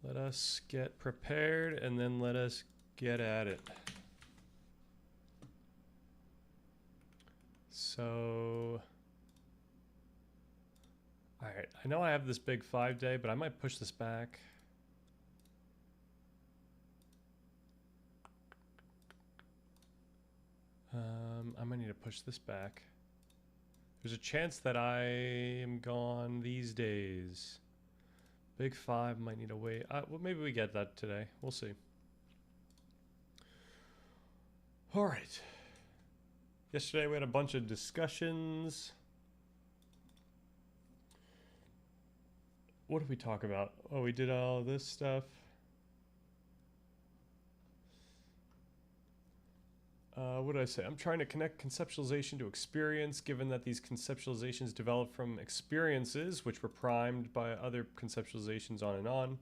Let us get prepared and then let us get at it. So, all right, I know I have this big 5-day, but I might push this back. I might need to push this back. There's a chance that I am gone these days. Big 5 might need to wait. Well, maybe we get that today. We'll see. All right. Yesterday we had a bunch of discussions. What did we talk about? Oh, we did all this stuff. What did I say? I'm trying to connect conceptualization to experience, given that these conceptualizations develop from experiences, which were primed by other conceptualizations on and on.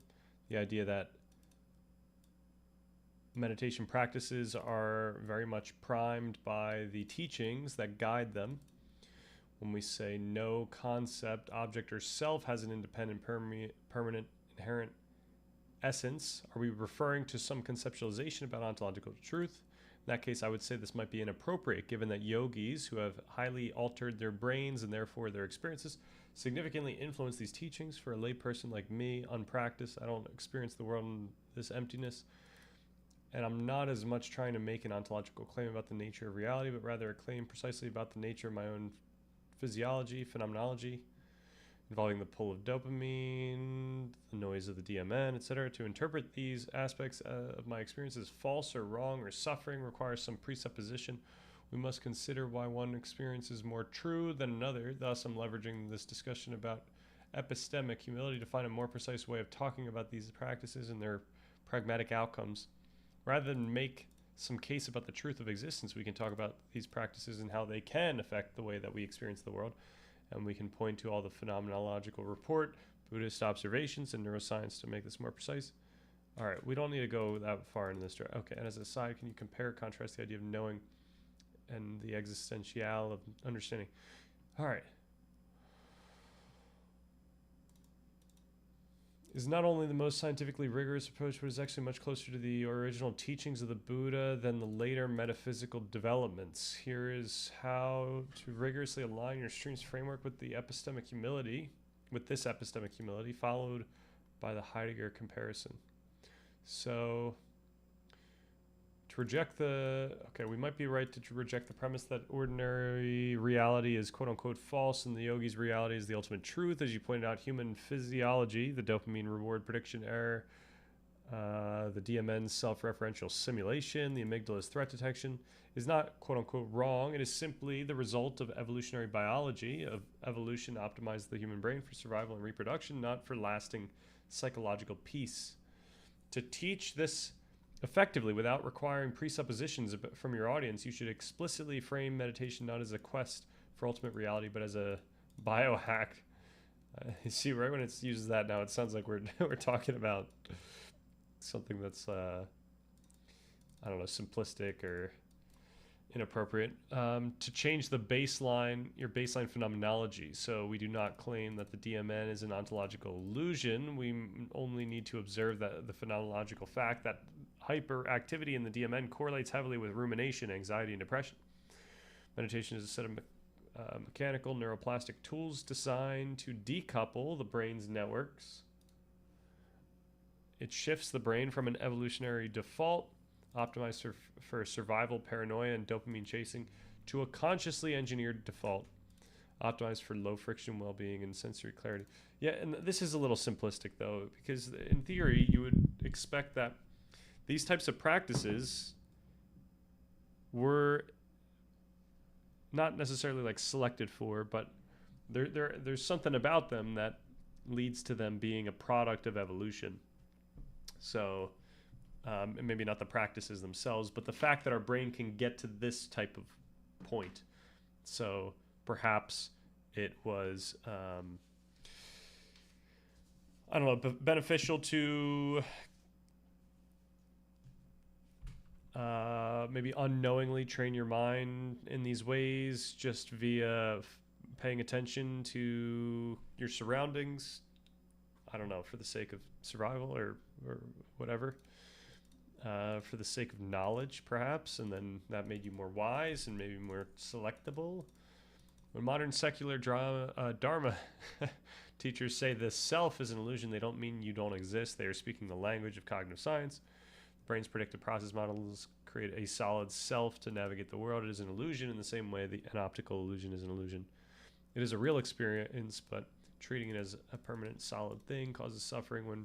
The idea that meditation practices are very much primed by the teachings that guide them. When we say no concept, object, or self has an independent, permanent, inherent essence, are we referring to some conceptualization about ontological truth? In that case, I would say this might be inappropriate, given that yogis who have highly altered their brains and therefore their experiences significantly influence these teachings. For a layperson like me, unpracticed, I don't experience the world in this emptiness, and I'm not as much trying to make an ontological claim about the nature of reality, but rather a claim precisely about the nature of my own physiology, phenomenology, involving the pull of dopamine, the noise of the DMN, etc. To interpret these aspects of my experience as false or wrong or suffering requires some presupposition. We must consider why one experience is more true than another. Thus, I'm leveraging this discussion about epistemic humility to find a more precise way of talking about these practices and their pragmatic outcomes. Rather than make some case about the truth of existence, we can talk about these practices and how they can affect the way that we experience the world. And we can point to all the phenomenological report, Buddhist observations, and neuroscience to make this more precise. All right, we don't need to go that far in this direction. Okay, and as a side, can you compare, contrast the idea of knowing and the existential of understanding? All right. Is not only the most scientifically rigorous approach, but is actually much closer to the original teachings of the Buddha than the later metaphysical developments. Here is how to rigorously align your stream's framework with the epistemic humility, with this epistemic humility, followed by the Heidegger comparison. So, to reject we might be right to reject the premise that ordinary reality is quote unquote false and the yogi's reality is the ultimate truth. As you pointed out, human physiology, the dopamine reward prediction error, the DMN self-referential simulation, the amygdala's threat detection is not quote unquote wrong. It is simply the result of evolutionary biology, of evolution optimized the human brain for survival and reproduction, not for lasting psychological peace. To teach this effectively, without requiring presuppositions from your audience, you should explicitly frame meditation not as a quest for ultimate reality, but as a biohack. You see, right when it uses that now, it sounds like we're talking about something that's, I don't know, simplistic or inappropriate. To change the baseline, your baseline phenomenology. So we do not claim that the DMN is an ontological illusion. We only need to observe that the phenomenological fact that hyperactivity in the DMN correlates heavily with rumination, anxiety, and depression. Meditation is a set of mechanical neuroplastic tools designed to decouple the brain's networks. It shifts the brain from an evolutionary default, optimized for survival, paranoia, and dopamine chasing, to a consciously engineered default, optimized for low friction well-being and sensory clarity. Yeah, and this is a little simplistic though, because in theory you would expect that these types of practices were not necessarily like selected for, but there's something about them that leads to them being a product of evolution. So maybe not the practices themselves, but the fact that our brain can get to this type of point. So perhaps it was, I don't know, beneficial to maybe unknowingly train your mind in these ways just via paying attention to your surroundings. I don't know, for the sake of survival or whatever, for the sake of knowledge, perhaps, and then that made you more wise and maybe more selectable. When modern secular Dharma teachers say the self is an illusion, they don't mean you don't exist. They are speaking the language of cognitive science. The brain's predictive process models create a solid self to navigate the world. It is an illusion in the same way an optical illusion is an illusion. It is a real experience, but treating it as a permanent solid thing causes suffering when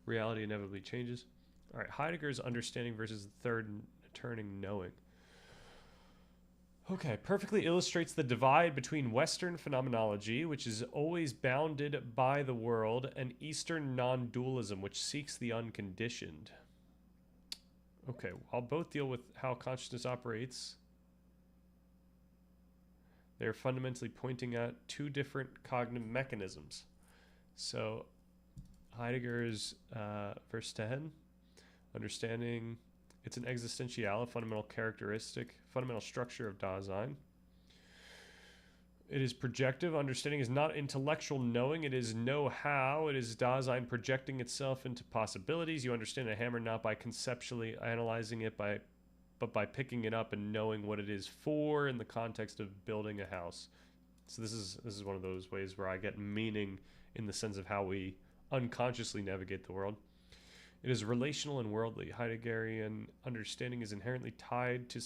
reality inevitably changes. All right, Heidegger's understanding versus the third turning knowing. Okay, perfectly illustrates the divide between Western phenomenology, which is always bounded by the world, and Eastern non-dualism, which seeks the unconditioned. Okay, I'll both deal with how consciousness operates. They're fundamentally pointing at two different cognitive mechanisms. So Heidegger's verse 10, understanding it's an existential, fundamental characteristic, fundamental structure of Dasein. It is projective. Understanding is not intellectual knowing. It is know-how. It is Dasein projecting itself into possibilities. You understand a hammer not by conceptually analyzing it, but by picking it up and knowing what it is for in the context of building a house. So this is one of those ways where I get meaning in the sense of how we unconsciously navigate the world. It is relational and worldly. Heideggerian understanding is inherently tied to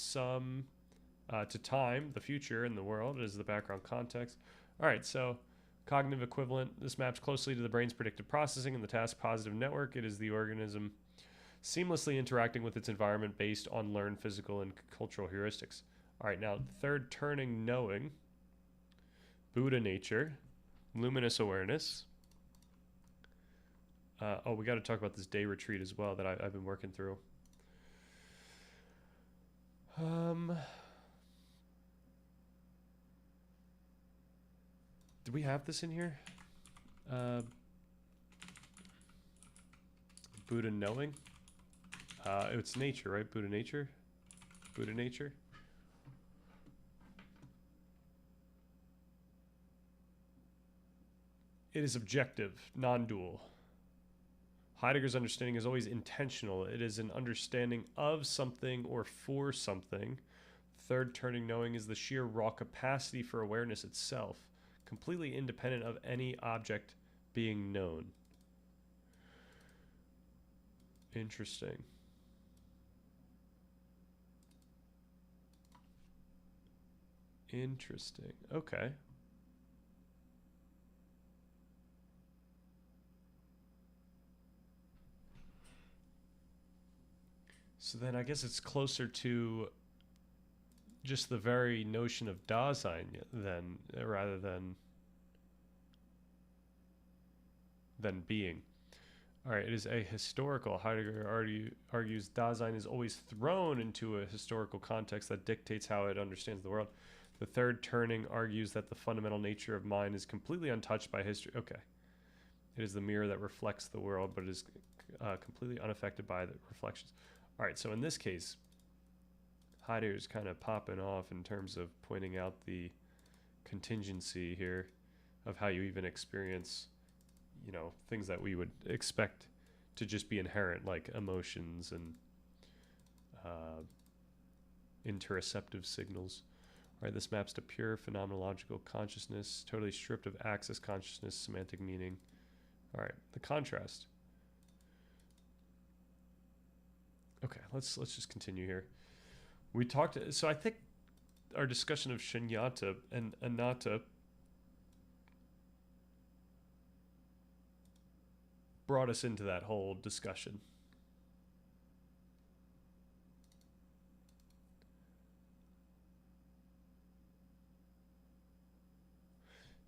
to time, the future, and the world. It is the background context. All right, so cognitive equivalent. This maps closely to the brain's predictive processing and the task positive network. It is the organism seamlessly interacting with its environment based on learned physical and cultural heuristics. All right, now third turning knowing, Buddha nature, luminous awareness. We got to talk about this day retreat as well that I've been working through. Do we have this in here? Buddha knowing. It's nature, right? Buddha nature. Buddha nature. It is objective, non-dual. Heidegger's understanding is always intentional. It is an understanding of something or for something. Third turning knowing is the sheer raw capacity for awareness itself, completely independent of any object being known. Interesting. Interesting. Okay. So then I guess it's closer to just the very notion of Dasein then, rather than being. All right, it is ahistorical. Heidegger argues Dasein is always thrown into a historical context that dictates how it understands the world. The third turning argues that the fundamental nature of mind is completely untouched by history. Okay. It is the mirror that reflects the world, but it is completely unaffected by the reflections. All right, so in this case, Heidegger's kind of popping off in terms of pointing out the contingency here of how you even experience, you know, things that we would expect to just be inherent, like emotions and interoceptive signals. All right, this maps to pure phenomenological consciousness, totally stripped of access consciousness, semantic meaning. All right, the contrast. Okay, let's just continue here. We talked, so I think our discussion of shunyata and anatta brought us into that whole discussion.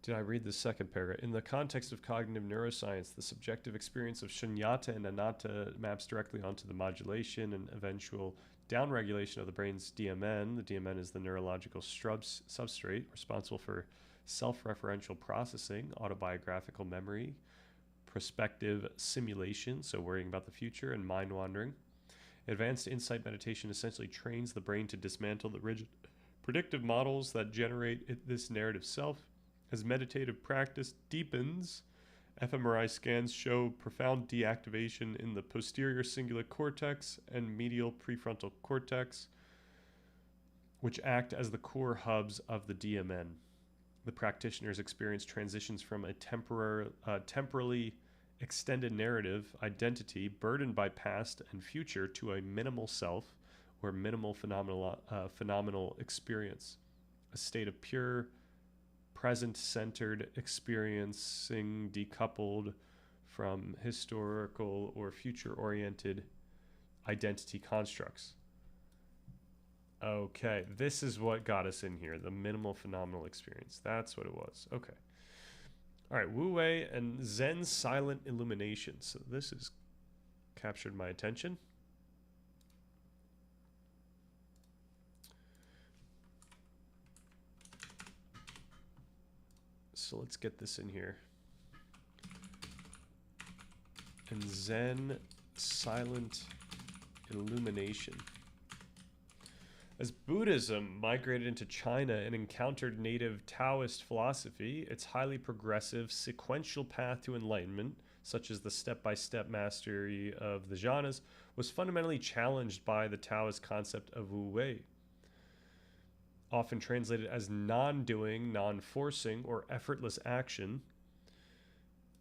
Did I read the second paragraph? In the context of cognitive neuroscience, the subjective experience of shunyata and anatta maps directly onto the modulation and eventual downregulation of the brain's DMN. The DMN is the neurological substrate responsible for self-referential processing, autobiographical memory, prospective simulation, so worrying about the future, and mind wandering. Advanced insight meditation essentially trains the brain to dismantle the rigid predictive models that generate this narrative self. As meditative practice deepens fMRI scans show profound deactivation in the posterior cingulate cortex and medial prefrontal cortex, which act as the core hubs of the DMN. The practitioners experience transitions from a temporally extended narrative identity burdened by past and future to a minimal self or minimal phenomenal experience, a state of pure, present-centered experiencing decoupled from historical or future-oriented identity constructs. Okay, this is what got us in here, the minimal phenomenal experience. That's what it was. Okay. All right, Wu Wei and Zen silent illumination. So this has captured my attention. So let's get this in here. And Zen silent illumination. As Buddhism migrated into China and encountered native Taoist philosophy, its highly progressive, sequential path to enlightenment, such as the step-by-step mastery of the jhanas, was fundamentally challenged by the Taoist concept of Wu Wei. Often translated as non-doing, non-forcing, or effortless action.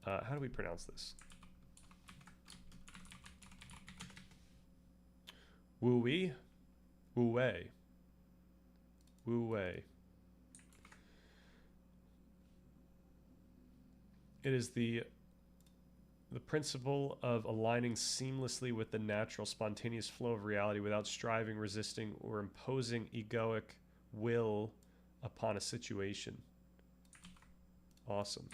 How do we pronounce this? Wu Wei? Wu Wei. Wu Wei. It is the principle of aligning seamlessly with the natural, spontaneous flow of reality without striving, resisting, or imposing egoic will upon a situation. Awesome.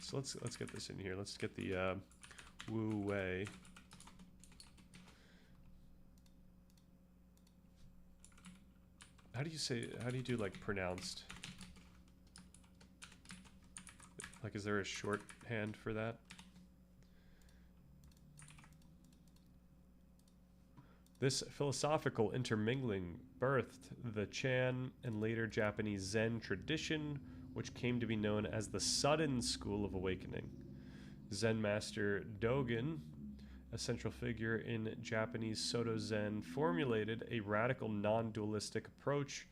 So let's get this in here. Let's get the Wu Wei. How do you do like pronounced? Like, is there a shorthand for that? This philosophical intermingling birthed the Chan and later Japanese Zen tradition, which came to be known as the Sudden School of Awakening. Zen master Dogen, a central figure in Japanese Soto Zen, formulated a radical non-dualistic approach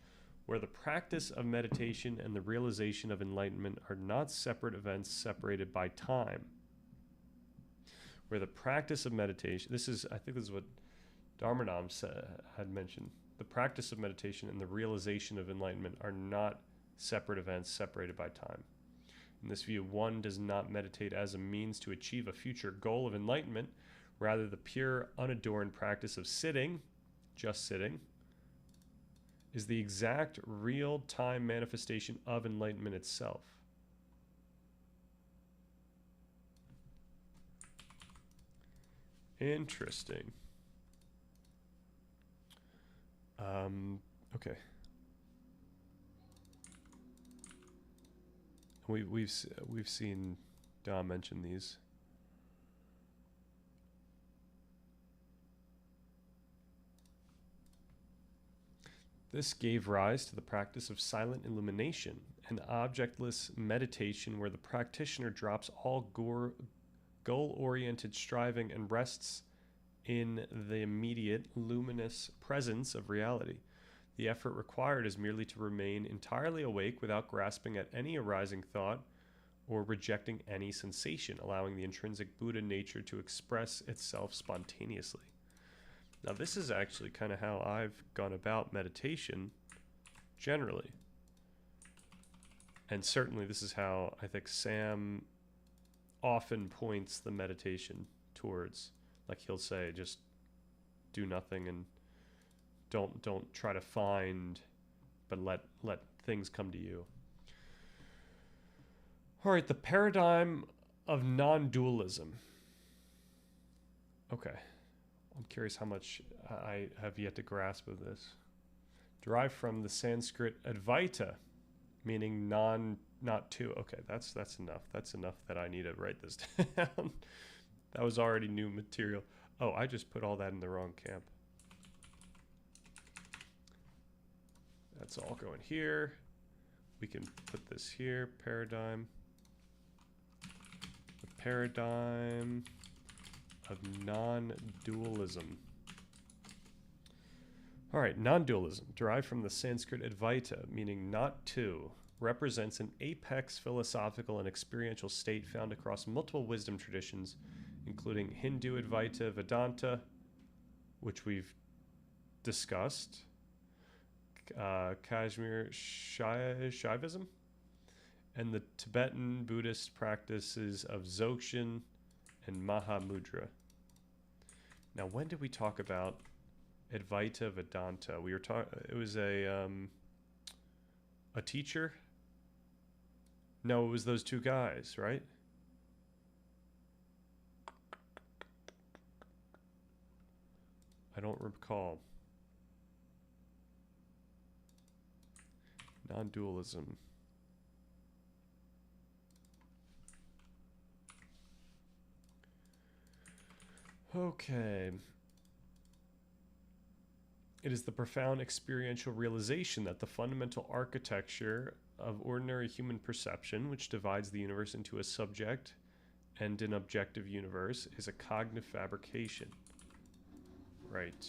where the practice of meditation and the realization of enlightenment are not separate events separated by time. Where the practice of meditation, I think this is what Dharmanam had mentioned, the practice of meditation and the realization of enlightenment are not separate events separated by time. In this view, one does not meditate as a means to achieve a future goal of enlightenment. Rather, the pure, unadorned practice of sitting, just sitting, is the exact real-time manifestation of enlightenment itself. Interesting. Okay. We've seen Dom mention these. This gave rise to the practice of silent illumination, an objectless meditation where the practitioner drops all goal-oriented striving and rests in the immediate, luminous presence of reality. The effort required is merely to remain entirely awake without grasping at any arising thought or rejecting any sensation, allowing the intrinsic Buddha nature to express itself spontaneously. Now, this is actually kind of how I've gone about meditation generally. And certainly this is how I think Sam often points the meditation towards. Like, he'll say, just do nothing and don't try to find, but let things come to you. All right, the paradigm of non-dualism. Okay. I'm curious how much I have yet to grasp of this. Derived from the Sanskrit advaita, meaning not two. Okay, that's enough. That's enough that I need to write this down. That was already new material. Oh, I just put all that in the wrong camp. That's all going here. we can put this here, paradigm. The paradigm of non-dualism. All right, non-dualism, derived from the Sanskrit advaita, meaning not two, represents an apex philosophical and experiential state found across multiple wisdom traditions, including Hindu Advaita Vedanta, which we've discussed, Kashmir Shaivism, and the Tibetan Buddhist practices of Dzogchen and Mahamudra. Now, when did we talk about Advaita Vedanta? We were talking. It was a teacher. No, it was those two guys, right? I don't recall. Non-dualism. Okay. It is the profound experiential realization that the fundamental architecture of ordinary human perception, which divides the universe into a subject and an objective universe, is a cognitive fabrication. Right.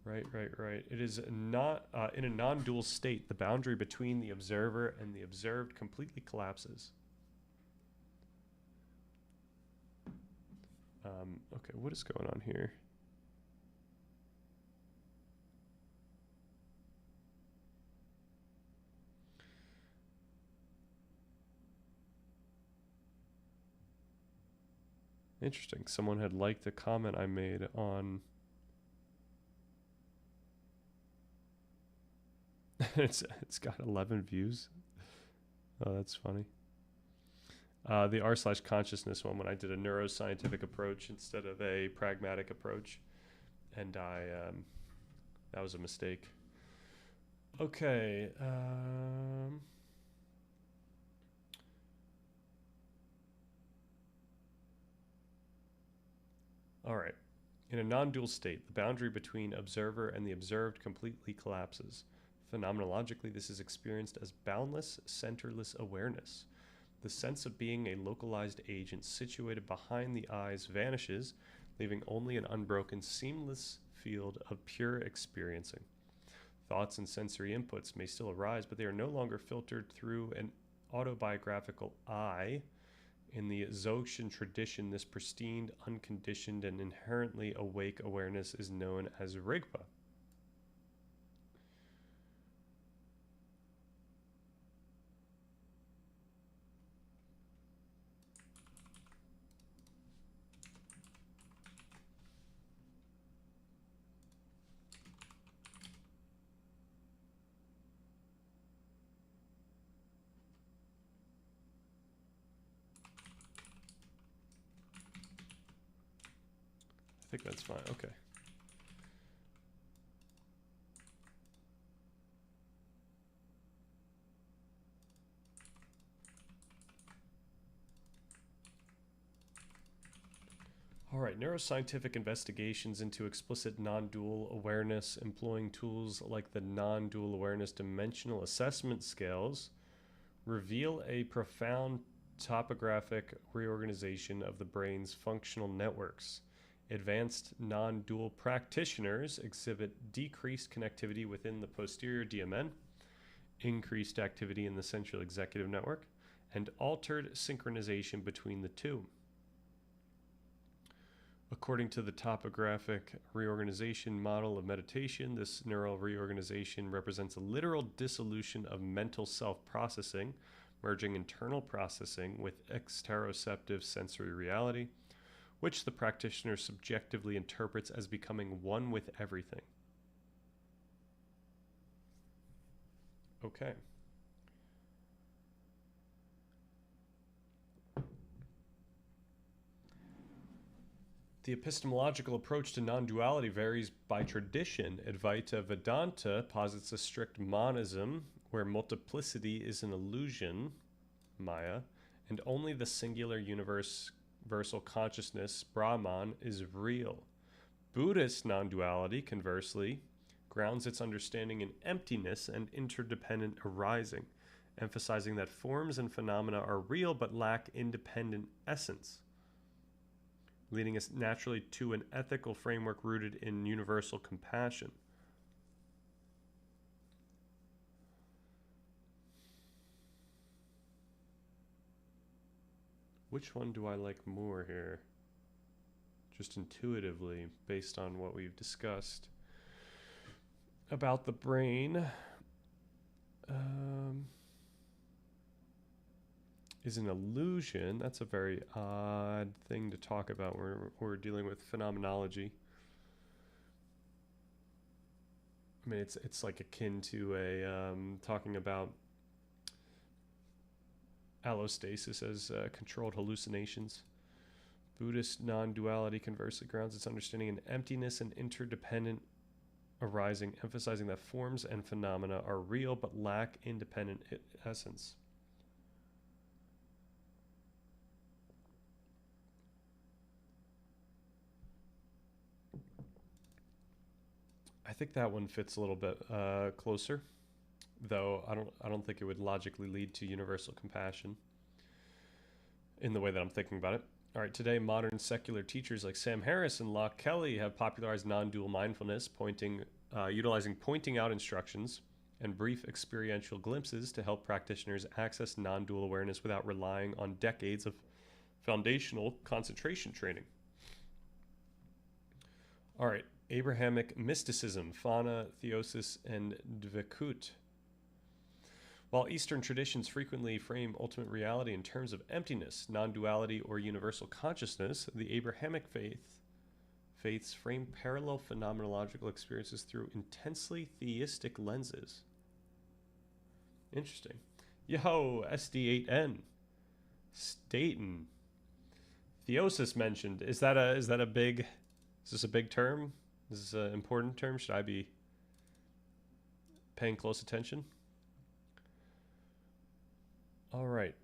Right. It is not in a non-dual state. The boundary between the observer and the observed completely collapses. Okay, what is going on here? Interesting. Someone had liked a comment I made on... it's got 11 views. Oh, that's funny. The r/consciousness one, when I did a neuroscientific approach instead of a pragmatic approach, and that was a mistake. Okay. All right. In a non-dual state, the boundary between observer and the observed completely collapses. Phenomenologically, this is experienced as boundless, centerless awareness. The sense of being a localized agent situated behind the eyes vanishes, leaving only an unbroken, seamless field of pure experiencing. Thoughts and sensory inputs may still arise, but they are no longer filtered through an autobiographical I. In the Dzogchen tradition, this pristine, unconditioned, and inherently awake awareness is known as Rigpa. I think that's fine. Okay. All right, neuroscientific investigations into explicit non-dual awareness employing tools like the non-dual awareness dimensional assessment scales reveal a profound topographic reorganization of the brain's functional networks. Advanced non-dual practitioners exhibit decreased connectivity within the posterior DMN, increased activity in the central executive network, and altered synchronization between the two. According to the topographic reorganization model of meditation, this neural reorganization represents a literal dissolution of mental self-processing, merging internal processing with exteroceptive sensory reality, which the practitioner subjectively interprets as becoming one with everything. Okay. The epistemological approach to non-duality varies by tradition. Advaita Vedanta posits a strict monism where multiplicity is an illusion, Maya, and only the singular universal consciousness, Brahman, is real. Buddhist non-duality, conversely, grounds its understanding in emptiness and interdependent arising, emphasizing that forms and phenomena are real but lack independent essence, leading us naturally to an ethical framework rooted in universal compassion. Which one do I like more here? Just intuitively, based on what we've discussed about the brain, is an illusion. That's a very odd thing to talk about when we're dealing with phenomenology. I mean, it's like akin to a talking about allostasis as controlled hallucinations. Buddhist non-duality conversely grounds its understanding in emptiness and interdependent arising, emphasizing that forms and phenomena are real but lack independent essence. I think that one fits a little bit closer, though I don't think it would logically lead to universal compassion in the way that I'm thinking about it. All right, today modern secular teachers like Sam Harris and Locke Kelly have popularized non-dual mindfulness, utilizing pointing out instructions and brief experiential glimpses to help practitioners access non-dual awareness without relying on decades of foundational concentration training. All right, Abrahamic mysticism, Fana, Theosis, and Dvekut. While Eastern traditions frequently frame ultimate reality in terms of emptiness, non-duality, or universal consciousness, the Abrahamic faiths frame parallel phenomenological experiences through intensely theistic lenses. Interesting. Yo, SD8N. Staten. Theosis mentioned. Is this a big term? Is this an important term? Should I be paying close attention? All right.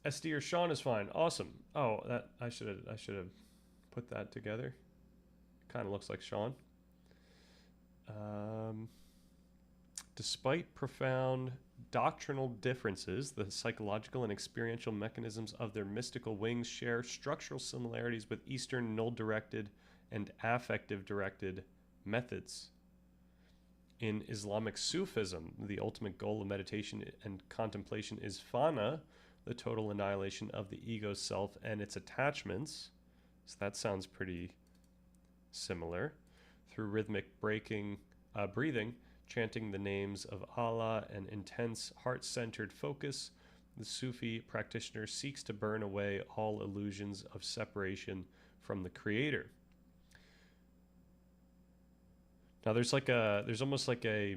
SD or Sean is fine. Awesome. Oh, that I should have put that together. Kind of looks like Sean. Despite profound doctrinal differences, the psychological and experiential mechanisms of their mystical wings share structural similarities with Eastern null-directed and affective-directed methods. In Islamic Sufism, the ultimate goal of meditation and contemplation is fana, the total annihilation of the ego self and its attachments. So that sounds pretty similar. Through rhythmic breathing, chanting the names of Allah, and intense heart-centered focus, the Sufi practitioner seeks to burn away all illusions of separation from the Creator. Now there's almost like a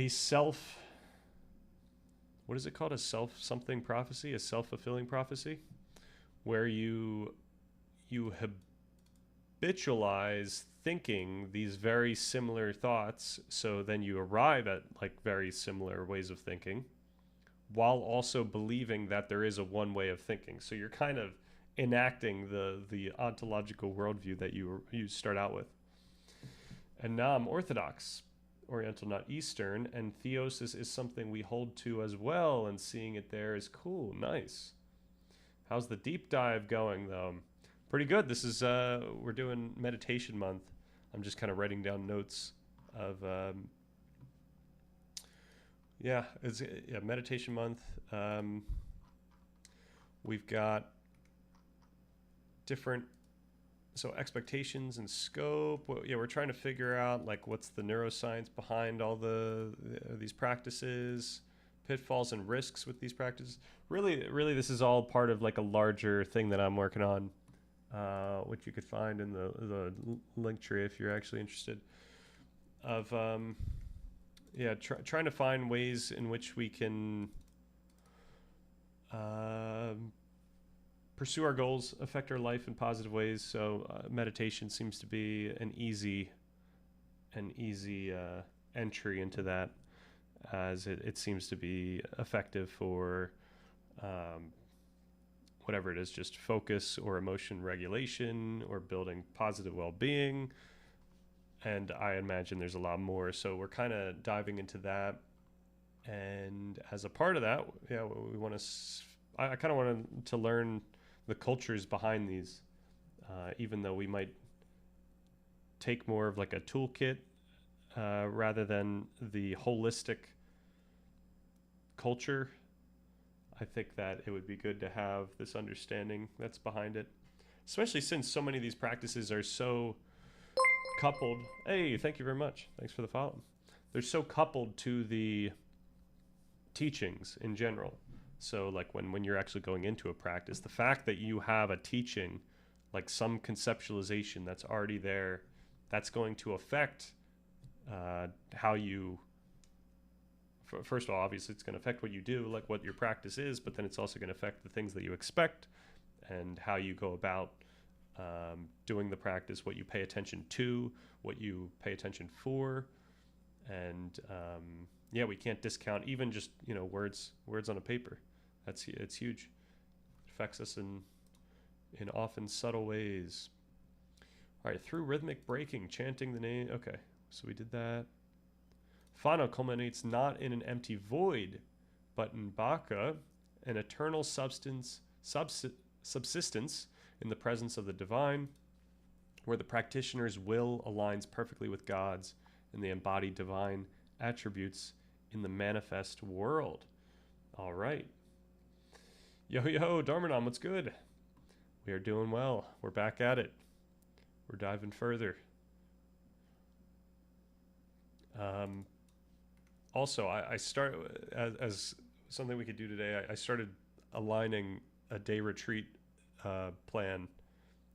self, what is it called? A self-something prophecy, a self-fulfilling prophecy, where you habitualize thinking these very similar thoughts, so then you arrive at like very similar ways of thinking, while also believing that there is a one way of thinking. So you're kind of enacting the ontological worldview that you start out with. And now I'm Orthodox, Oriental, not Eastern, and theosis is something we hold to as well, and seeing it there is cool, nice. How's the deep dive going, though? Pretty good. This is, we're doing meditation month. I'm just kind of writing down notes of, meditation month. We've got different expectations and scope. We're trying to figure out like what's the neuroscience behind all these practices, pitfalls and risks with these practices. Really this is all part of like a larger thing that I'm working on, which you could find in the link tree if you're actually interested, of trying to find ways in which we can pursue our goals, affect our life in positive ways. So meditation seems to be an easy entry into that, as it seems to be effective for whatever it is, just focus or emotion regulation or building positive well-being. And I imagine there's a lot more. So we're kind of diving into that. And as a part of that, yeah, we want to, I kind of wanted to learn the cultures behind these, even though we might take more of like a toolkit rather than the holistic culture. I think that it would be good to have this understanding that's behind it, especially since so many of these practices are so coupled. Hey, thank you very much. Thanks for the follow. They're so coupled to the teachings in general. So like when you're actually going into a practice, the fact that you have a teaching, like some conceptualization that's already there, that's going to affect how you, first of all, obviously it's going to affect what you do, like what your practice is, but then it's also going to affect the things that you expect and how you go about doing the practice, what you pay attention to, what you pay attention for. And yeah, we can't discount even just, you know, words on a paper. It's huge. It affects us in often subtle ways. All right, through rhythmic breaking, chanting the name. Okay, so we did that. Fano culminates not in an empty void, but in bhaka, an eternal subsistence in the presence of the divine, where the practitioner's will aligns perfectly with God's and the embodied divine attributes in the manifest world. All right. Yo, Dharmanam, what's good? We are doing well. We're back at it. We're diving further. Also, I start as something we could do today. I started aligning a day retreat plan,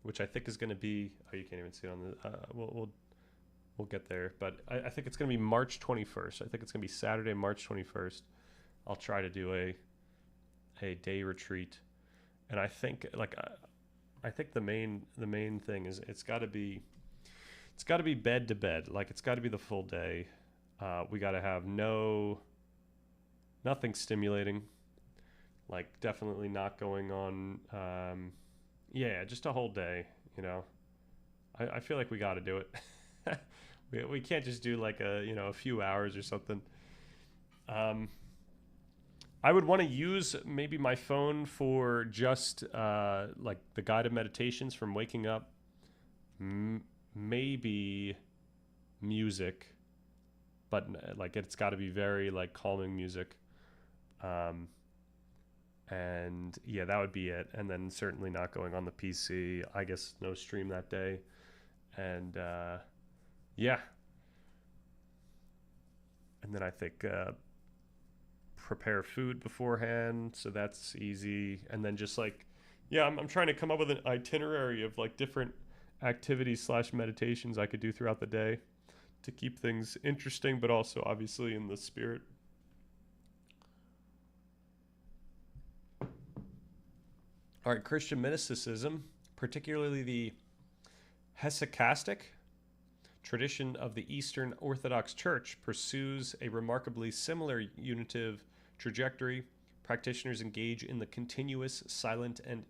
which I think is going to be. Oh, you can't even see it on the. We'll get there, but I think it's going to be March 21st. I think it's going to be Saturday, March 21st. I'll try to do a day retreat, and I think the main thing is it's got to be bed to bed. Like it's got to be the full day. We got to have nothing stimulating, like definitely not going on. Yeah, just a whole day, you know. I feel like we got to do it. we can't just do like a few hours or something. I would want to use maybe my phone for just like the guided meditations from waking up, maybe music, but like it's got to be very like calming music. And yeah, that would be it. And then certainly not going on the PC. I guess no stream that day. And yeah. And then I think prepare food beforehand, so that's easy. And then just like, yeah, I'm trying to come up with an itinerary of like different activities / meditations I could do throughout the day to keep things interesting, but also obviously in the spirit. All right, Christian mysticism, particularly the hesychastic tradition of the Eastern Orthodox Church, pursues a remarkably similar unitive trajectory. Practitioners engage in the continuous, silent, and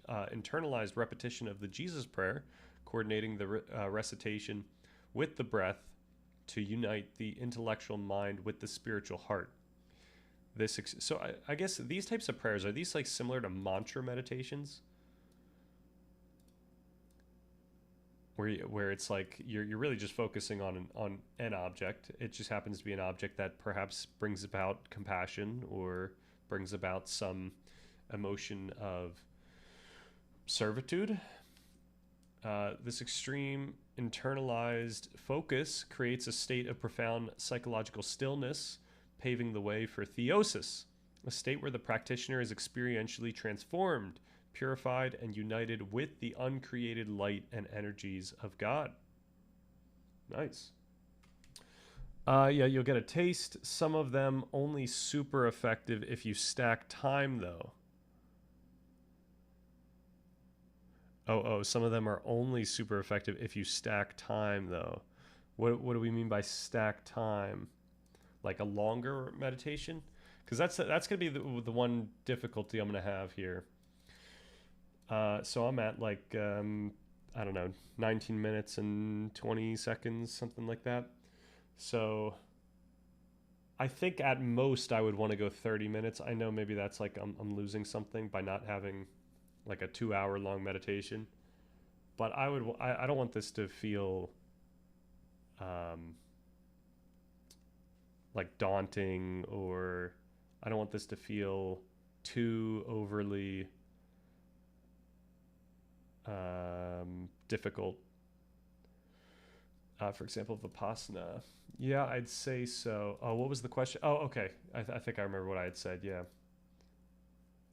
internalized repetition of the Jesus prayer, coordinating the recitation with the breath to unite the intellectual mind with the spiritual heart. So I guess these types of prayers, are these like similar to mantra meditations? Where it's like you're really just focusing on an object. It just happens to be an object that perhaps brings about compassion or brings about some emotion of servitude. This extreme internalized focus creates a state of profound psychological stillness, paving the way for theosis, a state where the practitioner is experientially transformed, purified, and united with the uncreated light and energies of God. Nice. Yeah, you'll get a taste. Some of them only super effective if you stack time, though. Oh, some of them are only super effective if you stack time, though. What do we mean by stack time? Like a longer meditation? Because that's going to be the one difficulty I'm going to have here. So I'm at like, I don't know, 19 minutes and 20 seconds, something like that. So I think at most I would want to go 30 minutes. I know maybe that's like I'm losing something by not having like a 2 hour long meditation, but I don't want this to feel um, like daunting, or I don't want this to feel too overly difficult. For example, Vipassana. Yeah, I'd say so. Oh, what was the question? Oh, okay. I think I remember what I had said. Yeah.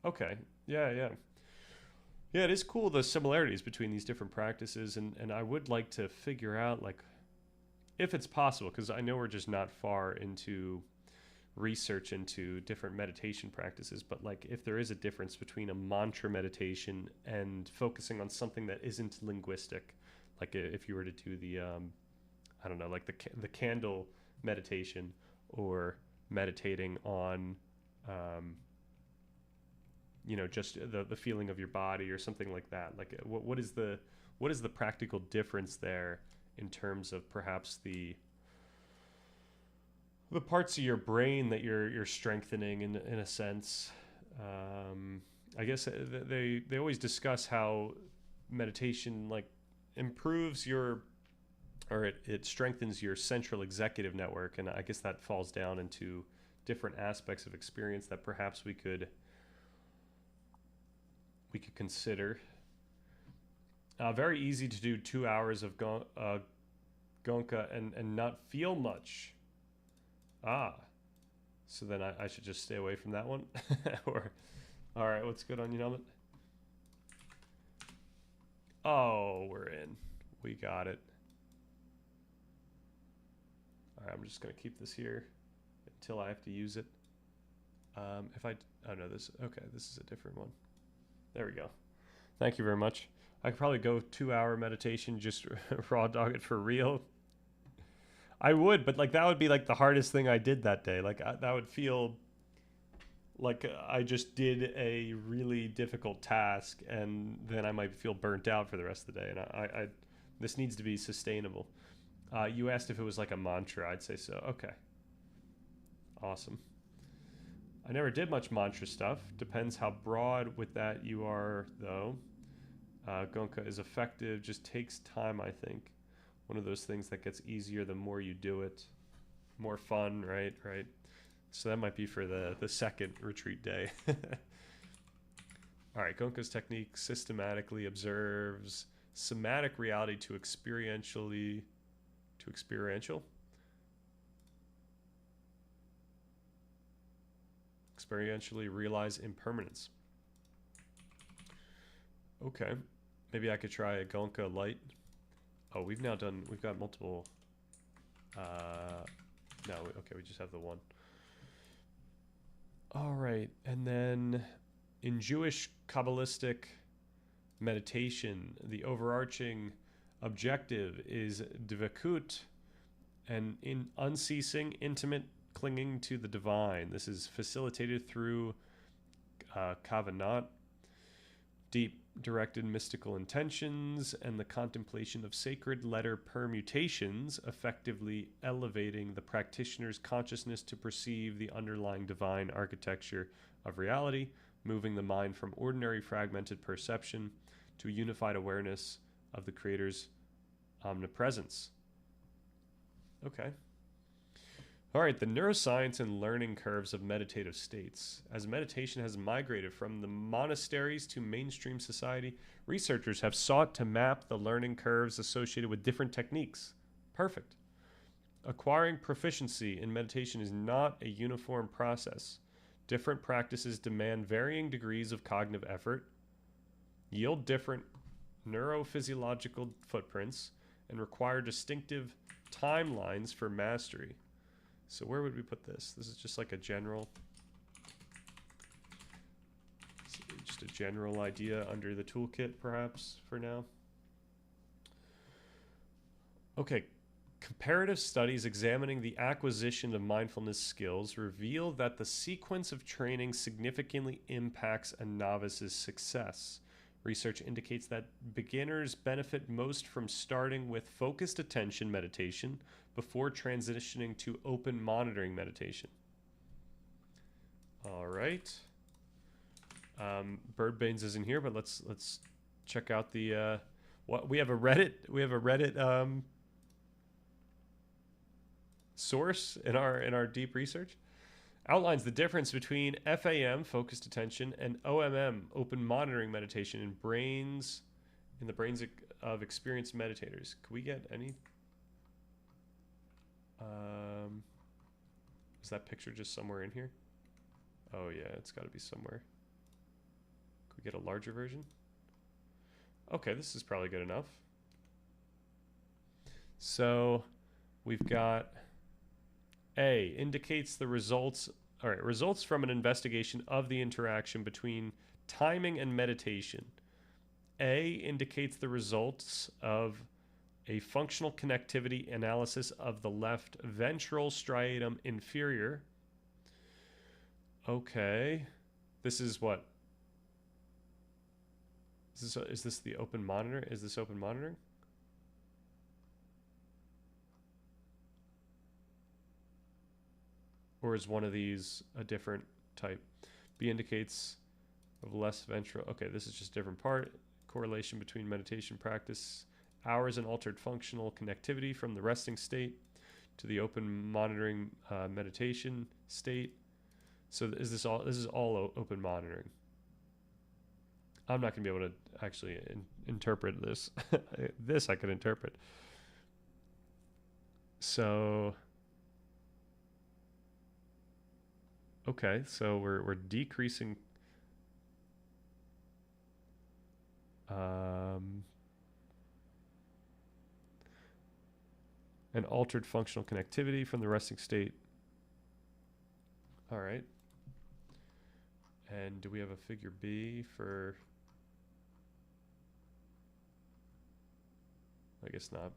Okay. Yeah, yeah. Yeah, it is cool the similarities between these different practices, and I would like to figure out like if it's possible, because I know we're just not far into research into different meditation practices, but like if there is a difference between a mantra meditation and focusing on something that isn't linguistic, like if you were to do the I don't know, like the candle meditation, or meditating on um, just the feeling of your body or something like that. Like what is the practical difference there in terms of perhaps the parts of your brain that you're strengthening in a sense. I guess they always discuss how meditation like improves your, or it strengthens your central executive network, and I guess that falls down into different aspects of experience that perhaps we could consider. Very easy to do 2 hours of gonka and not feel much. Ah, so then I should just stay away from that one. Or, all right, what's good on you, Numbit? Oh, we're in. We got it. All right, I'm just gonna keep this here until I have to use it. If I, oh no, okay, this is a different one. There we go. Thank you very much. I could probably go 2 hour meditation, just raw dog it for real. I would, but like that would be like the hardest thing I did that day. Like that would feel like I just did a really difficult task, and then I might feel burnt out for the rest of the day. And I this needs to be sustainable. You asked if it was like a mantra. I'd say so. Okay. Awesome. I never did much mantra stuff. Depends how broad with that you are, though. Gonka is effective, just takes time, I think. One of those things that gets easier the more you do it. More fun, right? Right. So that might be for the second retreat day. All right, Gonka's technique systematically observes somatic reality to experiential experientially realize impermanence. Okay, maybe I could try a Gonka light. Oh, we've got multiple. No, okay, we just have the one. All right, and then in Jewish Kabbalistic meditation, the overarching objective is dvekut, and in unceasing, intimate clinging to the divine. This is facilitated through kavanat, deep directed mystical intentions, and the contemplation of sacred letter permutations, effectively elevating the practitioner's consciousness to perceive the underlying divine architecture of reality, moving the mind from ordinary fragmented perception to a unified awareness of the Creator's omnipresence. Okay. All right, the neuroscience and learning curves of meditative states. As meditation has migrated from the monasteries to mainstream society, researchers have sought to map the learning curves associated with different techniques. Perfect. Acquiring proficiency in meditation is not a uniform process. Different practices demand varying degrees of cognitive effort, yield different neurophysiological footprints, and require distinctive timelines for mastery. So where would we put this? This is just like a general idea under the toolkit, perhaps, for now. Okay, comparative studies examining the acquisition of mindfulness skills reveal that the sequence of training significantly impacts a novice's success. Research indicates that beginners benefit most from starting with focused attention meditation before transitioning to open monitoring meditation. All right. Birdbanes isn't here, but let's check out the what we have a Reddit source in our deep research. Outlines the difference between FAM, focused attention, and OMM, open monitoring meditation, in the brains of experienced meditators. Could we get any? Is that picture just somewhere in here? Oh yeah, it's got to be somewhere. Could we get a larger version? Okay, this is probably good enough. So we've got A, indicates the results. All right, results from an investigation of the interaction between timing and meditation. A, indicates the results of a functional connectivity analysis of the left ventral striatum inferior. Okay, this is what? Is this the open monitor? Is this open monitoring? Or is one of these a different type? B indicates of less ventral. Okay, this is just a different part. Correlation between meditation practice hours and altered functional connectivity from the resting state to the open monitoring meditation state. So is this all? This is all open monitoring. I'm not going to be able to actually interpret this. This I could interpret. So. Okay, so we're decreasing an altered functional connectivity from the resting state. All right. And do we have a figure B for? I guess not.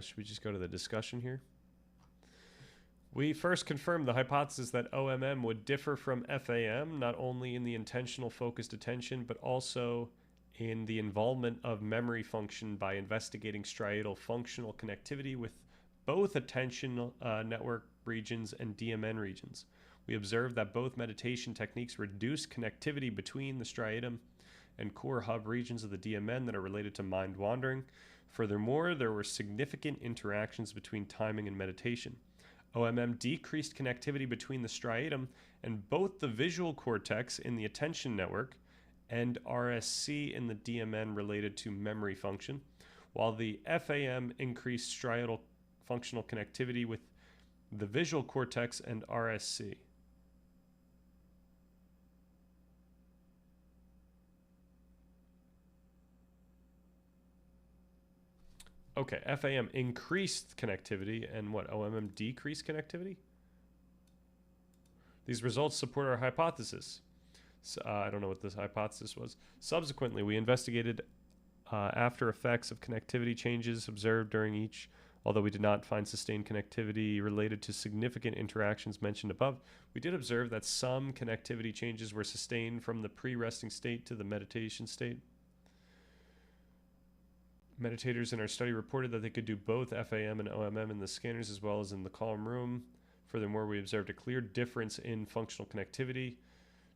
Should we just go to the discussion here? We first confirmed the hypothesis that OMM would differ from FAM, not only in the intentional focused attention, but also in the involvement of memory function by investigating striatal functional connectivity with both attention network regions and DMN regions. We observed that both meditation techniques reduce connectivity between the striatum and core hub regions of the DMN that are related to mind wandering. Furthermore, there were significant interactions between timing and meditation. OMM decreased connectivity between the striatum and both the visual cortex in the attention network and RSC in the DMN related to memory function, while the FAM increased striatal functional connectivity with the visual cortex and RSC. Okay, FAM increased connectivity, and what, OMM decreased connectivity? These results support our hypothesis. So, I don't know what this hypothesis was. Subsequently, we investigated after effects of connectivity changes observed during each, although we did not find sustained connectivity related to significant interactions mentioned above. We did observe that some connectivity changes were sustained from the pre-resting state to the meditation state. Meditators in our study reported that they could do both FAM and OMM in the scanners as well as in the calm room. Furthermore, we observed a clear difference in functional connectivity.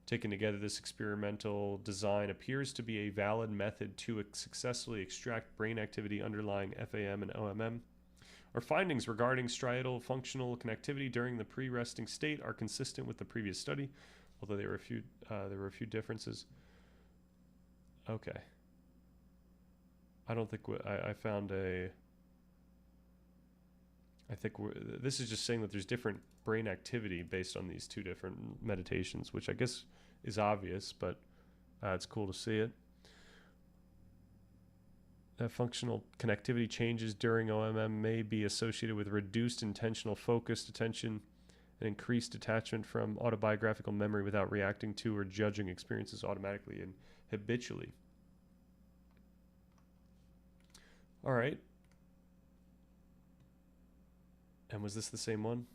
Taken together, this experimental design appears to be a valid method to successfully extract brain activity underlying FAM and OMM. Our findings regarding striatal functional connectivity during the pre-resting state are consistent with the previous study, although there were a few differences. Okay. I don't think I found a. I think this is just saying that there's different brain activity based on these two different meditations, which I guess is obvious, but it's cool to see it. Functional connectivity changes during OMM may be associated with reduced intentional focused attention and increased detachment from autobiographical memory without reacting to or judging experiences automatically and habitually. All right. And was this the same one?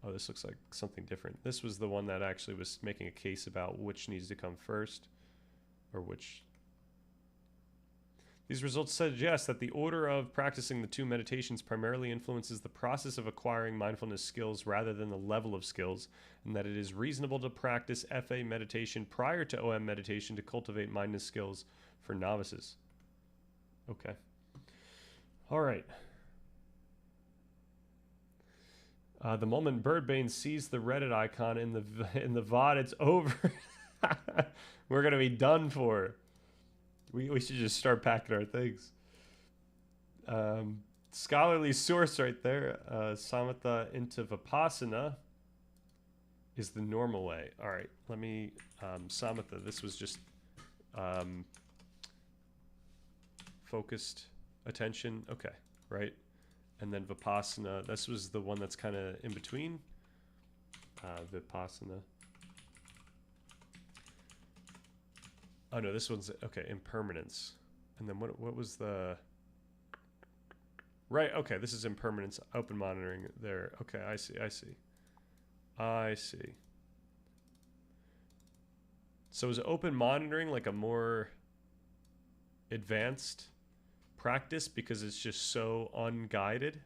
Oh, this looks like something different. This was the one that actually was making a case about which needs to come first, or which. These results suggest that the order of practicing the two meditations primarily influences the process of acquiring mindfulness skills rather than the level of skills, and that it is reasonable to practice FA meditation prior to OM meditation to cultivate mindfulness skills for novices. Okay. All right. The moment Birdbane sees the Reddit icon in the VOD, it's over. We're gonna be done for. We should just start packing our things. Scholarly source right there. Samatha into Vipassana is the normal way. All right, let me Samatha. This was just focused attention. Okay, right. And then Vipassana, this was the one that's kind of in between. Vipassana. Oh no, this one's, okay, impermanence. And then what was the... Right, okay, this is impermanence, open monitoring there. Okay, I see. So is open monitoring like a more advanced practice because it's just so unguided?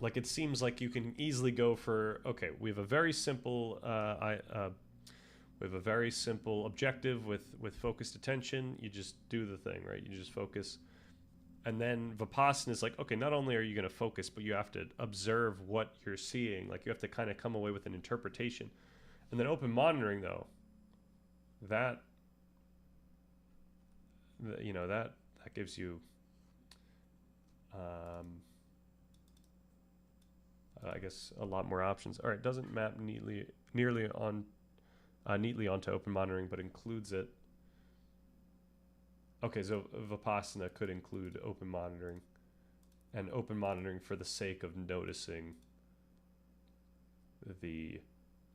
Like it seems like you can easily go for, okay, we have a very simple we have a very simple objective with focused attention. You just do the thing, right? You just focus. And then Vipassana is like, okay, not only are you going to focus, but you have to observe what you're seeing. Like you have to kind of come away with an interpretation. And then open monitoring, though, that gives you, I guess, a lot more options. All right, doesn't map neatly onto open monitoring, but includes it. Okay, so Vipassana could include open monitoring, and open monitoring for the sake of noticing the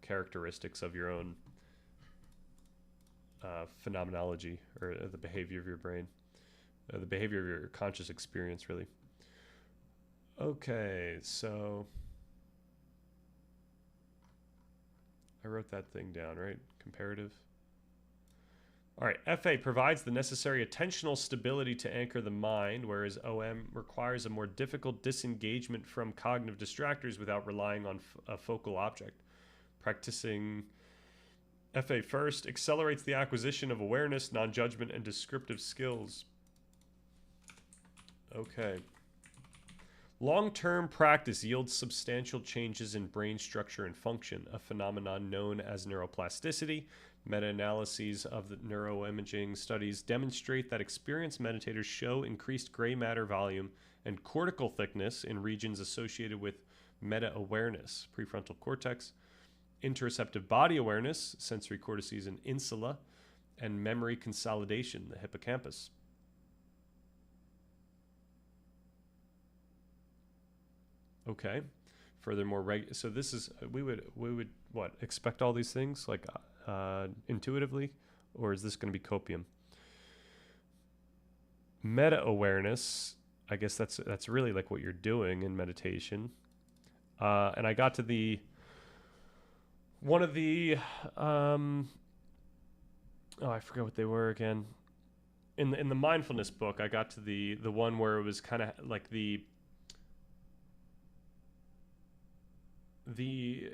characteristics of your own phenomenology, or the behavior of your brain, the behavior of your conscious experience, really. Okay, so I wrote that thing down, right? Comparative. All right, FA provides the necessary attentional stability to anchor the mind, whereas OM requires a more difficult disengagement from cognitive distractors without relying on a focal object. Practicing FA first accelerates the acquisition of awareness, non-judgment, and descriptive skills. Okay. Long-term practice yields substantial changes in brain structure and function, a phenomenon known as neuroplasticity. Meta-analyses of the neuroimaging studies demonstrate that experienced meditators show increased gray matter volume and cortical thickness in regions associated with meta-awareness, prefrontal cortex, interoceptive body awareness, sensory cortices and insula, and memory consolidation, the hippocampus. Okay. Furthermore, so this is, we would what, expect all these things like intuitively, or is this going to be copium? Meta awareness, I guess that's really like what you're doing in meditation. And I got to one of the I forgot what they were again. In the mindfulness book, I got to the one where it was kind of like the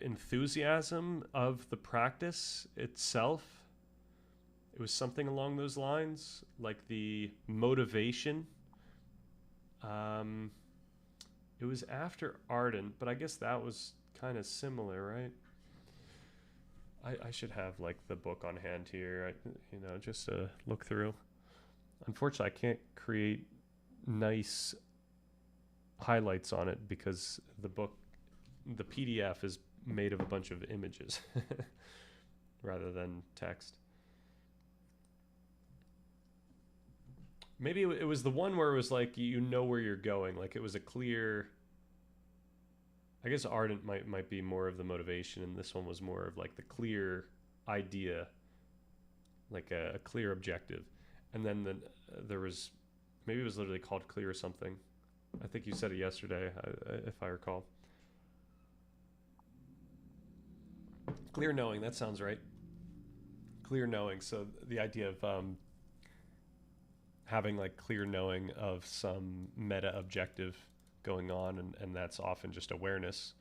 enthusiasm of the practice itself. It was something along those lines, like the motivation. It was after Ardent, but I guess that was kind of similar, right? I should have like the book on hand here, just to look through. Unfortunately, I can't create nice highlights on it because the PDF is made of a bunch of images rather than text. Maybe it was the one where it was like, you know where you're going. Like it was a clear, I guess ardent might be more of the motivation, and this one was more of like the clear idea, like a clear objective. And then there was, maybe it was literally called clear or something. I think you said it yesterday, if I recall. Clear knowing, that sounds right. Clear knowing. So the idea of having like clear knowing of some meta objective going on, and that's often just awareness.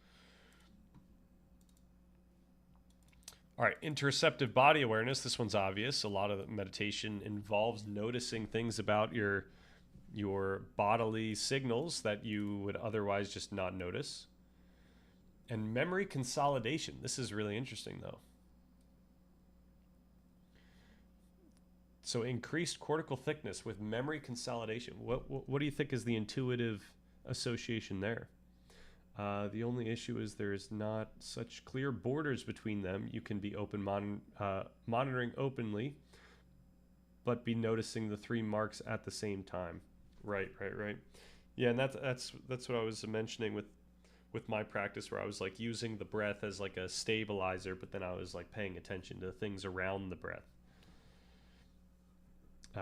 All right, interoceptive body awareness. This one's obvious. A lot of meditation involves noticing things about your bodily signals that you would otherwise just not notice. And memory consolidation. This is really interesting, though. So increased cortical thickness with memory consolidation. What do you think is the intuitive association there? The only issue is there is not such clear borders between them. You can be monitoring openly, but be noticing the three marks at the same time. Right. Yeah, and that's what I was mentioning with my practice, where I was like using the breath as like a stabilizer, but then I was like paying attention to things around the breath,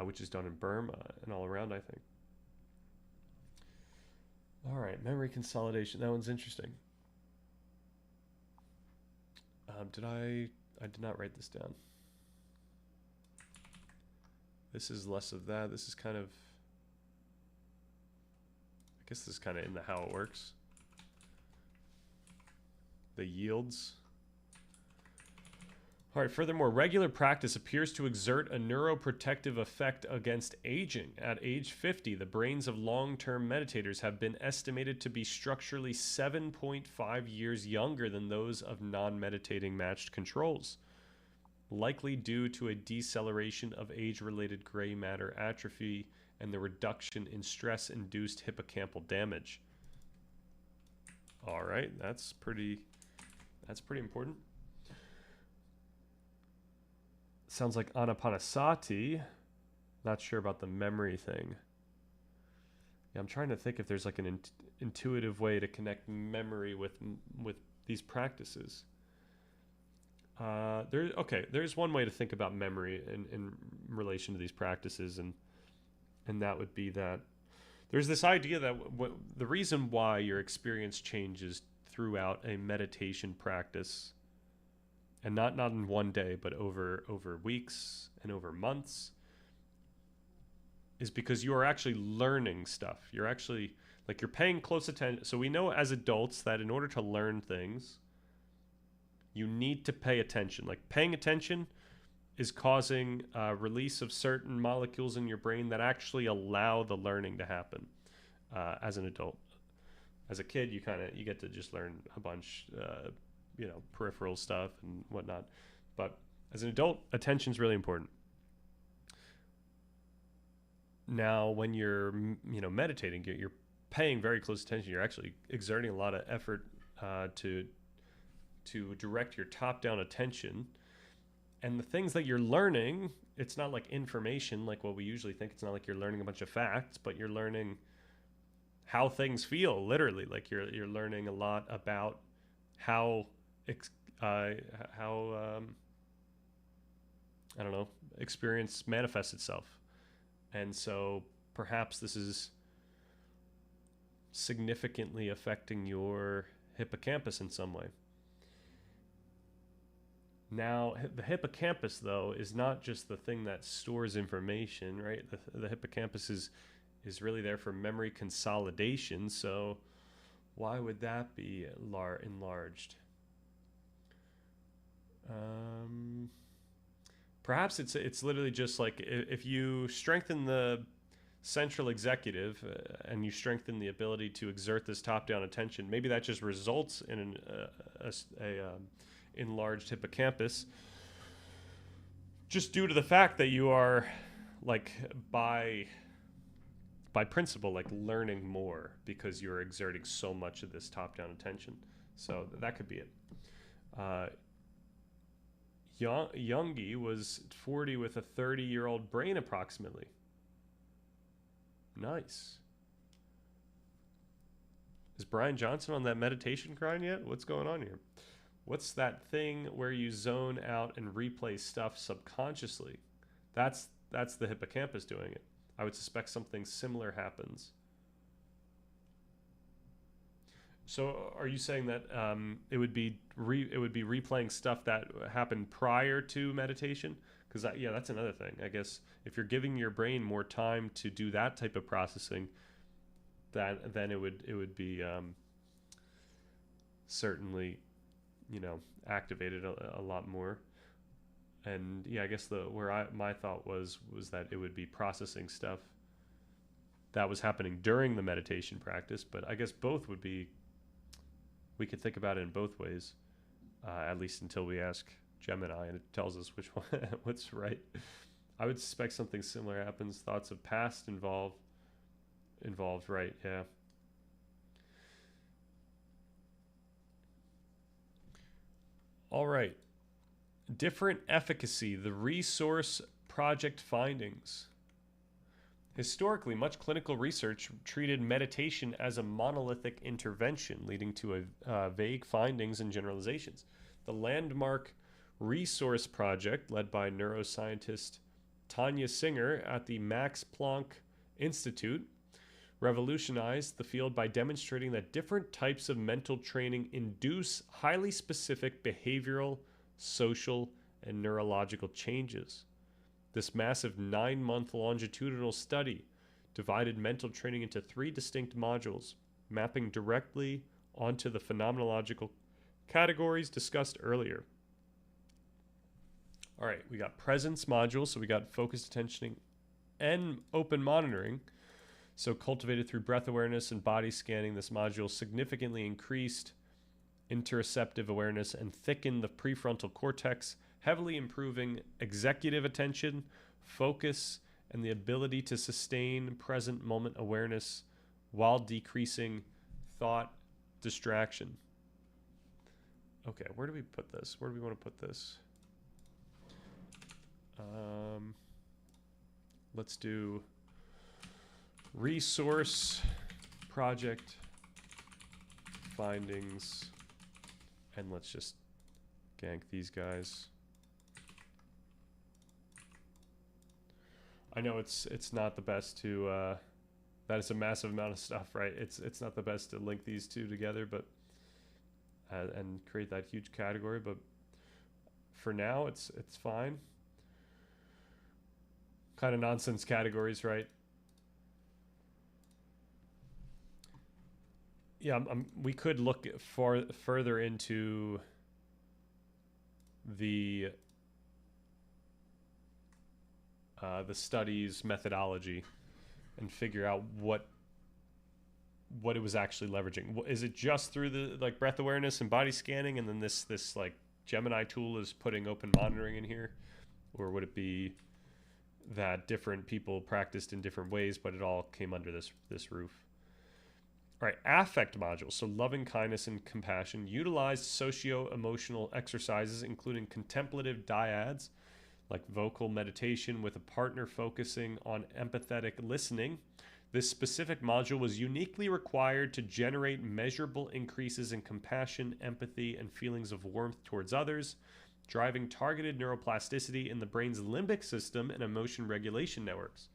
which is done in Burma and all around, I think. All right, memory consolidation. That one's interesting. I did not write this down. This is less of that. This is kind of, I guess this is kind of in the how it works. The yields. All right, furthermore, regular practice appears to exert a neuroprotective effect against aging. At age 50, the brains of long-term meditators have been estimated to be structurally 7.5 years younger than those of non-meditating matched controls, likely due to a deceleration of age-related gray matter atrophy and the reduction in stress-induced hippocampal damage. All right, that's pretty important. Sounds like Anapanasati. Not sure about the memory thing. Yeah, I'm trying to think if there's like an intuitive way to connect memory with these practices. There's one way to think about memory in relation to these practices, and that would be that there's this idea that the reason why your experience changes throughout a meditation practice, and not in one day, but over weeks and over months, is because you are actually learning stuff. You're actually, like, you're paying close attention. So we know as adults that in order to learn things, you need to pay attention. Like, paying attention is causing release of certain molecules in your brain that actually allow the learning to happen as an adult. As a kid, you get to just learn a bunch, peripheral stuff and whatnot. But as an adult, attention is really important. Now, when you're, meditating, you're paying very close attention. You're actually exerting a lot of effort to direct your top-down attention. And the things that you're learning, it's not like information, like what we usually think. It's not like you're learning a bunch of facts, but you're learning how things feel, literally. Like you're learning a lot about how experience manifests itself. And so perhaps this is significantly affecting your hippocampus in some way. Now, the hippocampus, though, is not just the thing that stores information, right? The hippocampus is really there for memory consolidation. So why would that be enlarged? Perhaps it's literally just like if you strengthen the central executive and you strengthen the ability to exert this top-down attention, maybe that just results in an enlarged hippocampus, just due to the fact that you are, like, by principle, like, learning more because you're exerting so much of this top-down attention. So that could be it. Youngie was 40 with a 30-year-old brain approximately. Nice. Brian Johnson on that meditation grind yet? What's going on here? What's that thing where you zone out and replay stuff subconsciously? That's the hippocampus doing it. I would suspect something similar happens. So are you saying that it would be replaying stuff that happened prior to meditation? Because yeah, that's another thing. I guess if you're giving your brain more time to do that type of processing, then it would be certainly, activated a lot more. And yeah, I guess my thought was that it would be processing stuff that was happening during the meditation practice. But I guess both would be. We could think about it in both ways, at least until we ask Gemini and it tells us which one, what's right. I would suspect something similar happens. Thoughts of past involved, right? Yeah. All right. Different efficacy, the resource project findings. Historically, much clinical research treated meditation as a monolithic intervention, leading to vague findings and generalizations. The landmark resource project, led by neuroscientist Tanya Singer at the Max Planck Institute, revolutionized the field by demonstrating that different types of mental training induce highly specific behavioral, social, and neurological changes. This massive 9-month longitudinal study divided mental training into 3 distinct modules, mapping directly onto the phenomenological categories discussed earlier. All right, we got presence modules, so we got focused attention and open monitoring. So cultivated through breath awareness and body scanning, this module significantly increased interoceptive awareness and thickened the prefrontal cortex, heavily improving executive attention, focus, and the ability to sustain present moment awareness while decreasing thought distraction. Okay, where do we put this? Where do we want to put this? Let's do resource project findings, and let's just gank these guys. I know it's not the best to that is a massive amount of stuff, right? It's not the best to link these two together, but and create that huge category, but for now it's fine. Kind of nonsense categories, right? Yeah, we could look further into the study's methodology and figure out what it was actually leveraging. Is it just through the breath awareness and body scanning, and then this like Gemini tool is putting open monitoring in here, or would it be that different people practiced in different ways, but it all came under this roof? All right, affect module. So loving kindness and compassion utilized socio-emotional exercises, including contemplative dyads, like vocal meditation with a partner focusing on empathetic listening. This specific module was uniquely required to generate measurable increases in compassion, empathy, and feelings of warmth towards others, driving targeted neuroplasticity in the brain's limbic system and emotion regulation networks.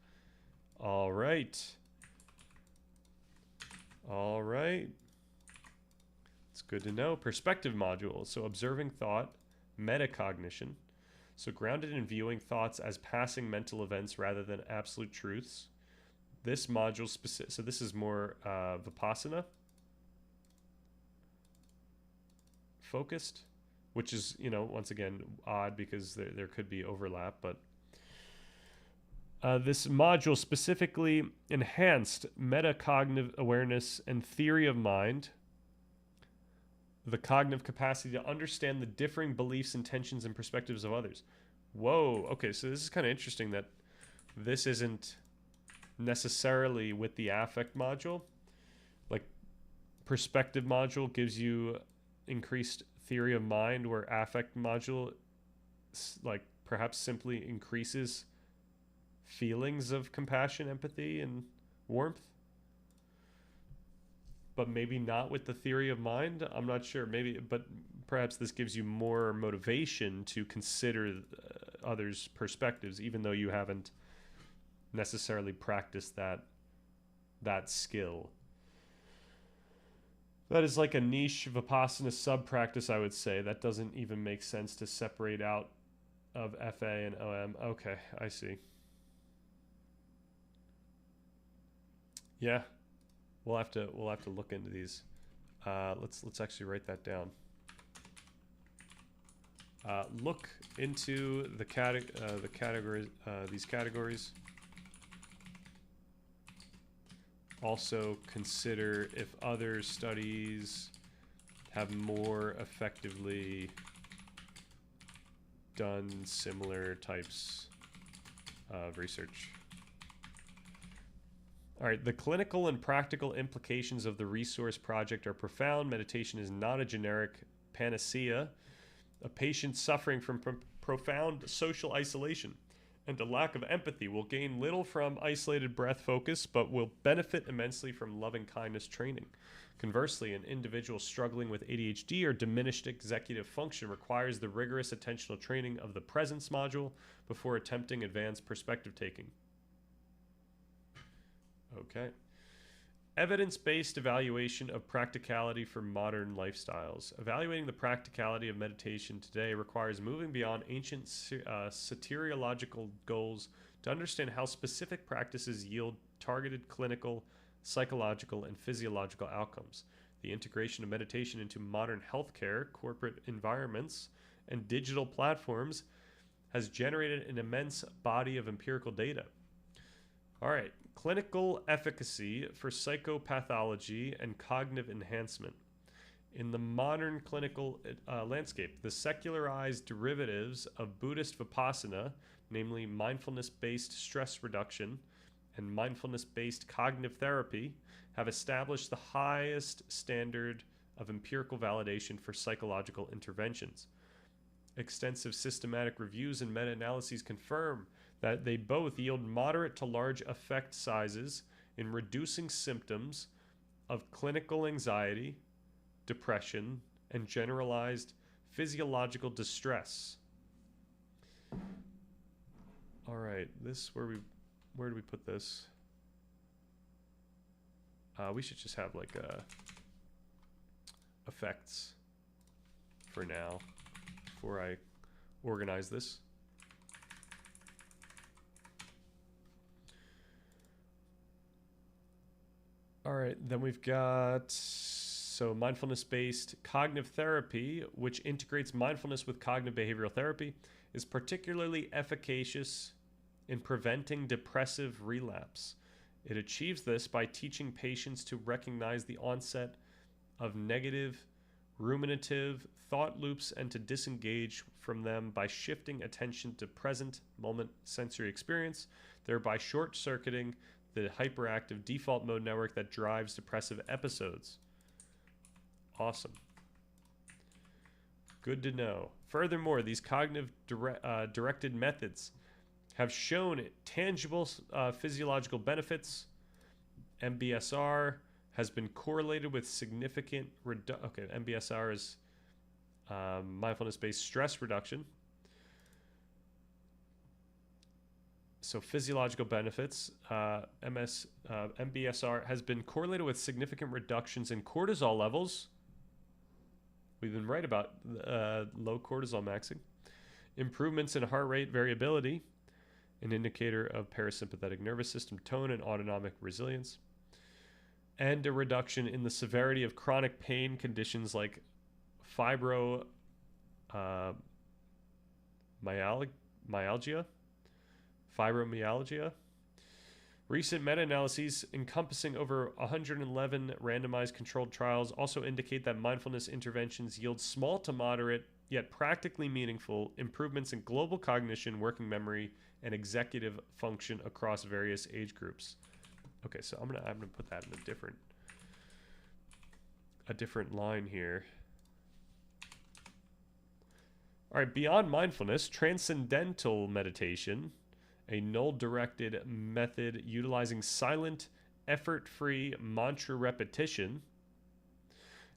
All right. All right. It's good to know. Perspective module. So observing thought, metacognition. So grounded in viewing thoughts as passing mental events rather than absolute truths. This module specific. So this is more Vipassana focused, which is, once again, odd because there could be overlap, but this module specifically enhanced metacognitive awareness and theory of mind, the cognitive capacity to understand the differing beliefs, intentions, and perspectives of others. Whoa, okay, so this is kind of interesting that this isn't necessarily with the affect module. Like, perspective module gives you increased theory of mind, where affect module, like, perhaps simply increases feelings of compassion, empathy, and warmth. but maybe not with the theory of mind. I'm not sure. Maybe, but perhaps this gives you more motivation to consider others' perspectives, even though you haven't necessarily practiced that skill. That is like a niche Vipassana sub-practice, I would say. That doesn't even make sense to separate out of FA and OM. Okay, I see. Yeah, we'll have to look into these. Let's actually write that down. Look into the categories, these categories. Also consider if other studies have more effectively done similar types of research. All right, the clinical and practical implications of the resource project are profound. Meditation is not a generic panacea. A patient suffering from profound social isolation and a lack of empathy will gain little from isolated breath focus, but will benefit immensely from loving kindness training. Conversely, an individual struggling with ADHD or diminished executive function requires the rigorous attentional training of the presence module before attempting advanced perspective taking. Okay. Evidence-based evaluation of practicality for modern lifestyles. Evaluating the practicality of meditation today requires moving beyond ancient soteriological goals to understand how specific practices yield targeted clinical, psychological, and physiological outcomes. The integration of meditation into modern healthcare, corporate environments, and digital platforms has generated an immense body of empirical data. All right. Clinical efficacy for psychopathology and cognitive enhancement. In the modern clinical landscape, the secularized derivatives of Buddhist Vipassana, namely mindfulness-based stress reduction and mindfulness-based cognitive therapy, have established the highest standard of empirical validation for psychological interventions. Extensive systematic reviews and meta-analyses confirm that they both yield moderate to large effect sizes in reducing symptoms of clinical anxiety, depression, and generalized physiological distress. All right, where do we put this? We should just have like effects for now before I organize this. All right, then we've got mindfulness-based cognitive therapy, which integrates mindfulness with cognitive behavioral therapy, is particularly efficacious in preventing depressive relapse. It achieves this by teaching patients to recognize the onset of negative, ruminative thought loops and to disengage from them by shifting attention to present moment sensory experience, thereby short-circuiting the hyperactive default mode network that drives depressive episodes. Awesome. Good to know. Furthermore, these cognitive directed methods have shown tangible physiological benefits. MBSR has been correlated with significant MBSR is mindfulness-based stress reduction. So physiological benefits, MBSR has been correlated with significant reductions in cortisol levels. We've been right about low cortisol maxing. Improvements in heart rate variability, an indicator of parasympathetic nervous system tone and autonomic resilience. And a reduction in the severity of chronic pain conditions like fibromyalgia. Recent meta-analyses encompassing over 111 randomized controlled trials also indicate that mindfulness interventions yield small to moderate, yet practically meaningful improvements in global cognition, working memory, and executive function across various age groups. Okay, so I'm gonna put that in a different line here. All right, beyond mindfulness, transcendental meditation, a null-directed method utilizing silent, effort-free mantra repetition,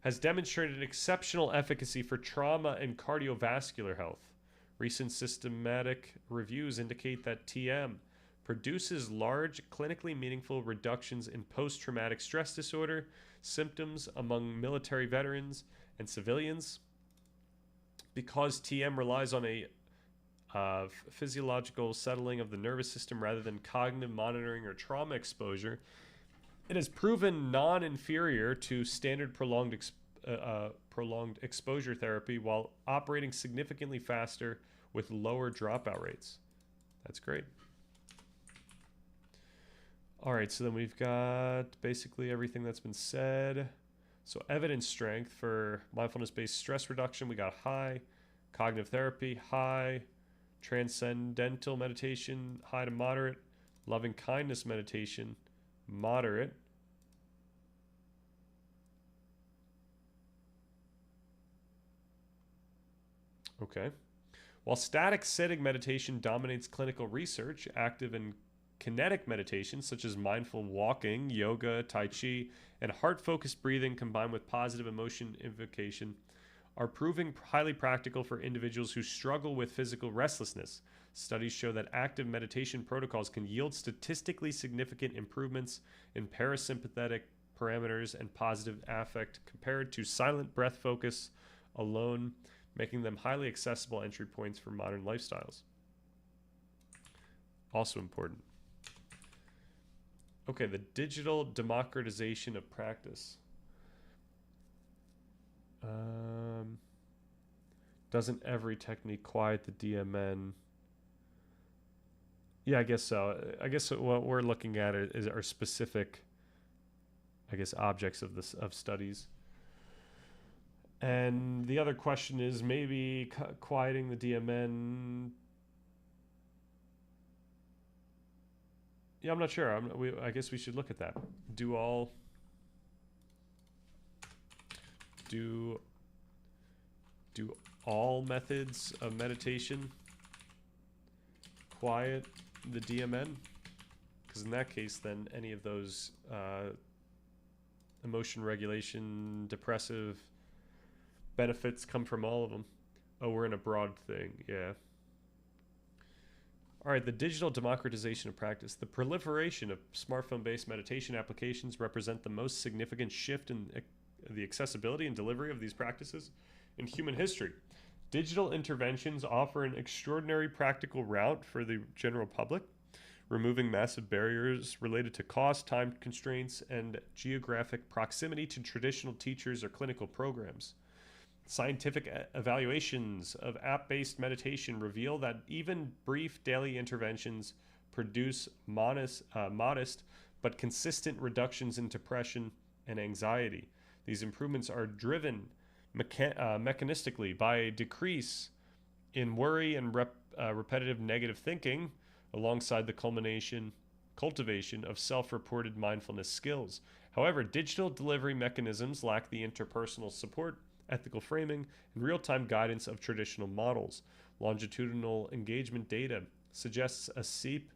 has demonstrated exceptional efficacy for trauma and cardiovascular health. Recent systematic reviews indicate that TM produces large, clinically meaningful reductions in post-traumatic stress disorder symptoms among military veterans and civilians. Because TM relies on a physiological settling of the nervous system rather than cognitive monitoring or trauma exposure, it has proven non-inferior to standard prolonged exposure therapy while operating significantly faster with lower dropout rates. That's great. All right, so then we've got basically everything that's been said. So evidence strength for mindfulness-based stress reduction, we got high. Cognitive therapy, high. Transcendental meditation, high to moderate. Loving kindness meditation, moderate. Okay. While static sitting meditation dominates clinical research, active and kinetic meditation, such as mindful walking, yoga, tai chi, and heart-focused breathing combined with positive emotion invocation, are proving highly practical for individuals who struggle with physical restlessness. Studies show that active meditation protocols can yield statistically significant improvements in parasympathetic parameters and positive affect compared to silent breath focus alone, making them highly accessible entry points for modern lifestyles. Also important. Okay, the digital democratization of practice. Doesn't every technique quiet the DMN? Yeah, I guess so. I guess what we're looking at are specific, I guess, objects of studies. And the other question is maybe quieting the DMN. Yeah, I'm not sure. I guess we should look at that. Do all methods of meditation quiet the DMN? Because in that case, then any of those emotion regulation, depressive benefits come from all of them. Oh, we're in a broad thing. Yeah. All right, the digital democratization of practice. The proliferation of smartphone-based meditation applications represent the most significant shift in the accessibility and delivery of these practices in human history. Digital interventions offer an extraordinary practical route for the general public, removing massive barriers related to cost, time constraints, and geographic proximity to traditional teachers or clinical programs. Scientific evaluations of app-based meditation reveal that even brief daily interventions produce modest but consistent reductions in depression and anxiety. These improvements are driven mechanistically by a decrease in worry and repetitive negative thinking, alongside the cultivation of self-reported mindfulness skills. However, digital delivery mechanisms lack the interpersonal support, ethical framing, and real-time guidance of traditional models. Longitudinal engagement data suggests a steep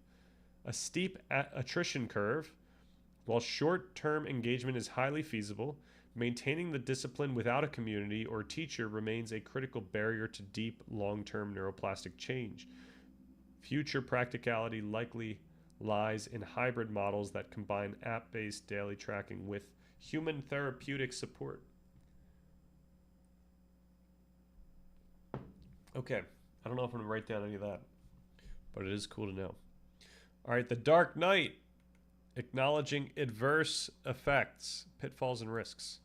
attrition curve. While short-term engagement is highly feasible, maintaining the discipline without a community or teacher remains a critical barrier to deep, long-term neuroplastic change. Future practicality likely lies in hybrid models that combine app-based daily tracking with human therapeutic support. Okay, I don't know if I'm going to write down any of that, but it is cool to know. All right, the Dark Knight, acknowledging adverse effects, pitfalls, and risks.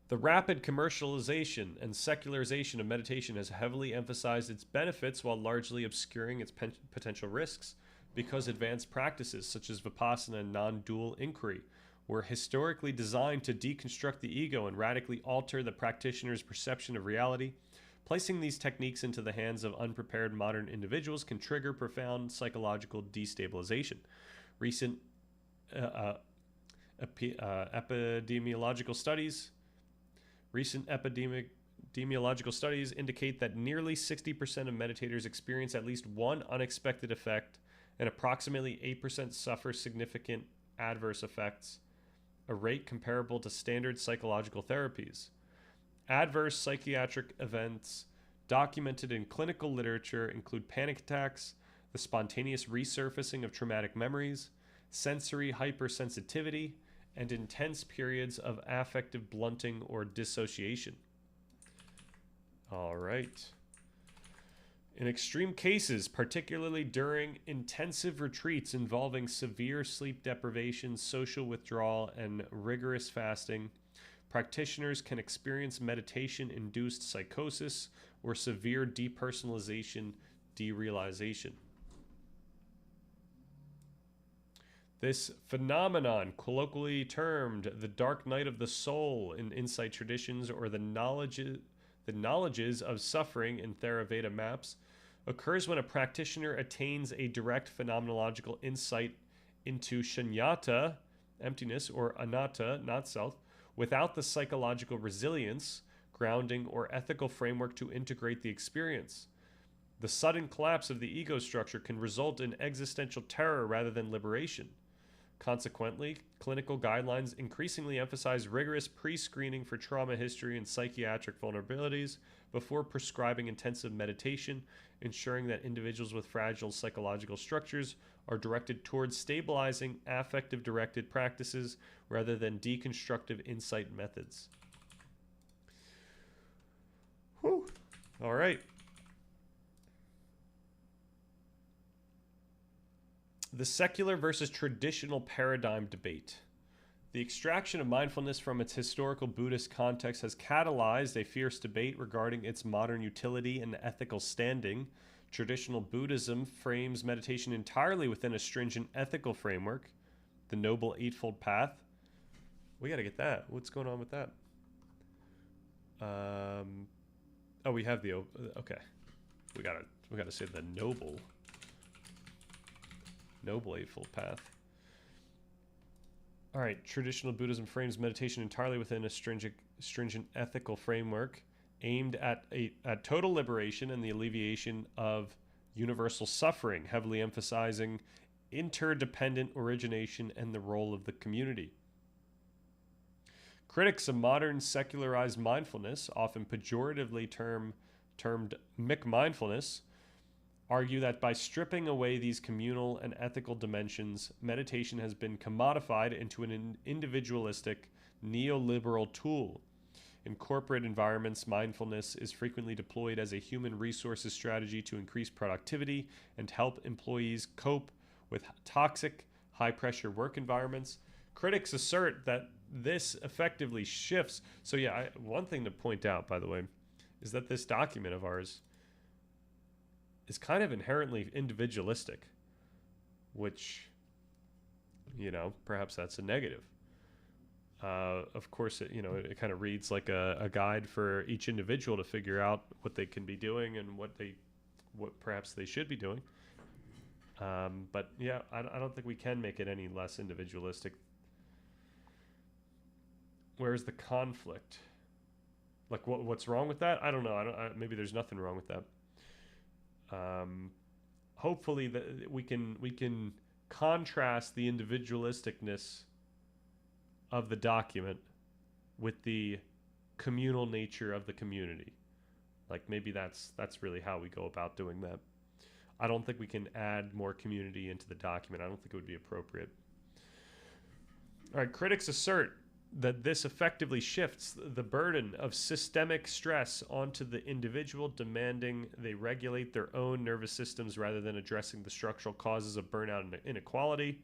The rapid commercialization and secularization of meditation has heavily emphasized its benefits while largely obscuring its potential risks, because advanced practices such as Vipassana and non-dual inquiry were historically designed to deconstruct the ego and radically alter the practitioner's perception of reality. Placing these techniques into the hands of unprepared modern individuals can trigger profound psychological destabilization. Recent epidemiological studies indicate that nearly 60% of meditators experience at least one unexpected effect, and approximately 8% suffer significant adverse effects a rate comparable to standard psychological therapies. Adverse psychiatric events documented in clinical literature include panic attacks, the spontaneous resurfacing of traumatic memories, sensory hypersensitivity, and intense periods of affective blunting or dissociation. All right. In extreme cases, particularly during intensive retreats involving severe sleep deprivation, social withdrawal, and rigorous fasting, practitioners can experience meditation-induced psychosis or severe depersonalization, derealization. This phenomenon, colloquially termed the dark night of the soul in insight traditions or the knowledges of suffering in Theravada maps, occurs when a practitioner attains a direct phenomenological insight into shunyata, emptiness, or anatta, not self, without the psychological resilience, grounding, or ethical framework to integrate the experience. The sudden collapse of the ego structure can result in existential terror rather than liberation. Consequently, clinical guidelines increasingly emphasize rigorous pre-screening for trauma history and psychiatric vulnerabilities before prescribing intensive meditation, ensuring that individuals with fragile psychological structures are directed towards stabilizing affective-directed practices rather than deconstructive insight methods. Whew. All right. The secular versus traditional paradigm debate. The extraction of mindfulness from its historical Buddhist context has catalyzed a fierce debate regarding its modern utility and ethical standing. Traditional Buddhism frames meditation entirely within a stringent ethical framework, the Noble Eightfold Path. We got to get that. What's going on with that? Oh, we have the okay. We gotta say the Noble Eightfold Path. All right, traditional Buddhism frames meditation entirely within a stringent ethical framework aimed at total liberation and the alleviation of universal suffering, heavily emphasizing interdependent origination and the role of the community. Critics of modern secularized mindfulness, often pejoratively termed McMindfulness, argue that by stripping away these communal and ethical dimensions, meditation has been commodified into an individualistic, neoliberal tool. In corporate environments, mindfulness is frequently deployed as a human resources strategy to increase productivity and help employees cope with toxic, high-pressure work environments. Critics assert that this effectively shifts. So yeah, one thing to point out, by the way, is that this document of ours is kind of inherently individualistic, which, perhaps that's a negative. Of course, it kind of reads like a guide for each individual to figure out what they can be doing and what perhaps they should be doing. But yeah, I don't think we can make it any less individualistic. Where's the conflict? Like, what's wrong with that? I don't know. Maybe there's nothing wrong with that. Hopefully that we can contrast the individualisticness of the document with the communal nature of the community. Like, maybe that's really how we go about doing that. I don't think we can add more community into the document. I don't think it would be appropriate. All right, critics assert that this effectively shifts the burden of systemic stress onto the individual, demanding they regulate their own nervous systems rather than addressing the structural causes of burnout and inequality.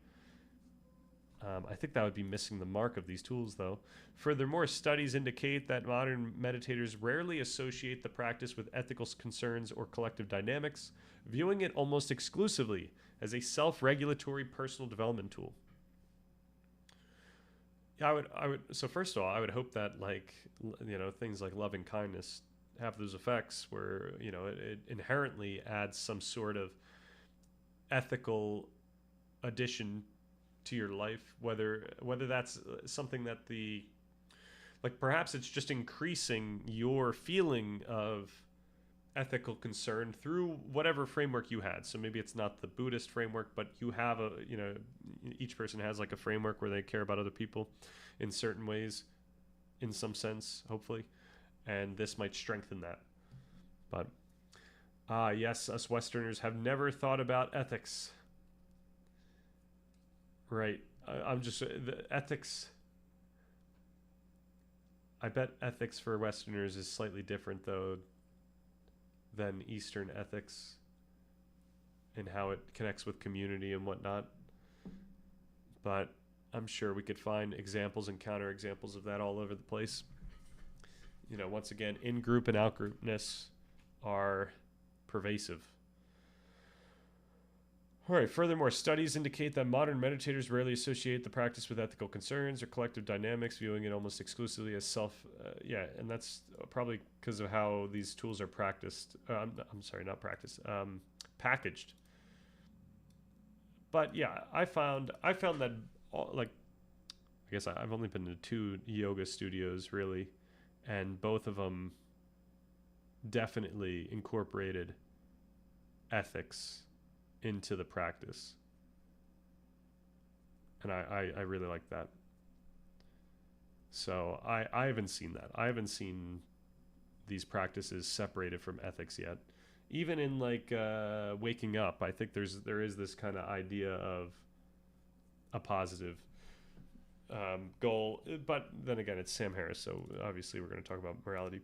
I think that would be missing the mark of these tools, though. Furthermore, studies indicate that modern meditators rarely associate the practice with ethical concerns or collective dynamics, viewing it almost exclusively as a self-regulatory personal development tool. Yeah, I would. So first of all, I would hope that, things like loving kindness have those effects where, it inherently adds some sort of ethical addition to your life, whether that's something that perhaps it's just increasing your feeling of ethical concern through whatever framework you had. So maybe it's not the Buddhist framework, but you have a, each person has like a framework where they care about other people in certain ways, in some sense, hopefully. And this might strengthen that. But, yes, us Westerners have never thought about ethics. Right. I'm just, the ethics, I bet ethics for Westerners is slightly different, though, than Eastern ethics and how it connects with community and whatnot. But I'm sure we could find examples and counterexamples of that all over the place. Once again, in-group and out-groupness are pervasive. All right, furthermore, studies indicate that modern meditators rarely associate the practice with ethical concerns or collective dynamics, viewing it almost exclusively as and that's probably because of how these tools are practiced. I'm sorry, not practiced, packaged. But yeah, I found that, I guess I've only been to 2 yoga studios really, and both of them definitely incorporated ethics into the practice, and I really like that. So I haven't seen that. I haven't seen these practices separated from ethics yet. Even in waking up, I think there is this kind of idea of a positive goal, but then again, it's Sam Harris, so obviously we're going to talk about morality.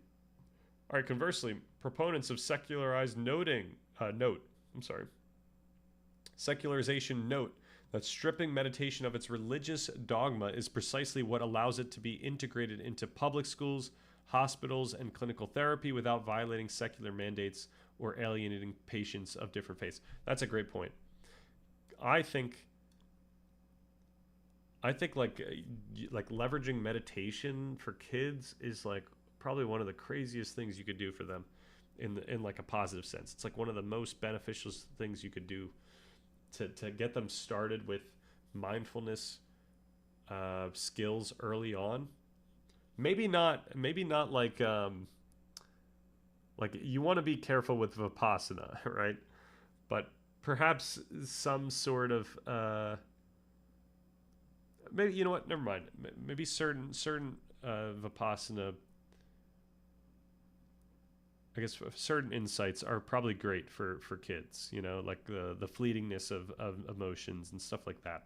All right, conversely, proponents of secularization note that stripping meditation of its religious dogma is precisely what allows it to be integrated into public schools, hospitals, and clinical therapy without violating secular mandates or alienating patients of different faiths. That's a great point. I think like leveraging meditation for kids is like probably one of the craziest things you could do for them in like a positive sense. It's like one of the most beneficial things you could do to get them started with mindfulness skills early on. Maybe not like you want to be careful with Vipassana, right? But perhaps some sort of maybe, you know what? Never mind. Maybe certain Vipassana, I guess certain insights are probably great for kids, like the fleetingness of emotions and stuff like that.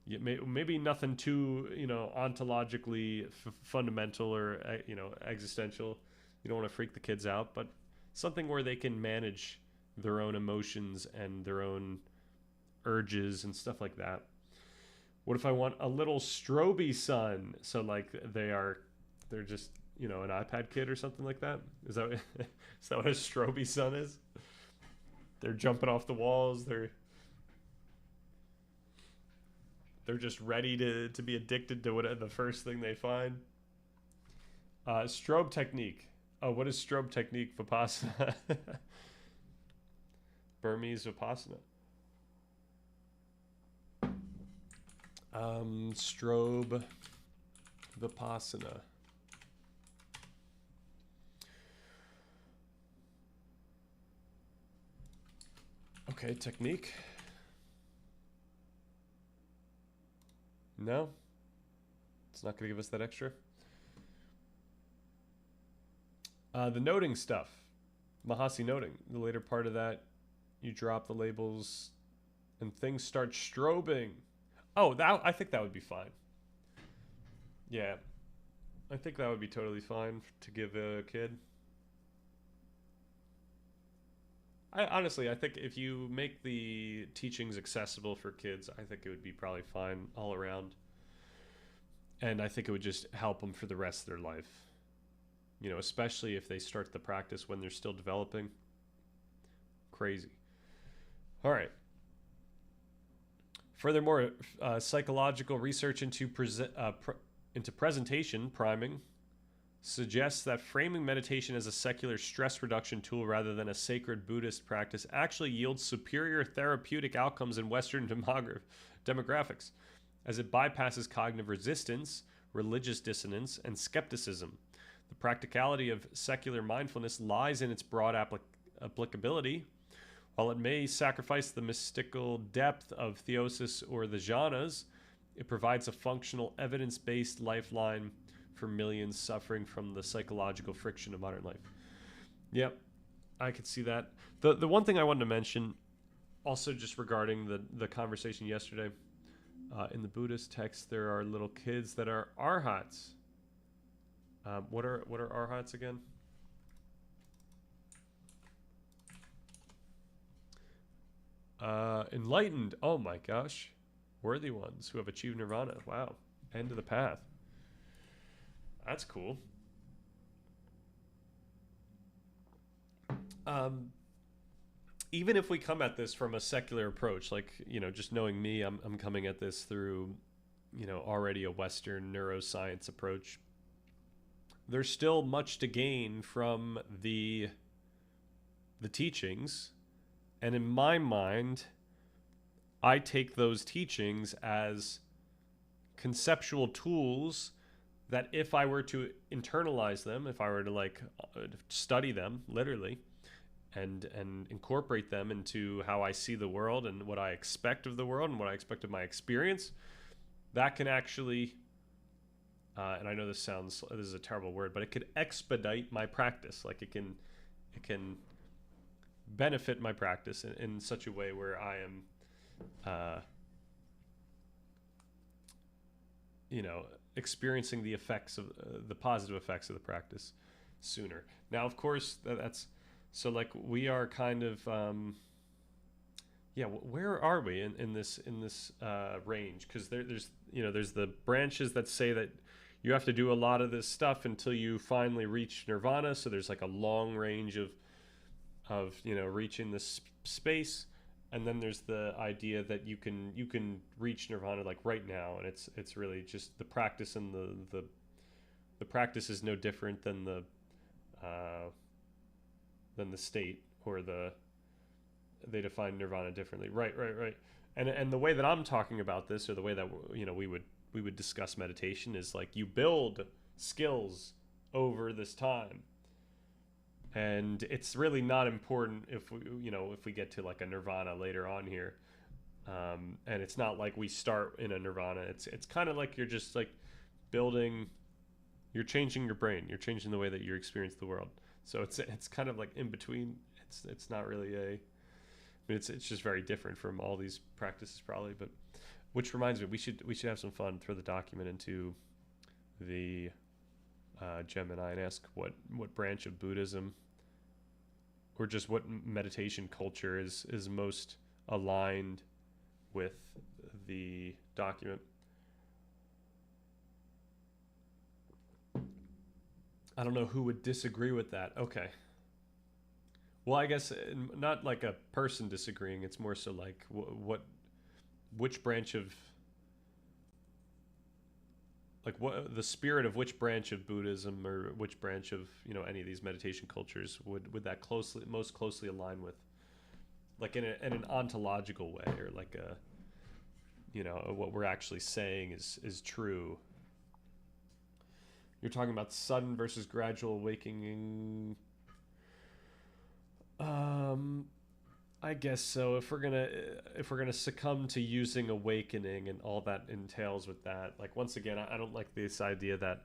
Maybe nothing too, ontologically fundamental or, existential. You don't want to freak the kids out, but something where they can manage their own emotions and their own urges and stuff like that. What if I want a little stroby son? So like they're just, an iPad kid or something like that? Is that what a stroby son is? They're jumping off the walls. They're just ready to be addicted to the first thing they find. Strobe technique. Oh, what is strobe technique? Vipassana. Burmese Vipassana. Strobe Vipassana. Okay, technique. No? It's not going to give us that extra. The noting stuff. Mahasi noting. The later part of that, you drop the labels and things start strobing. Oh, I think that would be fine. Yeah. I think that would be totally fine to give a kid. Honestly, I think if you make the teachings accessible for kids, I think it would be probably fine all around. And I think it would just help them for the rest of their life. Especially if they start the practice when they're still developing. Crazy. All right. Furthermore, psychological research into presentation priming suggests that framing meditation as a secular stress reduction tool rather than a sacred Buddhist practice actually yields superior therapeutic outcomes in Western demographics, as it bypasses cognitive resistance, religious dissonance, and skepticism. The practicality of secular mindfulness lies in its broad applicability. While it may sacrifice the mystical depth of theosis or the jhanas, it provides a functional, evidence-based lifeline for millions suffering from the psychological friction of modern life. Yep, I could see that. The one thing I wanted to mention, also just regarding the conversation yesterday, in the Buddhist text, there are little kids that are arhats. What are arhats again? Enlightened. Oh my gosh. Worthy ones who have achieved nirvana. Wow. End of the path. That's cool. Even if we come at this from a secular approach, like, just knowing me, I'm coming at this through, already a Western neuroscience approach. There's still much to gain from the teachings. And in my mind, I take those teachings as conceptual tools that if I were to internalize them, if I were to study them literally and incorporate them into how I see the world and what I expect of the world and what I expect of my experience, that can actually, and I know this is a terrible word, but it could expedite my practice. Like it can benefit my practice in such a way where I am, experiencing the effects of the positive effects of the practice sooner. Now, of course, that's so like we are kind of, where are we in this range? Because there's the branches that say that you have to do a lot of this stuff until you finally reach nirvana. So there's like a long range of reaching this space, and then there's the idea that you can reach nirvana like right now, and it's really just the practice, and the practice is no different than the state, or they define nirvana differently. Right. And the way that I'm talking about this, or the way that we would discuss meditation, is like you build skills over this time. And it's really not important if we get to like a nirvana later on here, and it's not like we start in a nirvana. It's kind of like you're just like building, you're changing your brain, you're changing the way that you experience the world. So it's kind of like in between. It's not really it's just very different from all these practices probably. But which reminds me, we should have some fun. Throw the document into the Gemini and ask what branch of Buddhism, or just what meditation culture is most aligned with the document. I don't know who would disagree with that. Okay. Well, I guess not like a person disagreeing. It's more so like which branch of, like what the spirit of which branch of Buddhism, or which branch of any of these meditation cultures would that most closely align with, like in an ontological way, or like a what we're actually saying is true. You're talking about sudden versus gradual awakening. I guess so. If we're gonna succumb to using awakening and all that entails with that, like once again, I don't like this idea that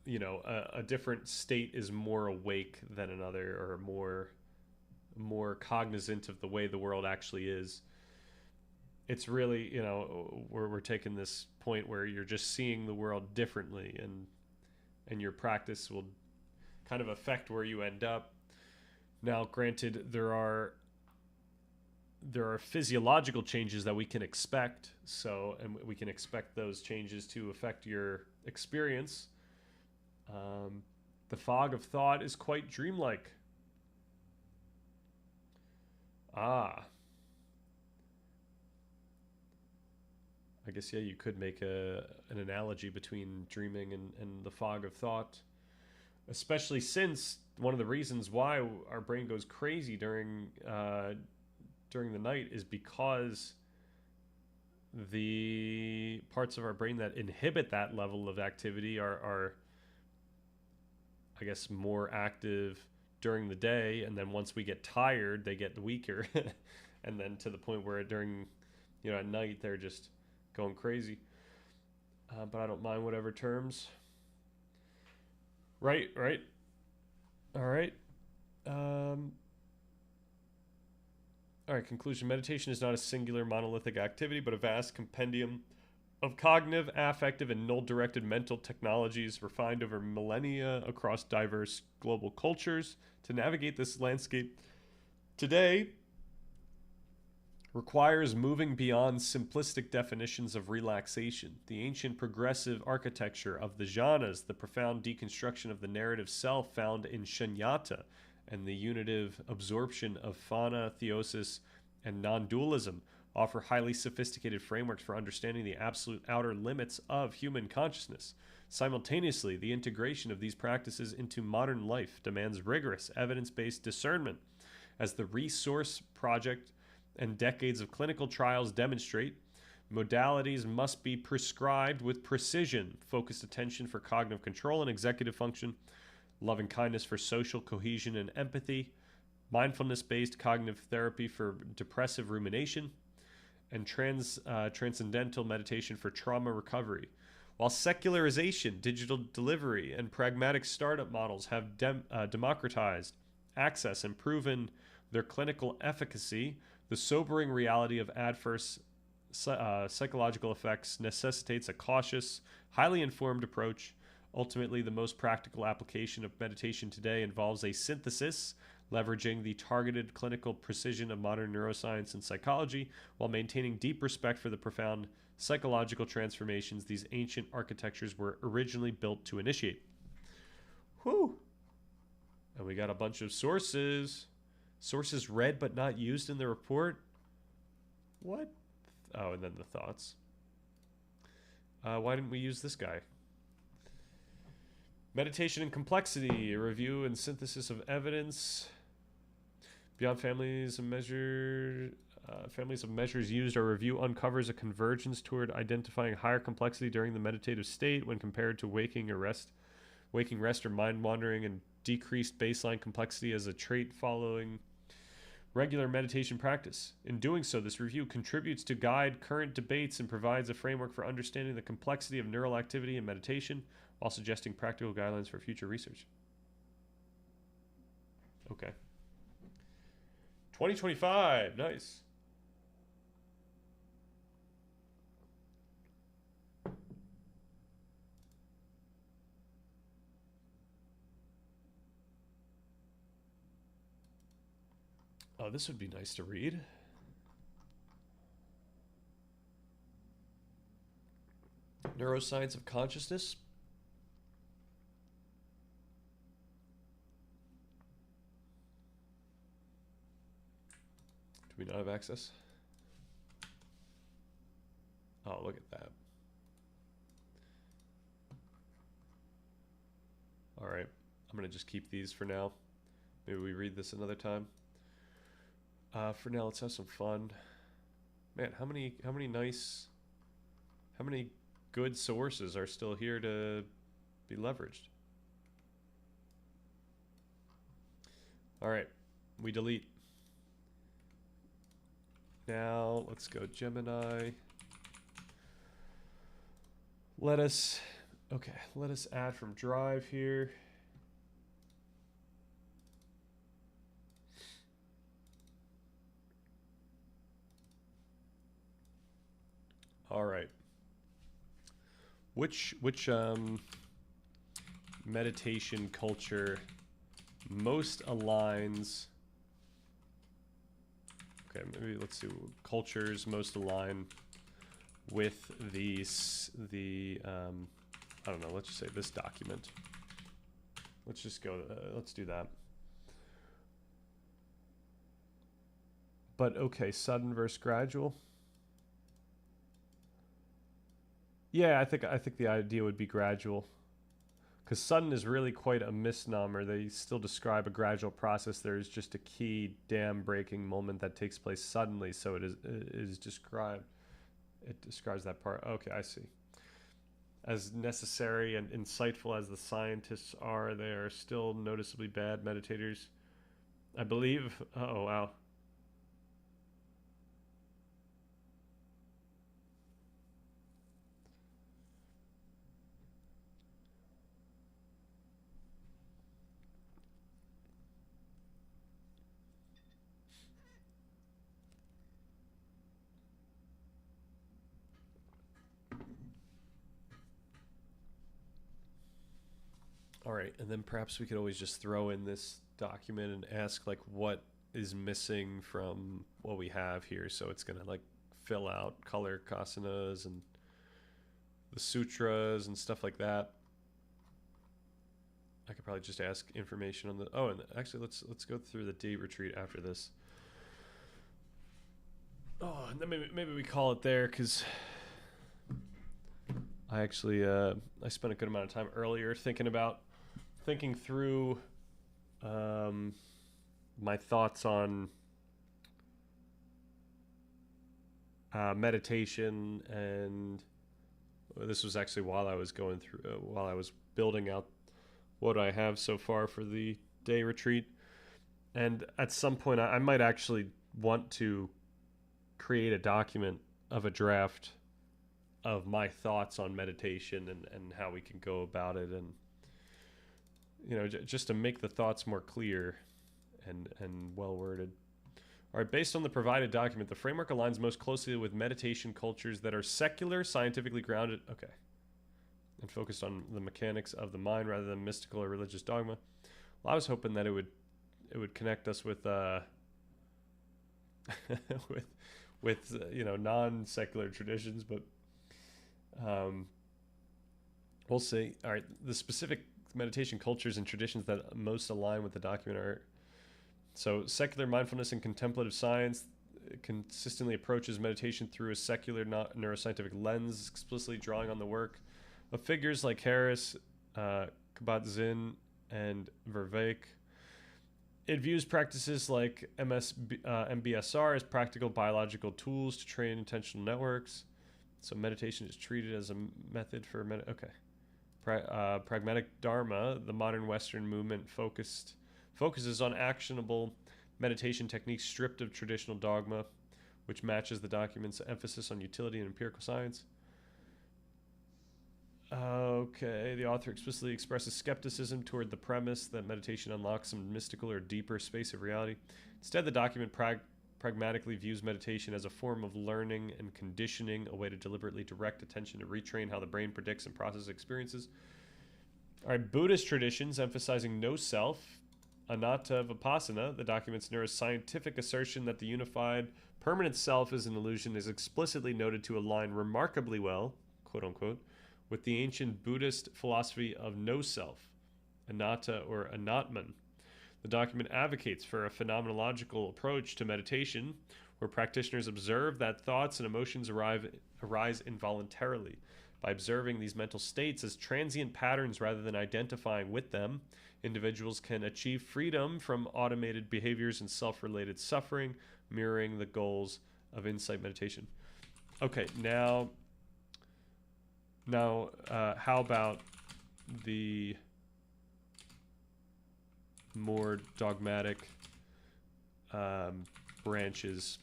a different state is more awake than another, or more cognizant of the way the world actually is. It's really we're taking this point where you're just seeing the world differently, and your practice will kind of affect where you end up. Now, granted, there are physiological changes that we can expect, and we can expect those changes to affect your experience. The fog of thought is quite dreamlike. I guess, yeah, you could make an analogy between dreaming and the fog of thought, especially since one of the reasons why our brain goes crazy during the night is because the parts of our brain that inhibit that level of activity are I guess, more active during the day, and then once we get tired, they get weaker, and then to the point where during, at night they're just going crazy. But I don't mind whatever terms. Right. All right. All right, conclusion. Meditation is not a singular monolithic activity, but a vast compendium of cognitive, affective, and null-directed mental technologies refined over millennia across diverse global cultures. To navigate this landscape today requires moving beyond simplistic definitions of relaxation, the ancient progressive architecture of the jhanas, the profound deconstruction of the narrative self found in shunyata, and the unitive absorption of phenomena, theosis, and non-dualism offer highly sophisticated frameworks for understanding the absolute outer limits of human consciousness. Simultaneously, the integration of these practices into modern life demands rigorous, evidence-based discernment. As the Resource Project and decades of clinical trials demonstrate, modalities must be prescribed with precision, focused attention for cognitive control and executive function, loving kindness for social cohesion and empathy, mindfulness-based cognitive therapy for depressive rumination, and transcendental meditation for trauma recovery. While secularization, digital delivery, and pragmatic startup models have democratized access and proven their clinical efficacy, the sobering reality of adverse psychological effects necessitates a cautious, highly informed approach. Ultimately, the most practical application of meditation today involves a synthesis, leveraging the targeted clinical precision of modern neuroscience and psychology, while maintaining deep respect for the profound psychological transformations these ancient architectures were originally built to initiate. Whew! And we got a bunch of sources. Sources read but not used in the report? What? Oh, and then the thoughts. Why didn't we use this guy? Meditation and Complexity, a review and synthesis of evidence. Beyond families of measures used, our review uncovers a convergence toward identifying higher complexity during the meditative state when compared to waking rest or mind wandering, and decreased baseline complexity as a trait following regular meditation practice. In doing so, this review contributes to guide current debates and provides a framework for understanding the complexity of neural activity in meditation, while suggesting practical guidelines for future research. Okay. 2025, nice. Oh, this would be nice to read. Neuroscience of Consciousness. Do we not have access? Oh, look at that. All right. I'm going to just keep these for now. Maybe we read this another time. For now, let's have some fun. Man, how many good sources are still here to be leveraged? All right, we delete. Now let's go Gemini. Let us add from Drive here. All right. Which meditation culture most aligns? Okay, maybe let's see. Cultures most align with the I don't know. Let's just say this document. Let's just go. Let's do that. But okay, sudden versus gradual. Yeah, I think the idea would be gradual, because sudden is really quite a misnomer. They still describe a gradual process. There is just a key dam breaking moment that takes place suddenly, so it is described. It describes that part. Okay, I see. As necessary and insightful as the scientists are, they are still noticeably bad meditators, I believe. Oh, wow. All right, and then perhaps we could always just throw in this document and ask like what is missing from what we have here. So it's gonna like fill out color kasanas and the sutras and stuff like that. I could probably just ask information on the. Oh, and actually, let's go through the day retreat after this. Oh, and then maybe we call it there because I actually I spent a good amount of time earlier thinking through my thoughts on meditation, and this was actually while I was going through while I was building out what I have so far for the day retreat. And at some point I might actually want to create a document of a draft of my thoughts on meditation and how we can go about it, and just to make the thoughts more clear and well worded. All right, based on the provided document, the framework aligns most closely with meditation cultures that are secular, scientifically grounded, okay, and focused on the mechanics of the mind rather than mystical or religious dogma. Well, I was hoping that it would connect us with with non-secular traditions, but we'll see. All right, the specific meditation cultures and traditions that most align with the document are: so secular mindfulness and contemplative science consistently approaches meditation through a secular, not neuroscientific lens, explicitly drawing on the work of figures like Harris, Kabat-Zinn, and Vervaeke. It views practices like MBSR as practical biological tools to train intentional networks. So meditation is treated as a method for pragmatic Dharma. The modern Western movement focuses on actionable meditation techniques stripped of traditional dogma, which matches the document's emphasis on utility and empirical science. Okay, the author explicitly expresses skepticism toward the premise that meditation unlocks some mystical or deeper space of reality. Instead, the document pragmatically views meditation as a form of learning and conditioning, a way to deliberately direct attention to retrain how the brain predicts and processes experiences. All right, Buddhist traditions emphasizing no self, anatta vipassana, the document's neuroscientific assertion that the unified permanent self is an illusion, is explicitly noted to align remarkably well, quote unquote, with the ancient Buddhist philosophy of no self, anatta or anatman. The document advocates for a phenomenological approach to meditation, where practitioners observe that thoughts and emotions arise involuntarily. By observing these mental states as transient patterns rather than identifying with them, individuals can achieve freedom from automated behaviors and self-related suffering, mirroring the goals of insight meditation. Okay, now how about the more dogmatic branches?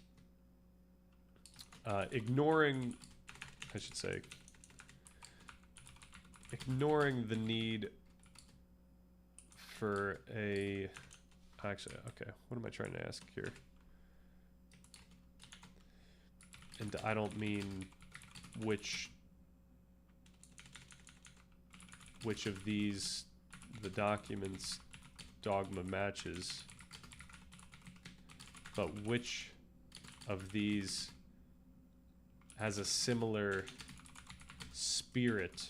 Ignoring the need for a... Actually, okay, what am I trying to ask here? And I don't mean which of these the document's dogma matches, but which of these has a similar spirit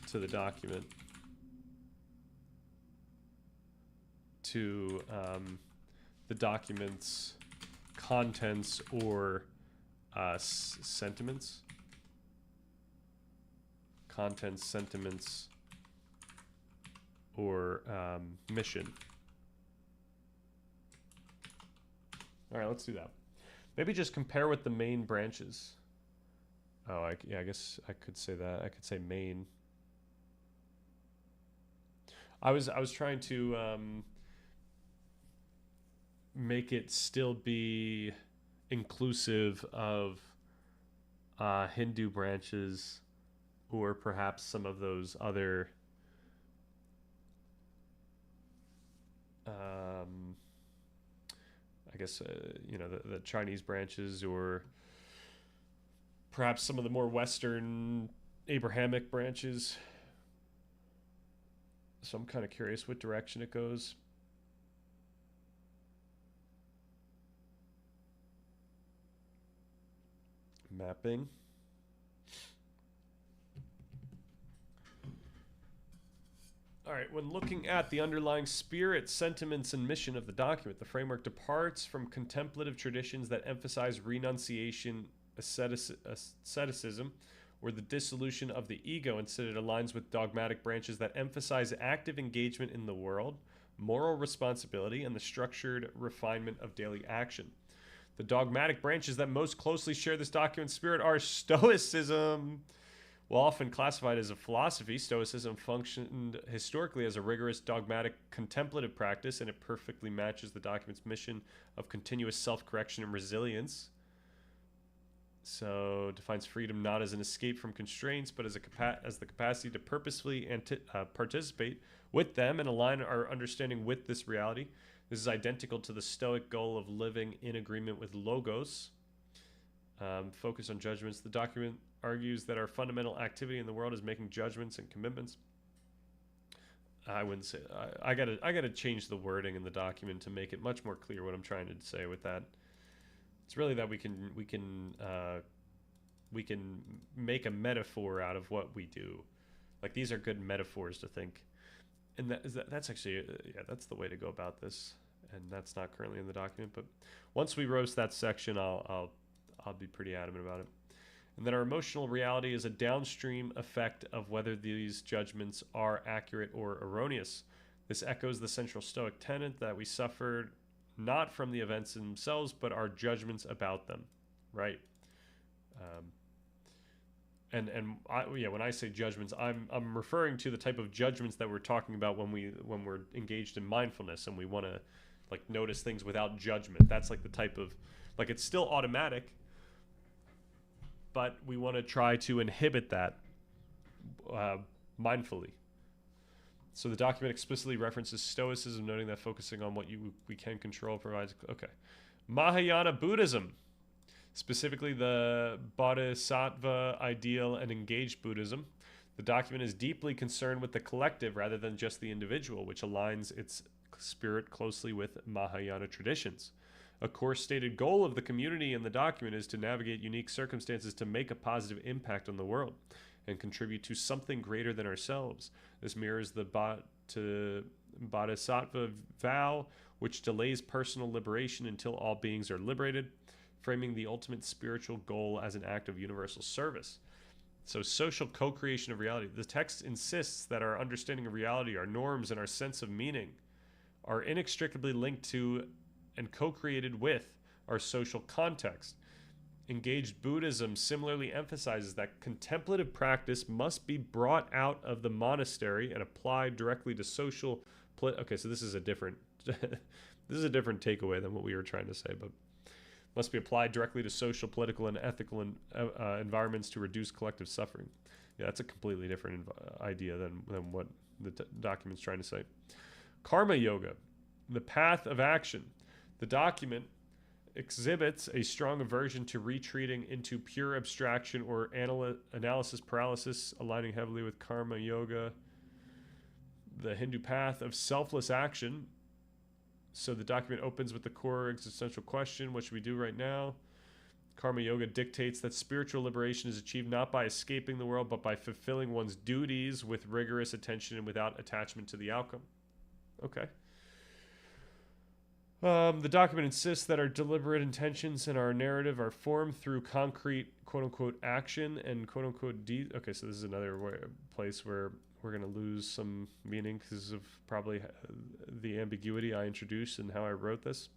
to the document, to the document's contents or sentiments. Contents, sentiments, or mission. All right, let's do that. Maybe just compare with the main branches. Oh, yeah, I guess I could say that. I could say main. I was trying to make it still be inclusive of Hindu branches, or perhaps some of those other um, I guess the Chinese branches, or perhaps some of the more Western Abrahamic branches. So I'm kind of curious what direction it goes. Mapping. All right, when looking at the underlying spirit, sentiments, and mission of the document, the framework departs from contemplative traditions that emphasize renunciation, asceticism, or the dissolution of the ego. Instead, it aligns with dogmatic branches that emphasize active engagement in the world, moral responsibility, and the structured refinement of daily action. The dogmatic branches that most closely share this document's spirit are Stoicism. While often classified as a philosophy, Stoicism functioned historically as a rigorous, dogmatic, contemplative practice, and it perfectly matches the document's mission of continuous self-correction and resilience. So, it defines freedom not as an escape from constraints, but as the capacity to purposefully participate with them and align our understanding with this reality. This is identical to the Stoic goal of living in agreement with logos. Focus on judgments. The document argues that our fundamental activity in the world is making judgments and commitments. I wouldn't say I gotta change the wording in the document to make it much more clear what I'm trying to say with that. It's really that we can make a metaphor out of what we do. Like, these are good metaphors to think, and that's actually that's the way to go about this. And that's not currently in the document, but once we roast that section, I'll be pretty adamant about it. And that our emotional reality is a downstream effect of whether these judgments are accurate or erroneous. This echoes the central Stoic tenet that we suffer not from the events themselves, but our judgments about them, right? When I say judgments, I'm referring to the type of judgments that we're talking about when we're engaged in mindfulness and we want to like notice things without judgment. That's like the type of, like, it's still automatic, but we want to try to inhibit that mindfully. So the document explicitly references Stoicism, noting that focusing on what we can control provides... Okay. Mahayana Buddhism, specifically the Bodhisattva ideal and engaged Buddhism. The document is deeply concerned with the collective rather than just the individual, which aligns its spirit closely with Mahayana traditions. A core stated goal of the community in the document is to navigate unique circumstances to make a positive impact on the world and contribute to something greater than ourselves. This mirrors the Bodhisattva vow, which delays personal liberation until all beings are liberated, framing the ultimate spiritual goal as an act of universal service. So, social co-creation of reality. The text insists that our understanding of reality, our norms, and our sense of meaning are inextricably linked to and co-created with our social context. Engaged Buddhism similarly emphasizes that contemplative practice must be brought out of the monastery and applied directly to social... Okay, so this is a different takeaway than what we were trying to say, but must be applied directly to social, political, and ethical environments to reduce collective suffering. Yeah, that's a completely different idea than what the document's trying to say. Karma Yoga, the path of action. The document exhibits a strong aversion to retreating into pure abstraction or analysis paralysis, aligning heavily with Karma Yoga, the Hindu path of selfless action. So the document opens with the core existential question, what should we do right now? Karma Yoga dictates that spiritual liberation is achieved not by escaping the world, but by fulfilling one's duties with rigorous attention and without attachment to the outcome. Okay. The document insists that our deliberate intentions and our narrative are formed through concrete, quote-unquote, action and quote-unquote deed. Okay, so this is another place where we're going to lose some meaning because of probably the ambiguity I introduced and how I wrote this.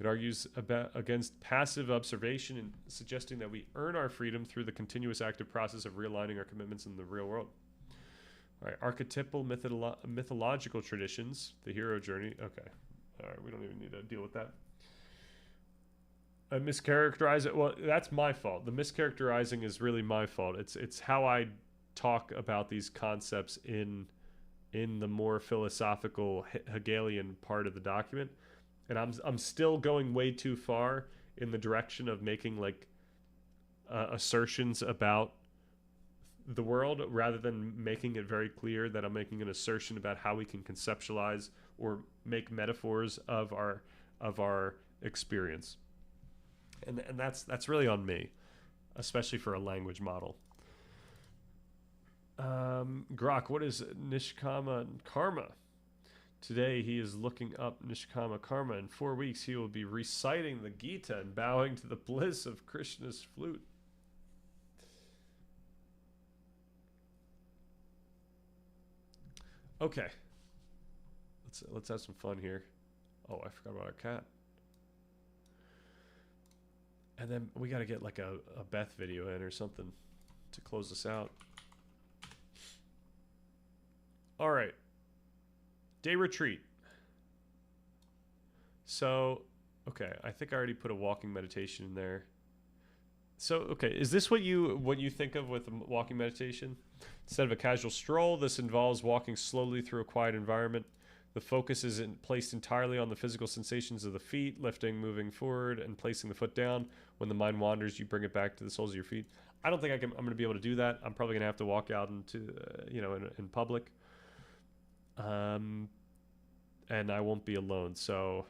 It argues against passive observation and suggesting that we earn our freedom through the continuous active process of realigning our commitments in the real world. All right, archetypal mythological traditions, the hero journey. Okay, all right, we don't even need to deal with that. I mischaracterize it. Well, that's my fault. The mischaracterizing is really my fault. It's how I talk about these concepts in the more philosophical Hegelian part of the document, and I'm still going way too far in the direction of making like assertions about the world rather than making it very clear that I'm making an assertion about how we can conceptualize or make metaphors of our experience. And that's really on me, especially for a language model. Grok, what is Nishkama Karma? Today he is looking up Nishkama Karma. In 4 weeks he will be reciting the Gita and bowing to the bliss of Krishna's flute. Okay. Let's have some fun here. Oh, I forgot about our cat. And then we got to get like a Beth video in or something to close this out. All right. Day retreat. So, okay, I think I already put a walking meditation in there. So, okay, is this what you think of with walking meditation? Instead of a casual stroll, this involves walking slowly through a quiet environment. The focus is placed entirely on the physical sensations of the feet, lifting, moving forward, and placing the foot down. When the mind wanders, you bring it back to the soles of your feet. I don't think I'm going to be able to do that. I'm probably going to have to walk out into, in public. And I won't be alone. So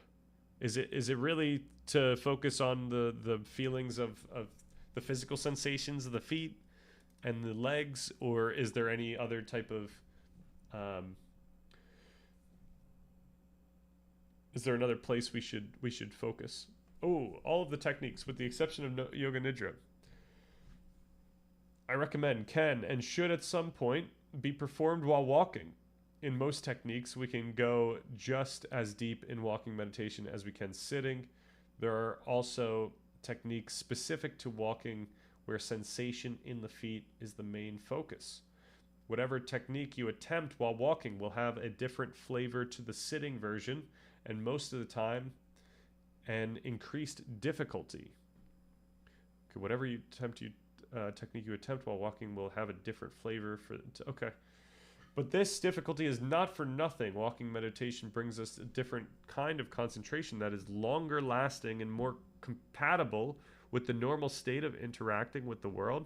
is it really to focus on the feelings of the physical sensations of the feet and the legs, or is there any other type of is there another place we should focus? Oh, all of the techniques with the exception of Yoga Nidra, I recommend, can and should at some point be performed while walking. In most techniques, we can go just as deep in walking meditation as we can sitting. There are also techniques specific to walking where sensation in the feet is the main focus. Whatever technique you attempt while walking will have a different flavor to the sitting version, and most of the time, an increased difficulty. Okay, whatever technique you attempt while walking will have a different flavor for. Okay. But this difficulty is not for nothing. Walking meditation brings us a different kind of concentration that is longer lasting and more compatible with the normal state of interacting with the world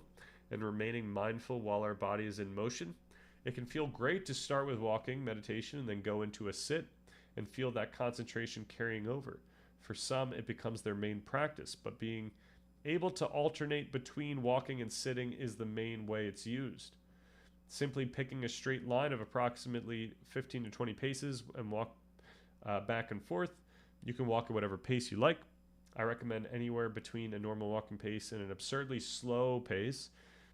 and remaining mindful while our body is in motion. It can feel great to start with walking meditation and then go into a sit and feel that concentration carrying over. For some, it becomes their main practice, but being able to alternate between walking and sitting is the main way it's used. Simply picking a straight line of approximately 15 to 20 paces and walk back and forth. You can walk at whatever pace you like. I recommend anywhere between a normal walking pace and an absurdly slow pace.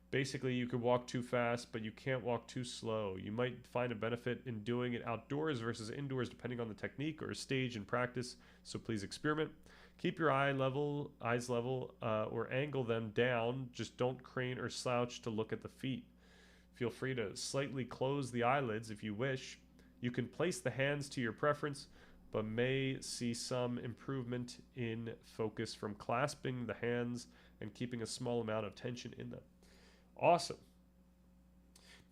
Basically, you could walk too fast, but you can't walk too slow. You might find a benefit in doing it outdoors versus indoors, depending on the technique or stage in practice, so please experiment. Keep your eyes level, or angle them down. Just don't crane or slouch to look at the feet. Feel free to slightly close the eyelids if you wish. You can place the hands to your preference, but may see some improvement in focus from clasping the hands and keeping a small amount of tension in them. Awesome.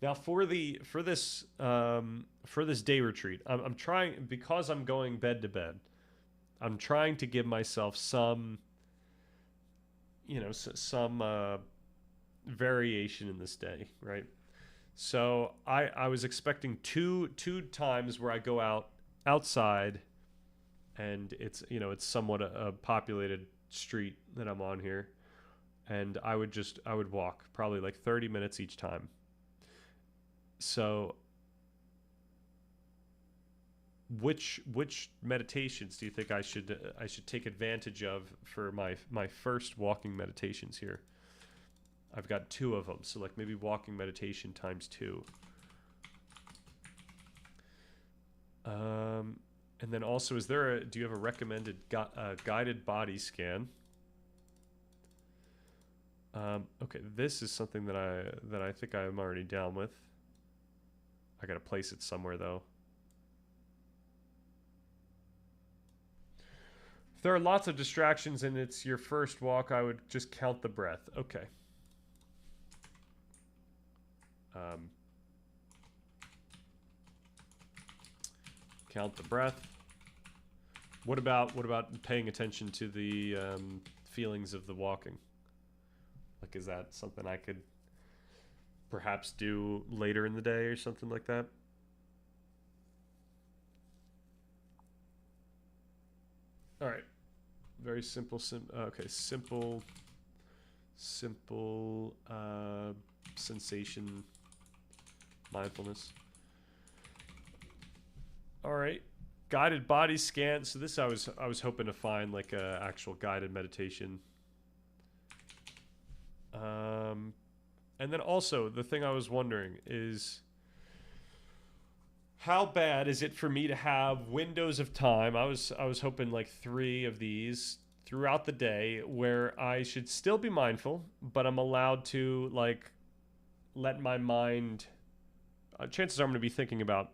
Now for this day retreat, I'm trying, because I'm going bed to bed, I'm trying to give myself some variation in this day, right? So I was expecting two times where I go outside, and it's somewhat a populated street that I'm on here, and I would walk probably like 30 minutes each time. So which meditations do you think I should take advantage of for my first walking meditations here? I've got 2 of them, so like maybe walking meditation times 2. And then also, do you have a recommended guided body scan? Okay, this is something that I think I'm already down with. I gotta place it somewhere though. If there are lots of distractions and it's your first walk, I would just count the breath. Okay. Count the breath. What about paying attention to the feelings of the walking? Like, is that something I could perhaps do later in the day or something like that? All right. Very simple. Okay, simple sensation mindfulness. All right. Guided body scan. So this I was hoping to find like a actual guided meditation. And then also the thing I was wondering is, how bad is it for me to have windows of time? I was hoping like 3 of these throughout the day where I should still be mindful, but I'm allowed to like let my mind. Chances are I'm going to be thinking about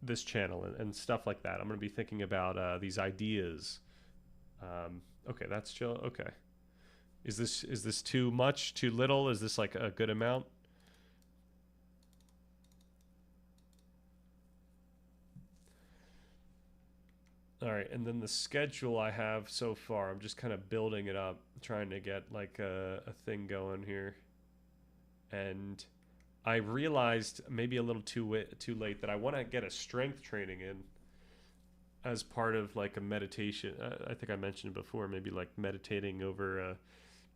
this channel and stuff like that. I'm going to be thinking about these ideas. Okay, that's chill. Okay. Is this too much, too little? Is this like a good amount? All right, and then the schedule I have so far, I'm just kind of building it up, trying to get like a thing going here. And I realized maybe a little too late that I want to get a strength training in as part of like a meditation. I think I mentioned it before, maybe like meditating over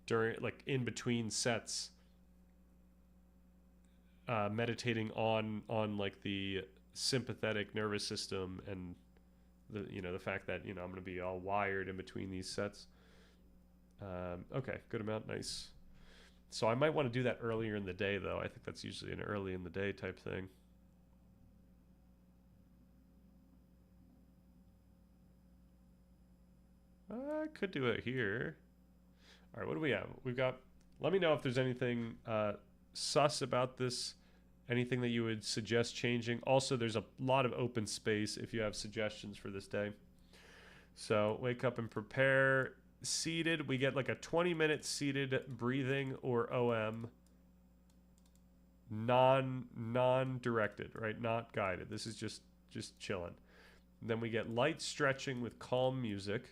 during, like in between sets, meditating on like the sympathetic nervous system and the fact that I'm going to be all wired in between these sets. Okay, good amount, nice. So I might want to do that earlier in the day, though. I think that's usually an early in the day type thing. I could do it here. All right, what do we have? We've got. Let me know if there's anything sus about this. Anything that you would suggest changing. Also, there's a lot of open space if you have suggestions for this day. So wake up and prepare. Seated, we get like a 20-minute seated breathing or OM. Non-directed, right? Not guided. This is just chilling. Then we get light stretching with calm music.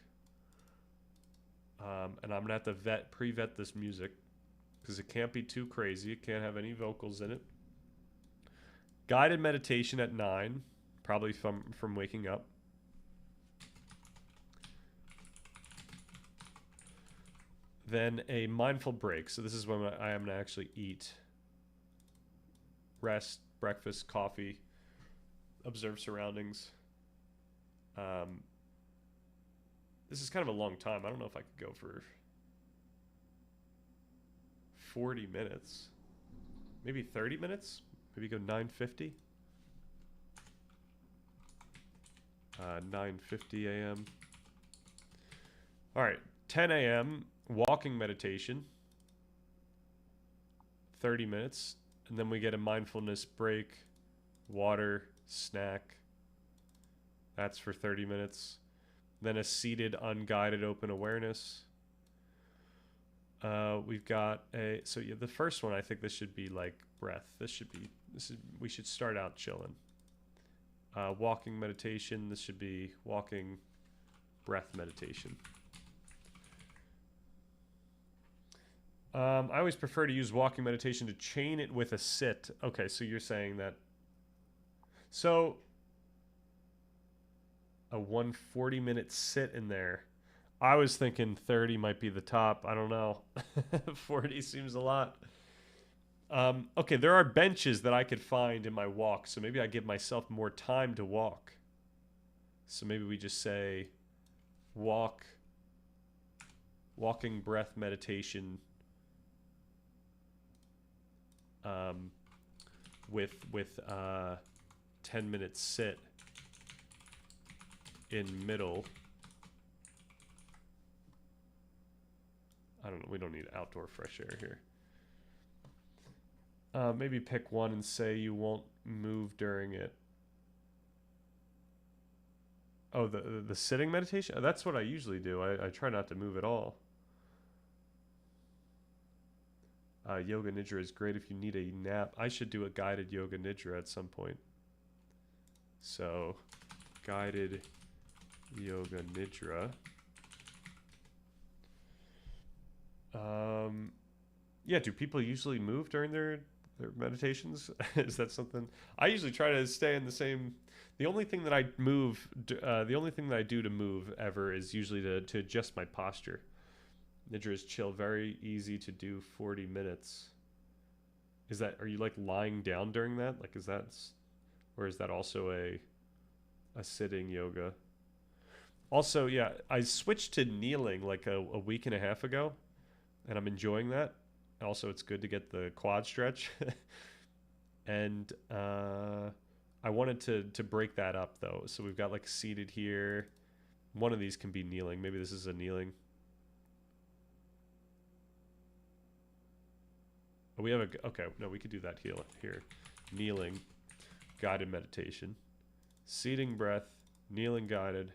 And I'm gonna have to pre-vet this music because it can't be too crazy. It can't have any vocals in it. Guided meditation at 9, probably from waking up. Then a mindful break. So this is when I am going to actually eat. Rest, breakfast, coffee, observe surroundings. This is kind of a long time. I don't know if I could go for 40 minutes. Maybe 30 minutes? Maybe go 9:50. 9:50 a.m. All right, 10 a.m. walking meditation. 30 minutes. And then we get a mindfulness break, water, snack. That's for 30 minutes. Then a seated, unguided open awareness. We've got so yeah, the first one, I think this should be like breath. We should start out chilling. Walking meditation, this should be walking breath meditation. I always prefer to use walking meditation to chain it with a sit. Okay, so you're saying that. So a 140-minute sit in there. I was thinking 30 might be the top. I don't know. 40 seems a lot. Okay, there are benches that I could find in my walk, so maybe I give myself more time to walk. So maybe we just say walking breath meditation with 10-minute sit. in middle. I don't know. We don't need outdoor fresh air here. Maybe pick one and say you won't move during it. Oh, the sitting meditation? Oh, that's what I usually do. I try not to move at all. Yoga Nidra is great if you need a nap. I should do a guided Yoga Nidra at some point. So, guided Yoga Nidra. Yeah, do people usually move during their meditations? Is that something? I usually try to stay in the same. The only thing that I move, the only thing that I do to move ever is usually to adjust my posture. Nidra is chill, very easy to do 40 minutes. Is that, are you like lying down during that? Like, is that, or is that also a sitting yoga? Also, yeah, I switched to kneeling like a week and a half ago, and I'm enjoying that. Also, it's good to get the quad stretch. And I wanted to break that up though. So we've got like seated here. One of these can be kneeling. Maybe this is a kneeling. Oh, we have a, okay, no, we could do that here. Kneeling, guided meditation. Seating breath, kneeling guided.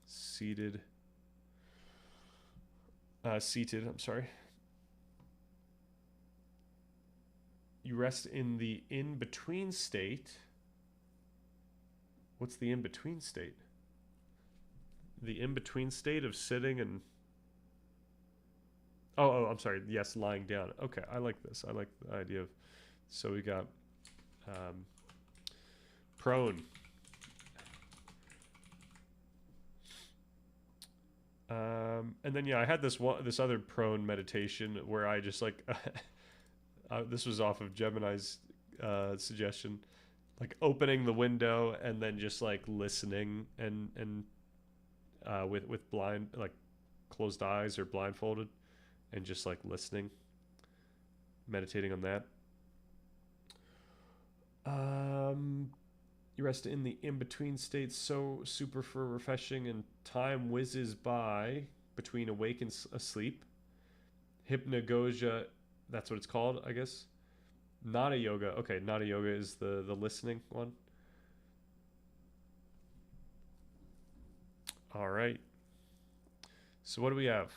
Seated. Seated, I'm sorry. You rest in the in-between state. What's the in-between state? The in-between state of sitting and... Oh, I'm sorry. Yes, lying down. Okay, I like this. I like the idea of... So we got prone. And then, yeah, I had this other prone meditation where I just like... this was off of Gemini's suggestion. Like opening the window and then just like listening and with blind, like closed eyes or blindfolded, and just like listening, meditating on that. You rest in the in-between states, so super for refreshing, and time whizzes by between awake and asleep. Hypnagogia, that's what it's called, I guess. Nada yoga. Okay, nada yoga is the listening one. All right. So what do we have?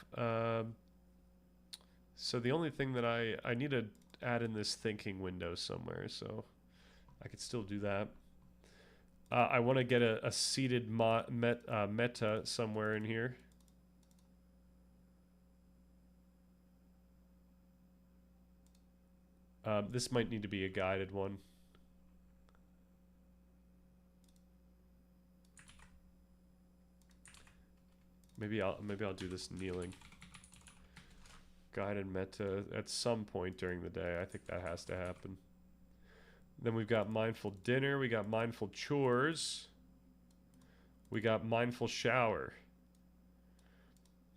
So the only thing that I need to add in this thinking window somewhere, so I could still do that. I want to get a seated metta somewhere in here. This might need to be a guided one. Maybe I'll do this kneeling. Guided metta at some point during the day. I think that has to happen. Then we've got mindful dinner. We got mindful chores. We got mindful shower.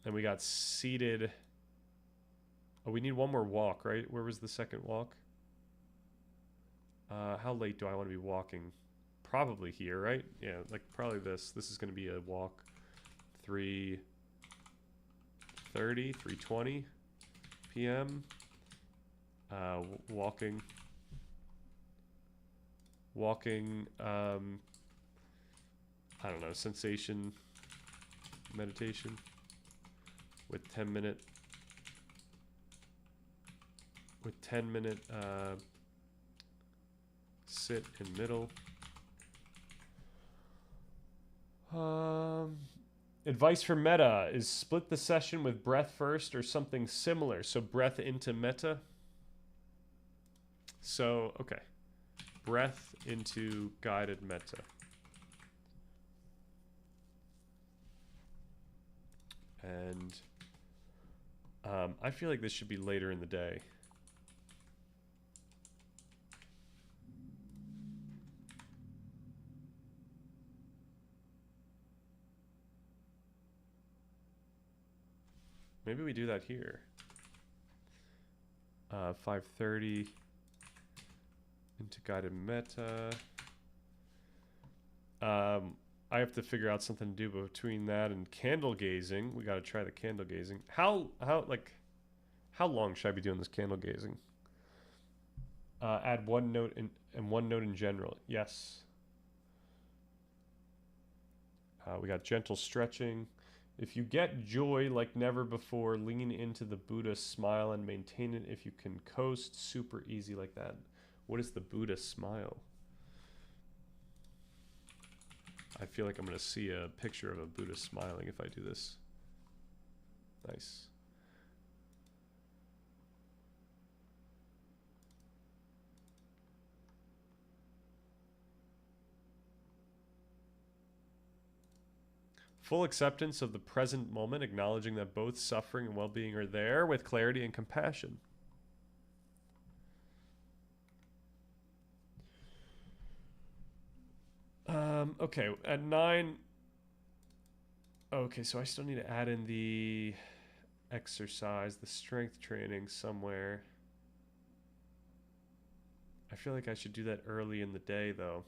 And we got seated. Oh, we need one more walk, right? Where was the second walk? How late do I want to be walking? Probably here, right? Yeah, like probably this. This is going to be a walk. 3:30, 3:20 p.m. Walking, I don't know, sensation meditation with 10-minute sit in middle. Advice for metta is split the session with breath first or something similar. So breath into metta. So, okay. Breath into guided metta. And I feel like this should be later in the day. Maybe we do that here. 5:30. into guided metta. I have to figure out something to do between that and candle gazing. We got to try the candle gazing. How long should I be doing this candle gazing? Add one note and one note in general. Yes. We got gentle stretching. If you get joy like never before, lean into the Buddha smile and maintain it. If you can coast, super easy like that. What is the Buddha smile? I feel like I'm going to see a picture of a Buddha smiling if I do this. Nice. Full acceptance of the present moment, acknowledging that both suffering and well-being are there with clarity and compassion. Okay, at 9. Okay, so I still need to add in the exercise, the strength training somewhere. I feel like I should do that early in the day, though.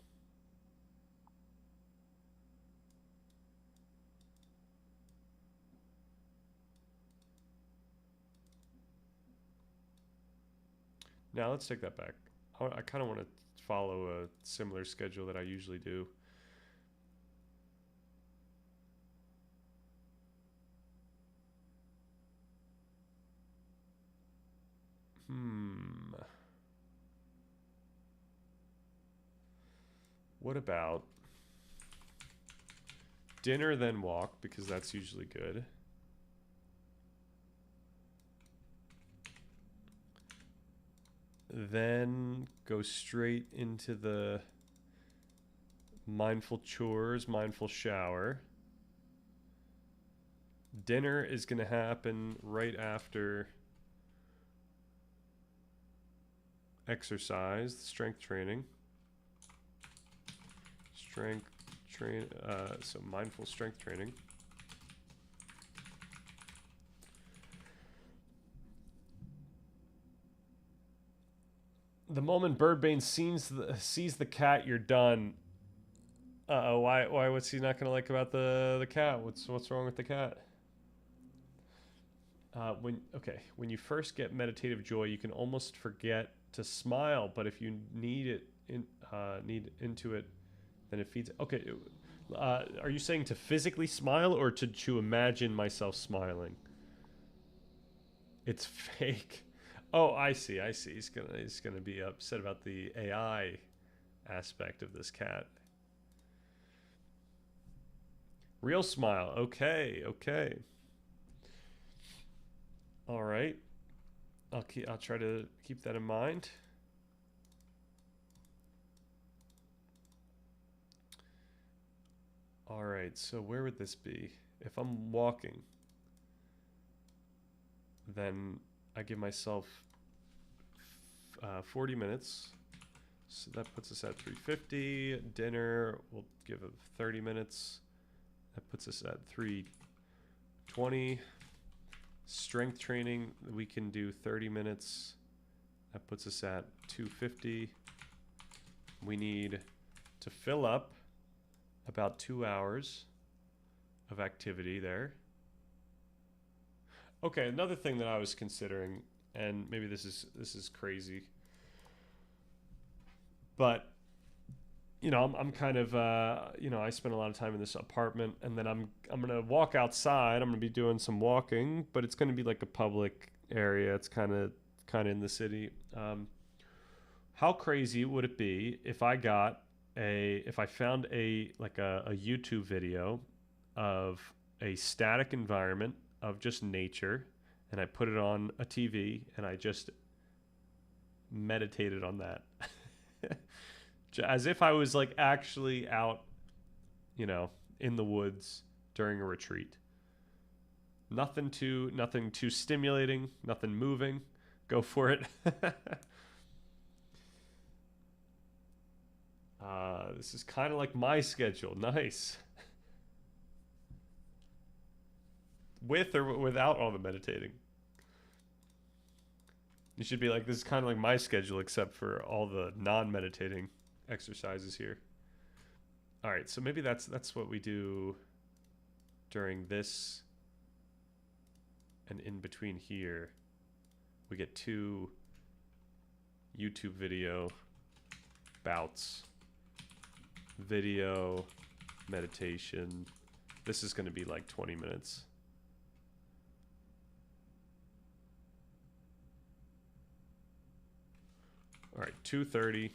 Now let's take that back. I kind of want to follow a similar schedule that I usually do. What about dinner, then walk, because that's usually good. Then go straight into the mindful chores, mindful shower. Dinner is going to happen right after exercise, strength training. So mindful strength training. The moment Birdbane sees the cat, you're done. Uh-oh, why what's he not gonna like about the cat? What's wrong with the cat? When you first get meditative joy, you can almost forget to smile, but if you need into it, then it feeds. Okay, are you saying to physically smile or to imagine myself smiling? It's fake. Oh, I see. He's gonna be upset about the AI aspect of this cat. Real smile. Okay. All right. I'll try to keep that in mind. All right. So where would this be? If I'm walking, then I give myself 40 minutes. So that puts us at 350. Dinner, we'll give it 30 minutes. That puts us at 320. Strength training, we can do 30 minutes. That puts us at 250. We need to fill up about 2 hours of activity there. Okay, another thing that I was considering, and maybe this is crazy, but I'm kind of I spend a lot of time in this apartment, and then I'm gonna walk outside. I'm gonna be doing some walking, but it's gonna be like a public area. It's kind of in the city. How crazy would it be if I found a YouTube video of a static environment of just nature, and I put it on a TV, and I just meditated on that. As if I was like actually out, in the woods during a retreat. Nothing too stimulating, nothing moving. Go for it. This is kind of like my schedule. Nice. With or without all the meditating. You should be like, this is kind of like my schedule, except for all the non-meditating exercises here. All right, so maybe that's what we do during this, and in between here, we get 2 YouTube video bouts. Video, meditation. This is going to be like 20 minutes. All right, 2:30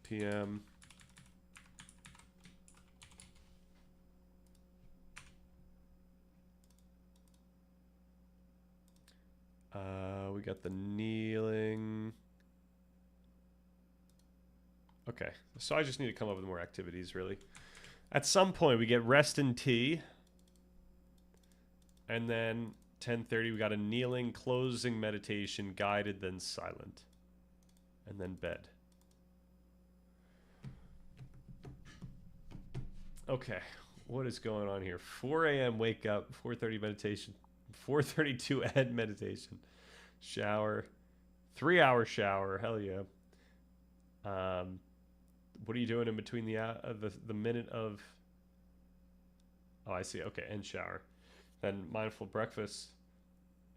p.m. We got the kneeling. Okay, so I just need to come up with more activities, really. At some point, we get rest and tea. And then 10:30, we got a kneeling, closing meditation, guided, then silent. And then bed. Okay, what is going on here? 4 a.m. wake up, 4:30 meditation, 4:32 ed meditation, shower, 3-hour shower, hell yeah. What are you doing in between the minute of? Oh, I see. Okay, and shower, then mindful breakfast.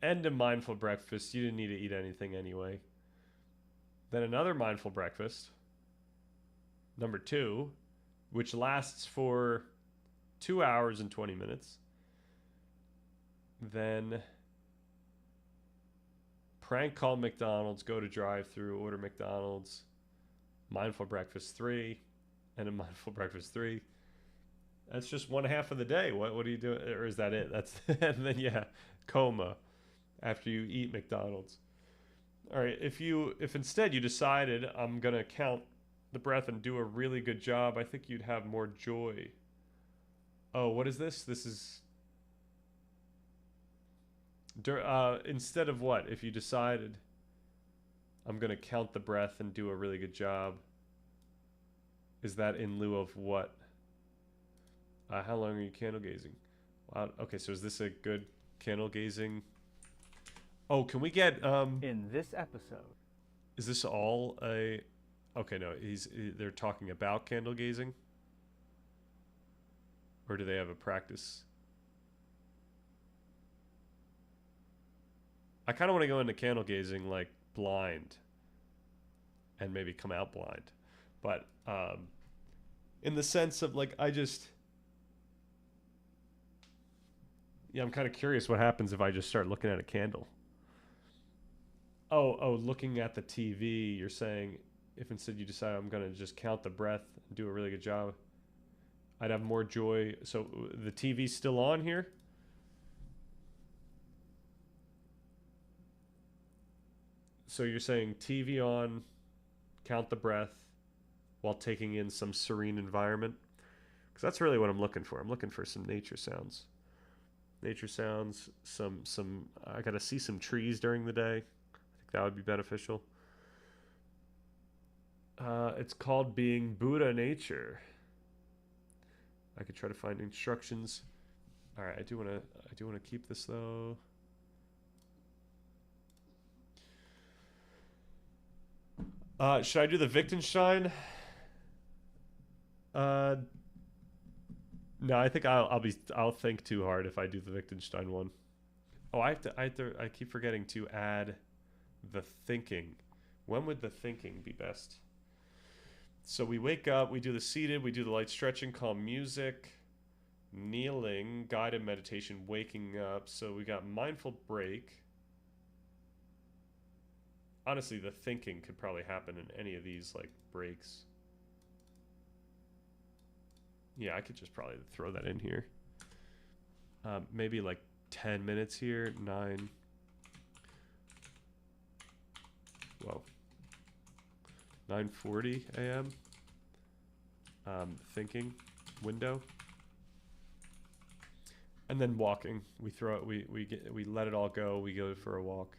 End of mindful breakfast. You didn't need to eat anything anyway. Then another mindful breakfast, number 2, which lasts for 2 hours and 20 minutes. Then prank call McDonald's, go to drive-through, order McDonald's. Mindful breakfast 3, and a mindful breakfast 3. That's just 1/2 of the day. What are you doing? Or is that it? That's and then yeah, coma after you eat McDonald's. All right, if instead you decided I'm gonna count the breath and do a really good job, I think you'd have more joy. Oh, what is this? This is instead of what? If you decided I'm going to count the breath and do a really good job, is that in lieu of what? How long are you candle gazing? Wow. Okay, so is this a good candle gazing? Oh, can we get in this episode? Is this all a? Okay, no, they're talking about candle gazing, or do they have a practice? I kind of want to go into candle gazing like blind, and maybe come out blind, but in the sense of like I'm kind of curious what happens if I just start looking at a candle. Oh, looking at the TV. You're saying if instead you decide I'm gonna just count the breath and do a really good job, I'd have more joy. So the TV's still on here. So you're saying TV on, count the breath, while taking in some serene environment? Because that's really what I'm looking for. I'm looking for some nature sounds. Nature sounds, I gotta see some trees during the day. I think that would be beneficial. It's called being Buddha nature. I could try to find instructions. All right, I do wanna keep this though. Should I do the Wittgenstein? No, I think I'll think too hard if I do the Wittgenstein one. Oh, I keep forgetting to add the thinking. When would the thinking be best? So we wake up, we do the seated, we do the light stretching, calm music, kneeling, guided meditation, waking up. So we got mindful break. Honestly, the thinking could probably happen in any of these like breaks. Yeah, I could just probably throw that in here. Maybe like 10 minutes here. 9. Well, 9:40 a.m. Thinking window, and then walking. We throw it. We let it all go. We go for a walk.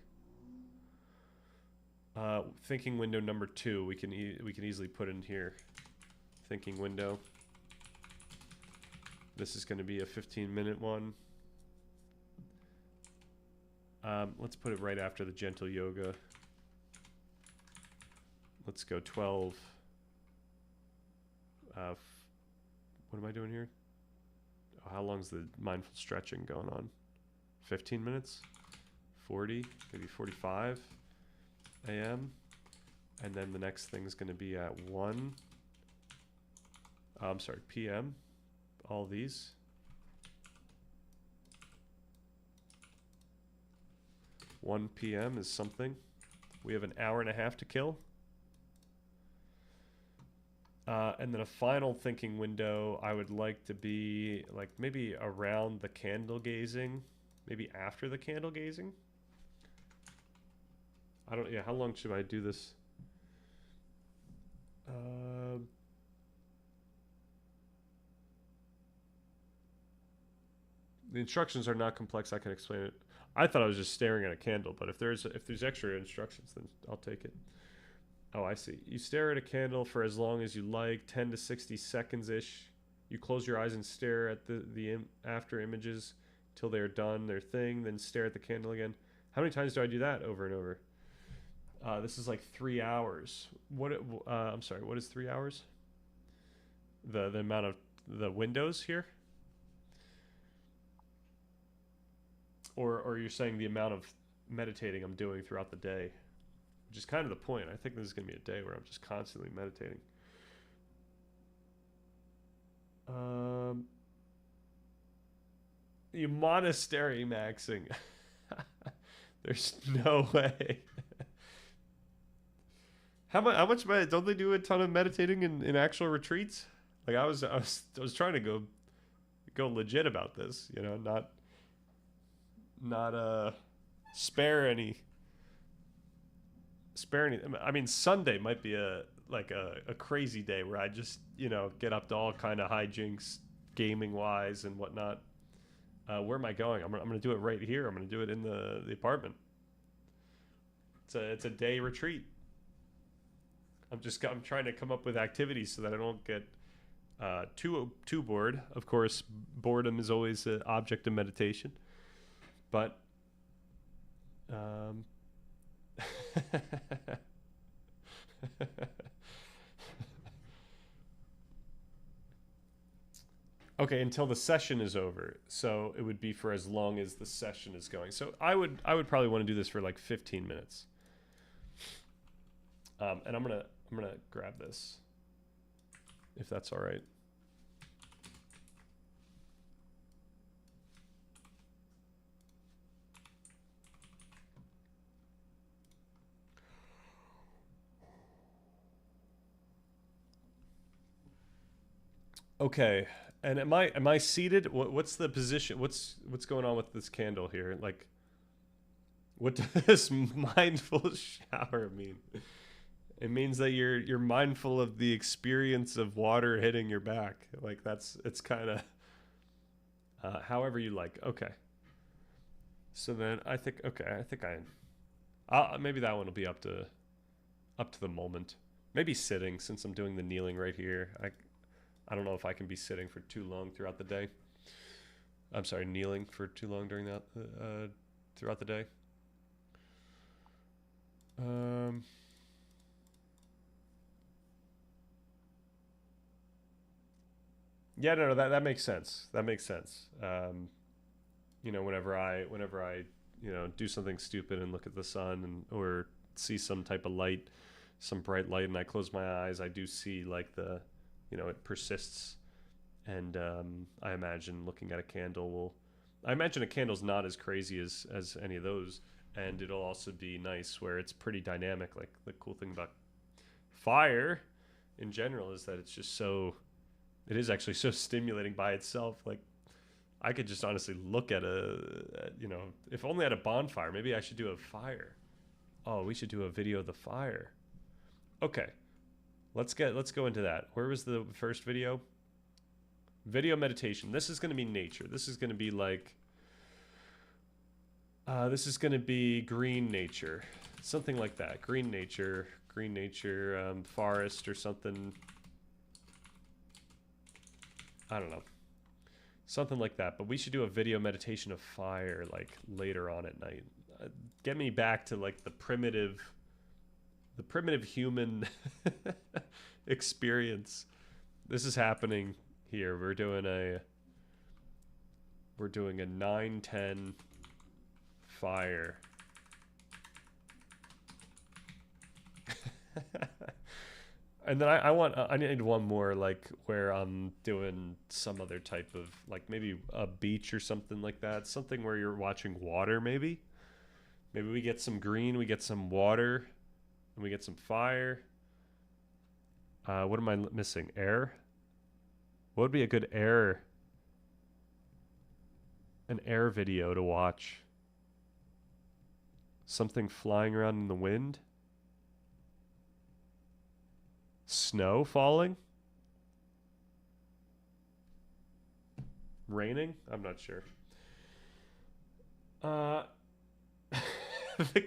Thinking window number 2. We can easily put in here. Thinking window. This is going to be a 15-minute one. Let's put it right after the gentle yoga. Let's go 12. What am I doing here? Oh, how long's the mindful stretching going on? 15 minutes? 40? Maybe 45 a.m.? And then the next thing's going to be at 1. I'm sorry, p.m. All these. One p.m. is something. We have an hour and a half to kill. And then a final thinking window, I would like to be like maybe around the candle gazing, maybe after the candle gazing. Yeah, how long should I do this? The instructions are not complex. I can explain it. I thought I was just staring at a candle, but if there's extra instructions, then I'll take it. Oh, I see. You stare at a candle for as long as you like, 10 to 60 seconds-ish. You close your eyes and stare at the after images till they're done their thing, then stare at the candle again. How many times do I do that over and over? This is like 3 hours. I'm sorry, what is 3 hours? The amount of the windows here? Or you're saying the amount of meditating I'm doing throughout the day? Which is kind of the point. I think this is going to be a day where I'm just constantly meditating. You monastery maxing. There's no way. How much don't they do a ton of meditating in actual retreats? Like I was trying to go legit about this, you know, not spare any. I mean, Sunday might be a crazy day where I just, you know, get up to all kind of hijinks, gaming wise and whatnot. Where am I going? I'm gonna do it right here. I'm gonna do it in the apartment. It's a day retreat. I'm trying to come up with activities so that I don't get too bored. Of course, boredom is always an object of meditation, but okay, until the session is over. So it would be for as long as the session is going. So I would probably want to do this for like 15 minutes. And I'm gonna grab this, if that's all right. Okay, and am I seated? What's the position? What's going on with this candle here? Like, what does mindful shower mean? It means that you're mindful of the experience of water hitting your back. Like it's kind of however you like. Okay. So then I think maybe that one will be up to the moment. Maybe sitting, since I'm doing the kneeling right here. I don't know if I can be sitting for too long throughout the day. I'm sorry, kneeling for too long during that throughout the day. Yeah, no, that makes sense. That makes sense. You know, whenever I you know, do something stupid and look at the sun or see some type of light, some bright light, and I close my eyes, I do see like you know, it persists. And I imagine looking at a candle I imagine a candle's not as crazy as any of those, and it'll also be nice where it's pretty dynamic. Like the cool thing about fire in general is that it is actually so stimulating by itself. Like I could just honestly look at you know, if only at a bonfire. Maybe I should do a fire. Oh, we should do a video of the fire. Okay, let's go into that. Where was the first video? Video meditation. This is going to be nature. This is going to be like this is going to be green nature, something like that. Green nature, forest or something. I don't know. Something like that. But we should do a video meditation of fire like later on at night. get me back to like the primitive human experience. This is happening here. We're doing a 910 fire. And then I need one more, like where I'm doing some other type of, like maybe a beach or something like that. Something where you're watching water, maybe. Maybe we get some green, we get some water, and we get some fire. What am I missing? Air? What would be a good an air video to watch? Something flying around in the wind? Snow falling? Raining? I'm not sure. The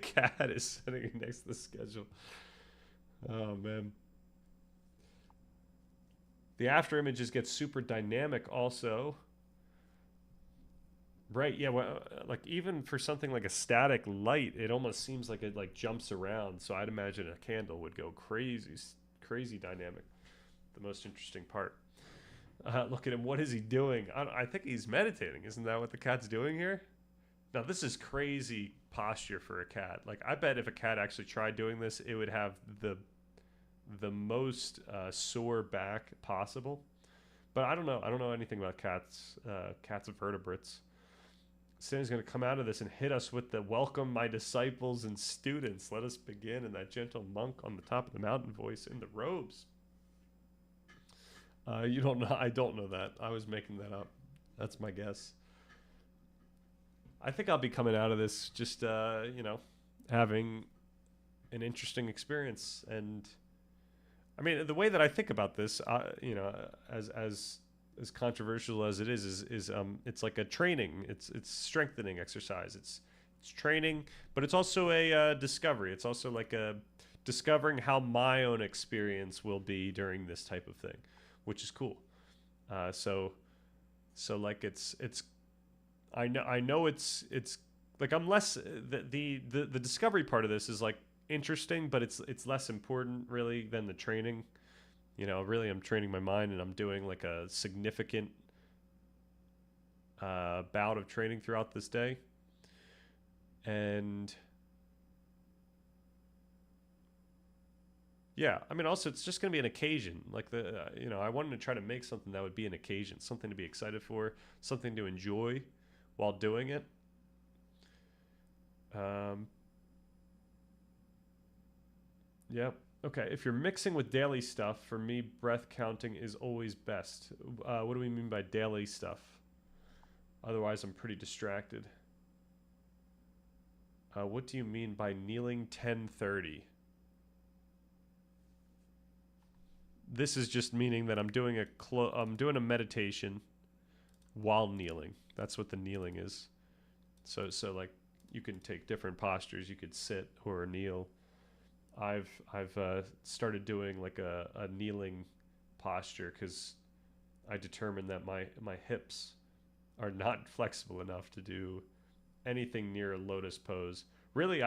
cat is sitting next to the schedule. Oh, man. The after images get super dynamic also. Right, yeah, well, like even for something like a static light, it almost seems like it like jumps around. So I'd imagine a candle would go crazy dynamic. The most interesting part. Look at him. What is he doing? I think he's meditating. Isn't that what the cat's doing here? Now, this is crazy posture for a cat. Like, I bet if a cat actually tried doing this, it would have the most sore back possible. But I don't know. I don't know anything about cats. Cats are vertebrates. Stanley's going to come out of this and hit us with the "Welcome, my disciples and students. Let us begin," in that gentle monk on the top of the mountain voice in the robes. You don't know. I don't know that. I was making that up. That's my guess. I think I'll be coming out of this just, having an interesting experience. And I mean, the way that I think about this, as controversial as it is it's like a training. It's strengthening exercise. It's training, but it's also a discovery. It's also like a discovering how my own experience will be during this type of thing, which is cool. So like it's I know it's like I'm less the discovery part of this is like interesting, but it's less important really than the training. Really I'm training my mind, and I'm doing like a significant bout of training throughout this day. And yeah, I mean, also it's just going to be an occasion. Like I wanted to try to make something that would be an occasion, something to be excited for, something to enjoy while doing it. Yeah. Okay. If you're mixing with daily stuff, for me, breath counting is always best. What do we mean by daily stuff? Otherwise, I'm pretty distracted. What do you mean by kneeling 10:30? This is just meaning that I'm doing a meditation while kneeling. That's what the kneeling is. So like you can take different postures. You could sit or kneel. I've started doing like a kneeling posture because I determined that my hips are not flexible enough to do anything near a lotus pose. Really,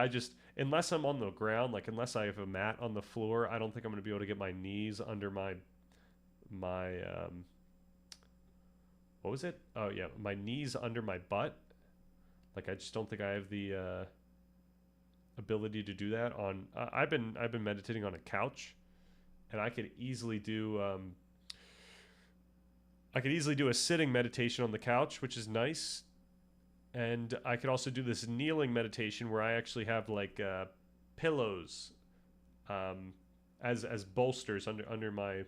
unless I'm on the ground, like unless I have a mat on the floor, I don't think I'm going to be able to get my knees under my what was it? Oh yeah, my knees under my butt. Like I just don't think I have the ability to do that on. I've been meditating on a couch, and I could easily do a sitting meditation on the couch, which is nice. And I could also do this kneeling meditation where I actually have like pillows as bolsters under my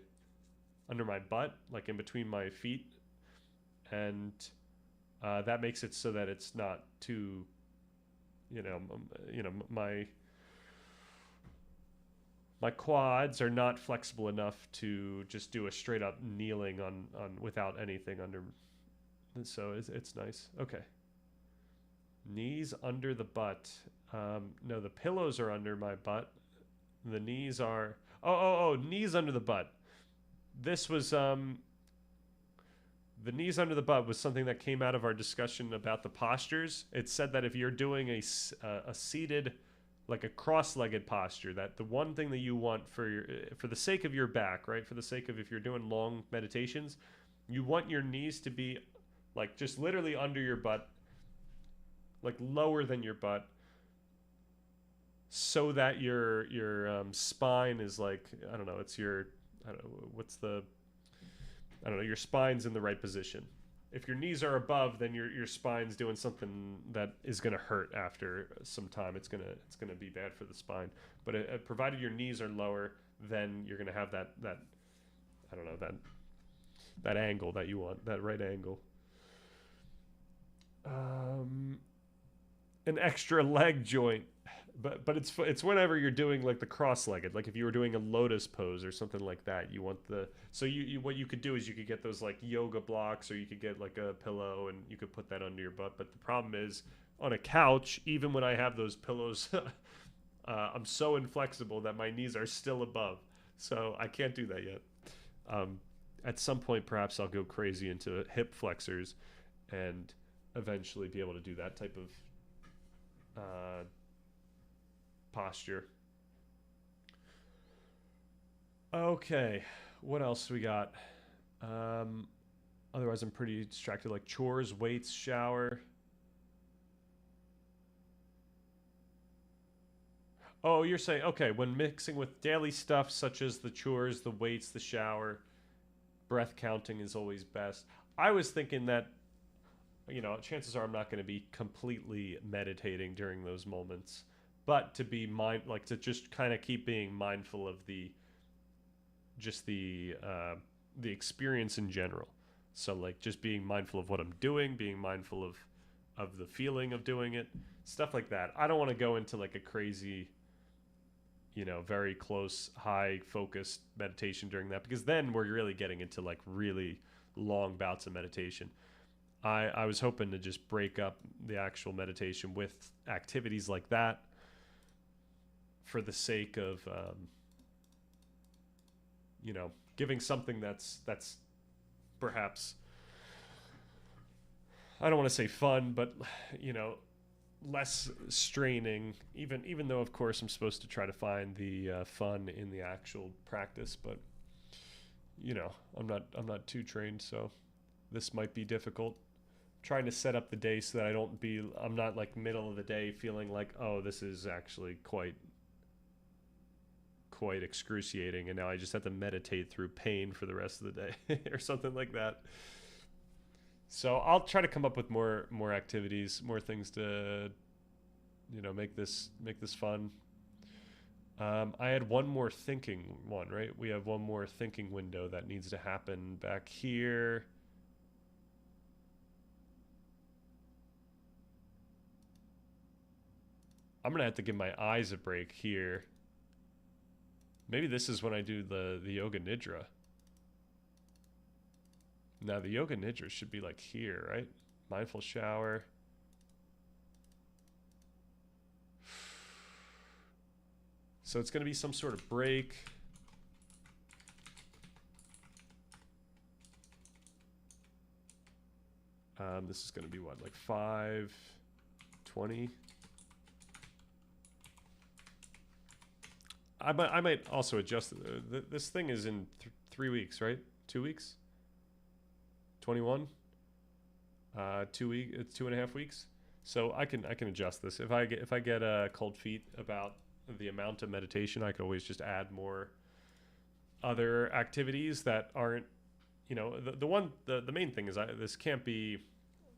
butt, like in between my feet, and that makes it so that it's not too, my quads are not flexible enough to just do a straight up kneeling on without anything under. So it's nice. Okay. Knees under the butt. No, the pillows are under my butt. The knees are... Oh, knees under the butt. This was The knees under the butt was something that came out of our discussion about the postures. It said that if you're doing a seated, like a cross-legged posture, that the one thing that you want for the sake of your back, right? For the sake of if you're doing long meditations, you want your knees to be like just literally under your butt, like lower than your butt, so that your spine is like, I don't know, it's your, I don't know, your spine's in the right position. If your knees are above, then your spine's doing something that is going to hurt after some time. It's gonna be bad for the spine. But provided your knees are lower, then you're going to have that I don't know, that angle that you want, that right angle. An extra leg joint, but it's whenever you're doing like the cross-legged, like if you were doing a lotus pose or something like that, you want the, so you what you could do is you could get those like yoga blocks, or you could get like a pillow and you could put that under your butt. But the problem is on a couch, even when I have those pillows, I'm so inflexible that my knees are still above, so I can't do that yet. At some point perhaps I'll go crazy into hip flexors and eventually be able to do that type of posture. Okay, what else we got? Otherwise I'm pretty distracted, like chores, weights, shower. Oh, you're saying, okay, when mixing with daily stuff such as the chores, the weights, the shower, breath counting is always best. I was thinking that, chances are I'm not going to be completely meditating during those moments, but to be to just kind of keep being mindful of the experience in general. So like just being mindful of what I'm doing, being mindful of the feeling of doing it, stuff like that. I don't want to go into like a crazy, very close, high focused meditation during that, because then we're really getting into like really long bouts of meditation. I was hoping to just break up the actual meditation with activities like that for the sake of, giving something that's perhaps, I don't want to say fun, but, less straining, even though, of course, I'm supposed to try to find the fun in the actual practice. But, I'm not too trained, so this might be difficult. Trying to set up the day so that I'm not like middle of the day feeling like, oh, this is actually quite excruciating, and now I just have to meditate through pain for the rest of the day or something like that. So I'll try to come up with more activities, more things to, make this fun. I had one more thinking one, right? We have one more thinking window that needs to happen back here. I'm going to have to give my eyes a break here. Maybe this is when I do the Yoga Nidra. Now, the Yoga Nidra should be like here, right? Mindful shower. So it's going to be some sort of break. This is going to be what, like 5:20? I might also adjust. This thing is in 3 weeks, right? 2 weeks? 21? 2 weeks. It's 2.5 weeks. So I can adjust this. If I get cold feet about the amount of meditation, I could always just add more other activities that aren't, the main thing is this can't be.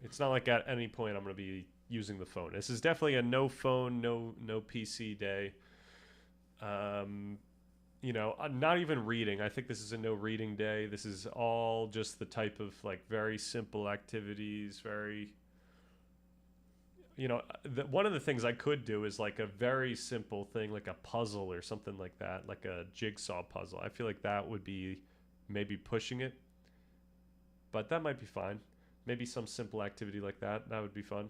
It's not like at any point I'm going to be using the phone. This is definitely a no phone, no PC day. Not even reading. I think this is a no reading day. This is all just the type of like very simple activities, very, one of the things I could do is like a very simple thing, like a puzzle or something like that, like a jigsaw puzzle. I feel like that would be maybe pushing it, but that might be fine. Maybe some simple activity like that would be fun.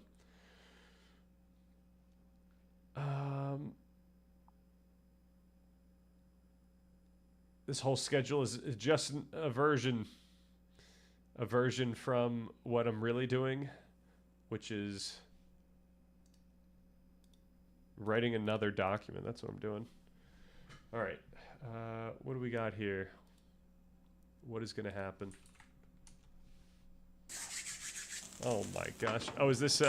This whole schedule is just a version a version from what I'm really doing, which is writing another document. That's what I'm doing. All right. What do we got here? What is going to happen? Oh my gosh. Oh, is this,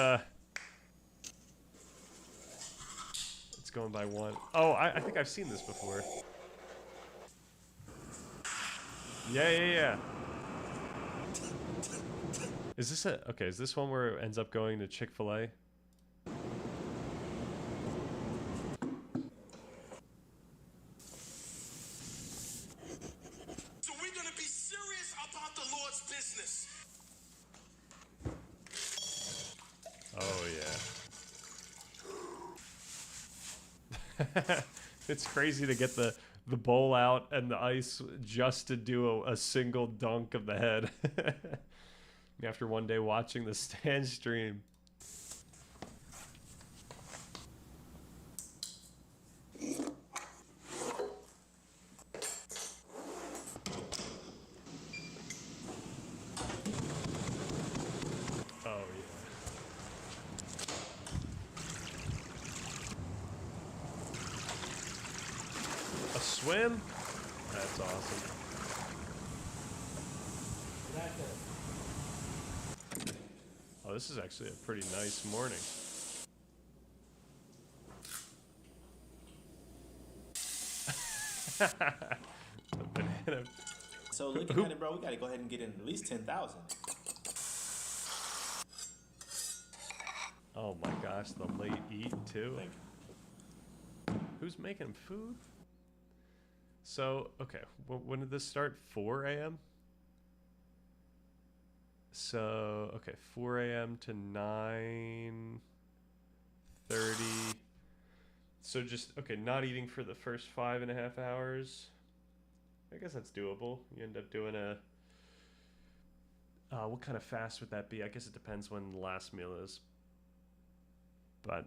it's going by one. Oh, I think I've seen this before. Yeah. Is this okay, is this one where it ends up going to Chick-fil-A? So we're going to be serious about the Lord's business. Oh, yeah. It's crazy to get the bowl out and the ice just to do a single dunk of the head. After one day watching the stand stream. Oh, yeah. A swim? That's awesome. Oh, this is actually a pretty nice morning. A banana. So looking at it, bro, we gotta go ahead and get in at least 10,000. Oh my gosh, the late eat too. Thank Who's making food? So, okay, when did this start? 4 a.m.? So, okay, 4 a.m. to 9:30. So just, okay, not eating for the first 5.5 hours. I guess that's doable. You end up doing a, what kind of fast would that be? I guess it depends when the last meal is. But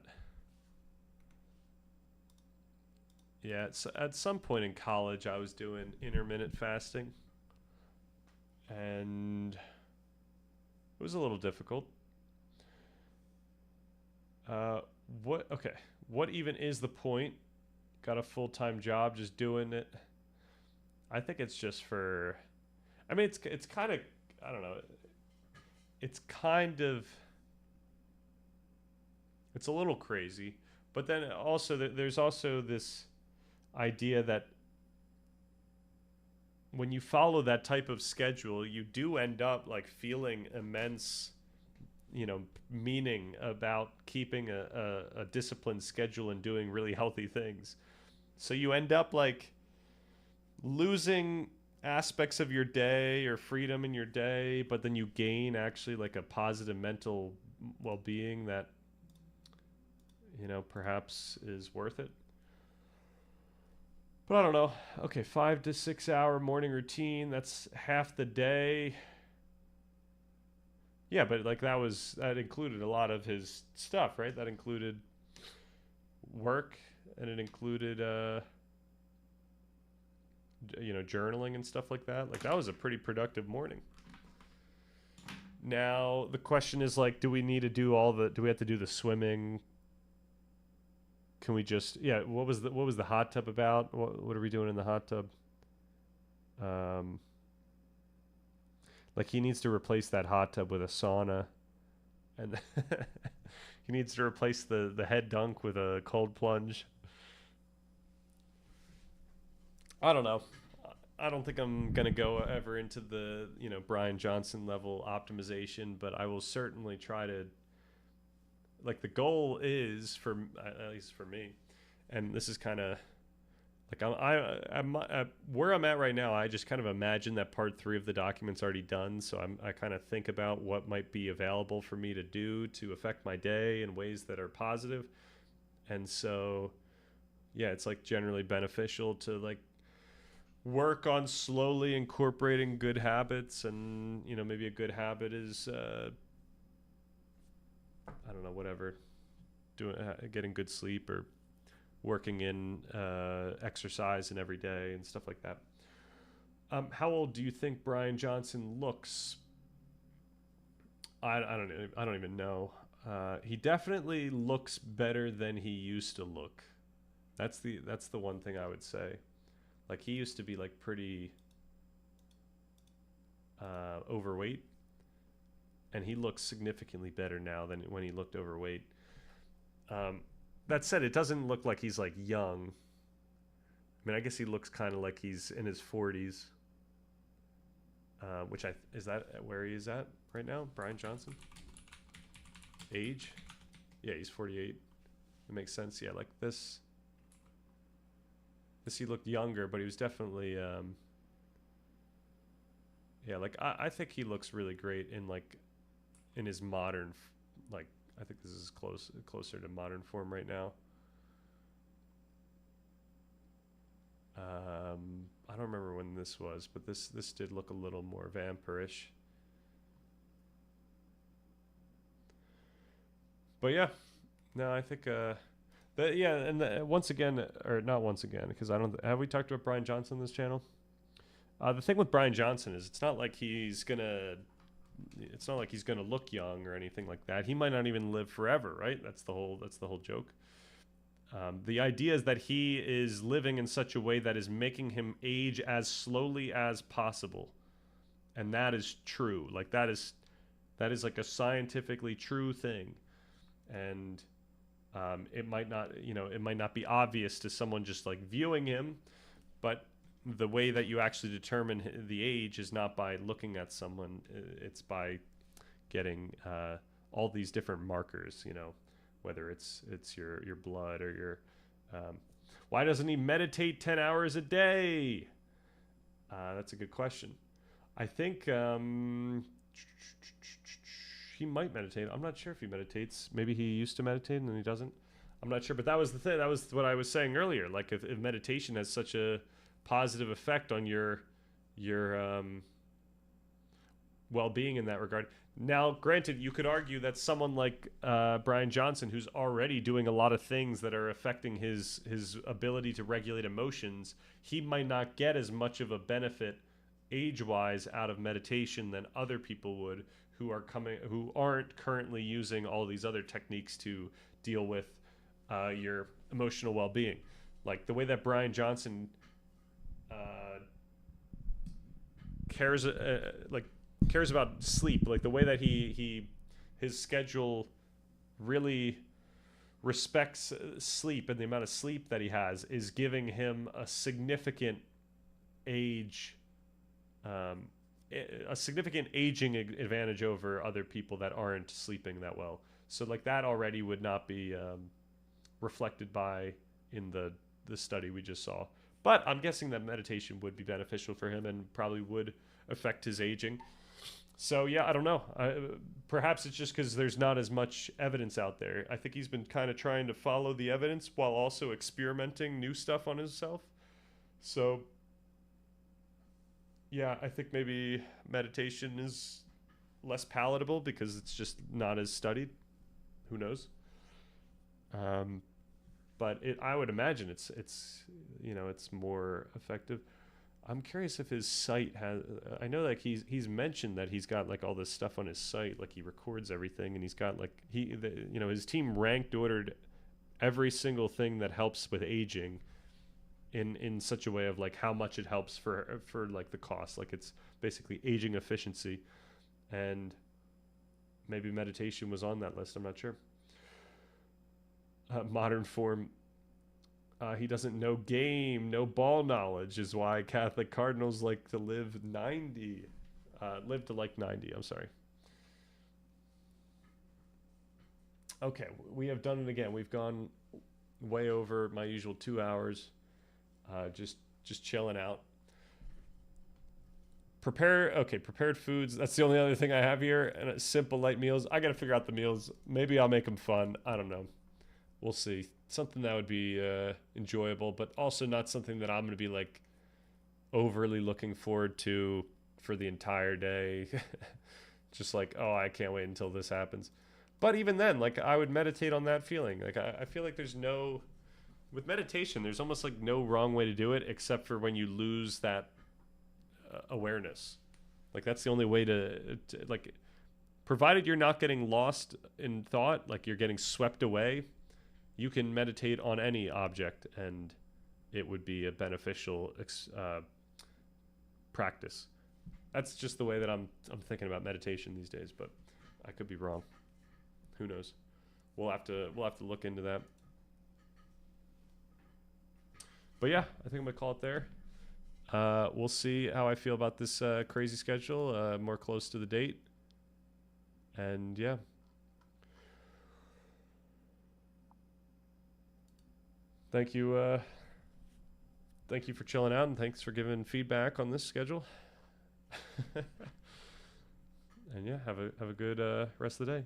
yeah, at some point in college, I was doing intermittent fasting. And it was a little difficult. What even is the point? Got a full-time job, just doing it. I think it's just for, I mean, it's kind of, I don't know. It's kind of, it's a little crazy. But then also, there's also this idea that when you follow that type of schedule, you do end up like feeling immense, meaning about keeping a disciplined schedule and doing really healthy things. So you end up like losing aspects of your day or freedom in your day, but then you gain actually like a positive mental well-being that, perhaps is worth it. But I don't know. Okay, 5 to 6 hour morning routine. That's half the day. Yeah, but like that included a lot of his stuff, right? That included work, and it included journaling and stuff like that. Like that was a pretty productive morning. Now the question is like, do we need to do do we have to do the swimming? Can we just, what was the hot tub about? What are we doing in the hot tub? Like he needs to replace that hot tub with a sauna, and he needs to replace the head dunk with a cold plunge. I don't know. I don't think I'm gonna go ever into the Brian Johnson level optimization, but I will certainly try to. Like the goal is at least for me, and this is kind of like I'm where I'm at right now. I just kind of imagine that part 3 of the document's already done, so I kind of think about what might be available for me to do to affect my day in ways that are positive, and so it's like generally beneficial to like work on slowly incorporating good habits, and maybe a good habit is I don't know, whatever, getting good sleep or working in exercise and every day and stuff like that. How old do you think Brian Johnson looks I don't even know. He definitely looks better than he used to look. That's the one thing I would say. Like, he used to be like pretty overweight, and he looks significantly better now than when he looked overweight. That said, it doesn't look like he's like young. I mean, I guess he looks kind of like he's in his 40s. Which is that where he is at right now? Brian Johnson? Age? Yeah, he's 48. It makes sense. Yeah, like this he looked younger, but he was definitely yeah, like I think he looks really great in his modern, like, I think this is closer to modern form right now. I don't remember when this was, but this did look a little more vampirish. But yeah, no, I think yeah, and once again, or not once again, because I don't have we talked about Brian Johnson on this channel. The thing with Brian Johnson is it's not like he's gonna look young or anything like that. He might not even live forever, right? That's the whole joke. The idea is that he is living in such a way that is making him age as slowly as possible, and that is true. Like that is like a scientifically true thing, and it might not be obvious to someone just like viewing him, but the way that you actually determine the age is not by looking at someone; it's by getting all these different markers. Whether it's your blood or your why doesn't he meditate 10 hours a day? That's a good question. I think he might meditate. I'm not sure if he meditates. Maybe he used to meditate and then he doesn't. I'm not sure, but that was the thing. That was what I was saying earlier. Like if meditation has such a positive effect on your well-being in that regard. Now, granted, you could argue that someone like Brian Johnson, who's already doing a lot of things that are affecting his ability to regulate emotions, he might not get as much of a benefit age-wise out of meditation than other people would who aren't currently using all these other techniques to deal with your emotional well-being. Like the way that Brian Johnson cares about sleep, like the way that his schedule really respects sleep, and the amount of sleep that he has is giving him a significant aging advantage over other people that aren't sleeping that well. So like that already would not be reflected in the study we just saw. But I'm guessing that meditation would be beneficial for him and probably would affect his aging. So yeah, I don't know. Perhaps it's just because there's not as much evidence out there. I think he's been kind of trying to follow the evidence while also experimenting new stuff on himself. So yeah, I think maybe meditation is less palatable because it's just not as studied. Who knows? But I would imagine it's more effective. I'm curious if his site has. I know like he's mentioned that he's got like all this stuff on his site, like he records everything, and he's got like his team ordered every single thing that helps with aging, in such a way of like how much it helps for like the cost. Like it's basically aging efficiency, and maybe meditation was on that list. I'm not sure. Modern form. He doesn't know game, no ball knowledge is why Catholic cardinals like to live to like 90. I'm sorry. Okay, we have done it again. We've gone way over my usual 2 hours. Just chilling out. Prepared foods. That's the only other thing I have here. And simple light meals. I got to figure out the meals. Maybe I'll make them fun. I don't know. We'll see. Something that would be enjoyable, but also not something that I'm going to be like overly looking forward to for the entire day. Just like, oh, I can't wait until this happens. But even then, like I would meditate on that feeling. Like I feel like with meditation, there's almost like no wrong way to do it except for when you lose that awareness. Like that's the only way to like provided you're not getting lost in thought, like you're getting swept away, you can meditate on any object and it would be a beneficial practice. That's just the way that I'm thinking about meditation these days, but I could be wrong. Who knows? We'll have to look into that. But yeah, I think I'm gonna call it there. We'll see how I feel about this crazy schedule, more close to the date. And yeah. Thank you. Thank you for chilling out, and thanks for giving feedback on this schedule. And yeah, have a good rest of the day.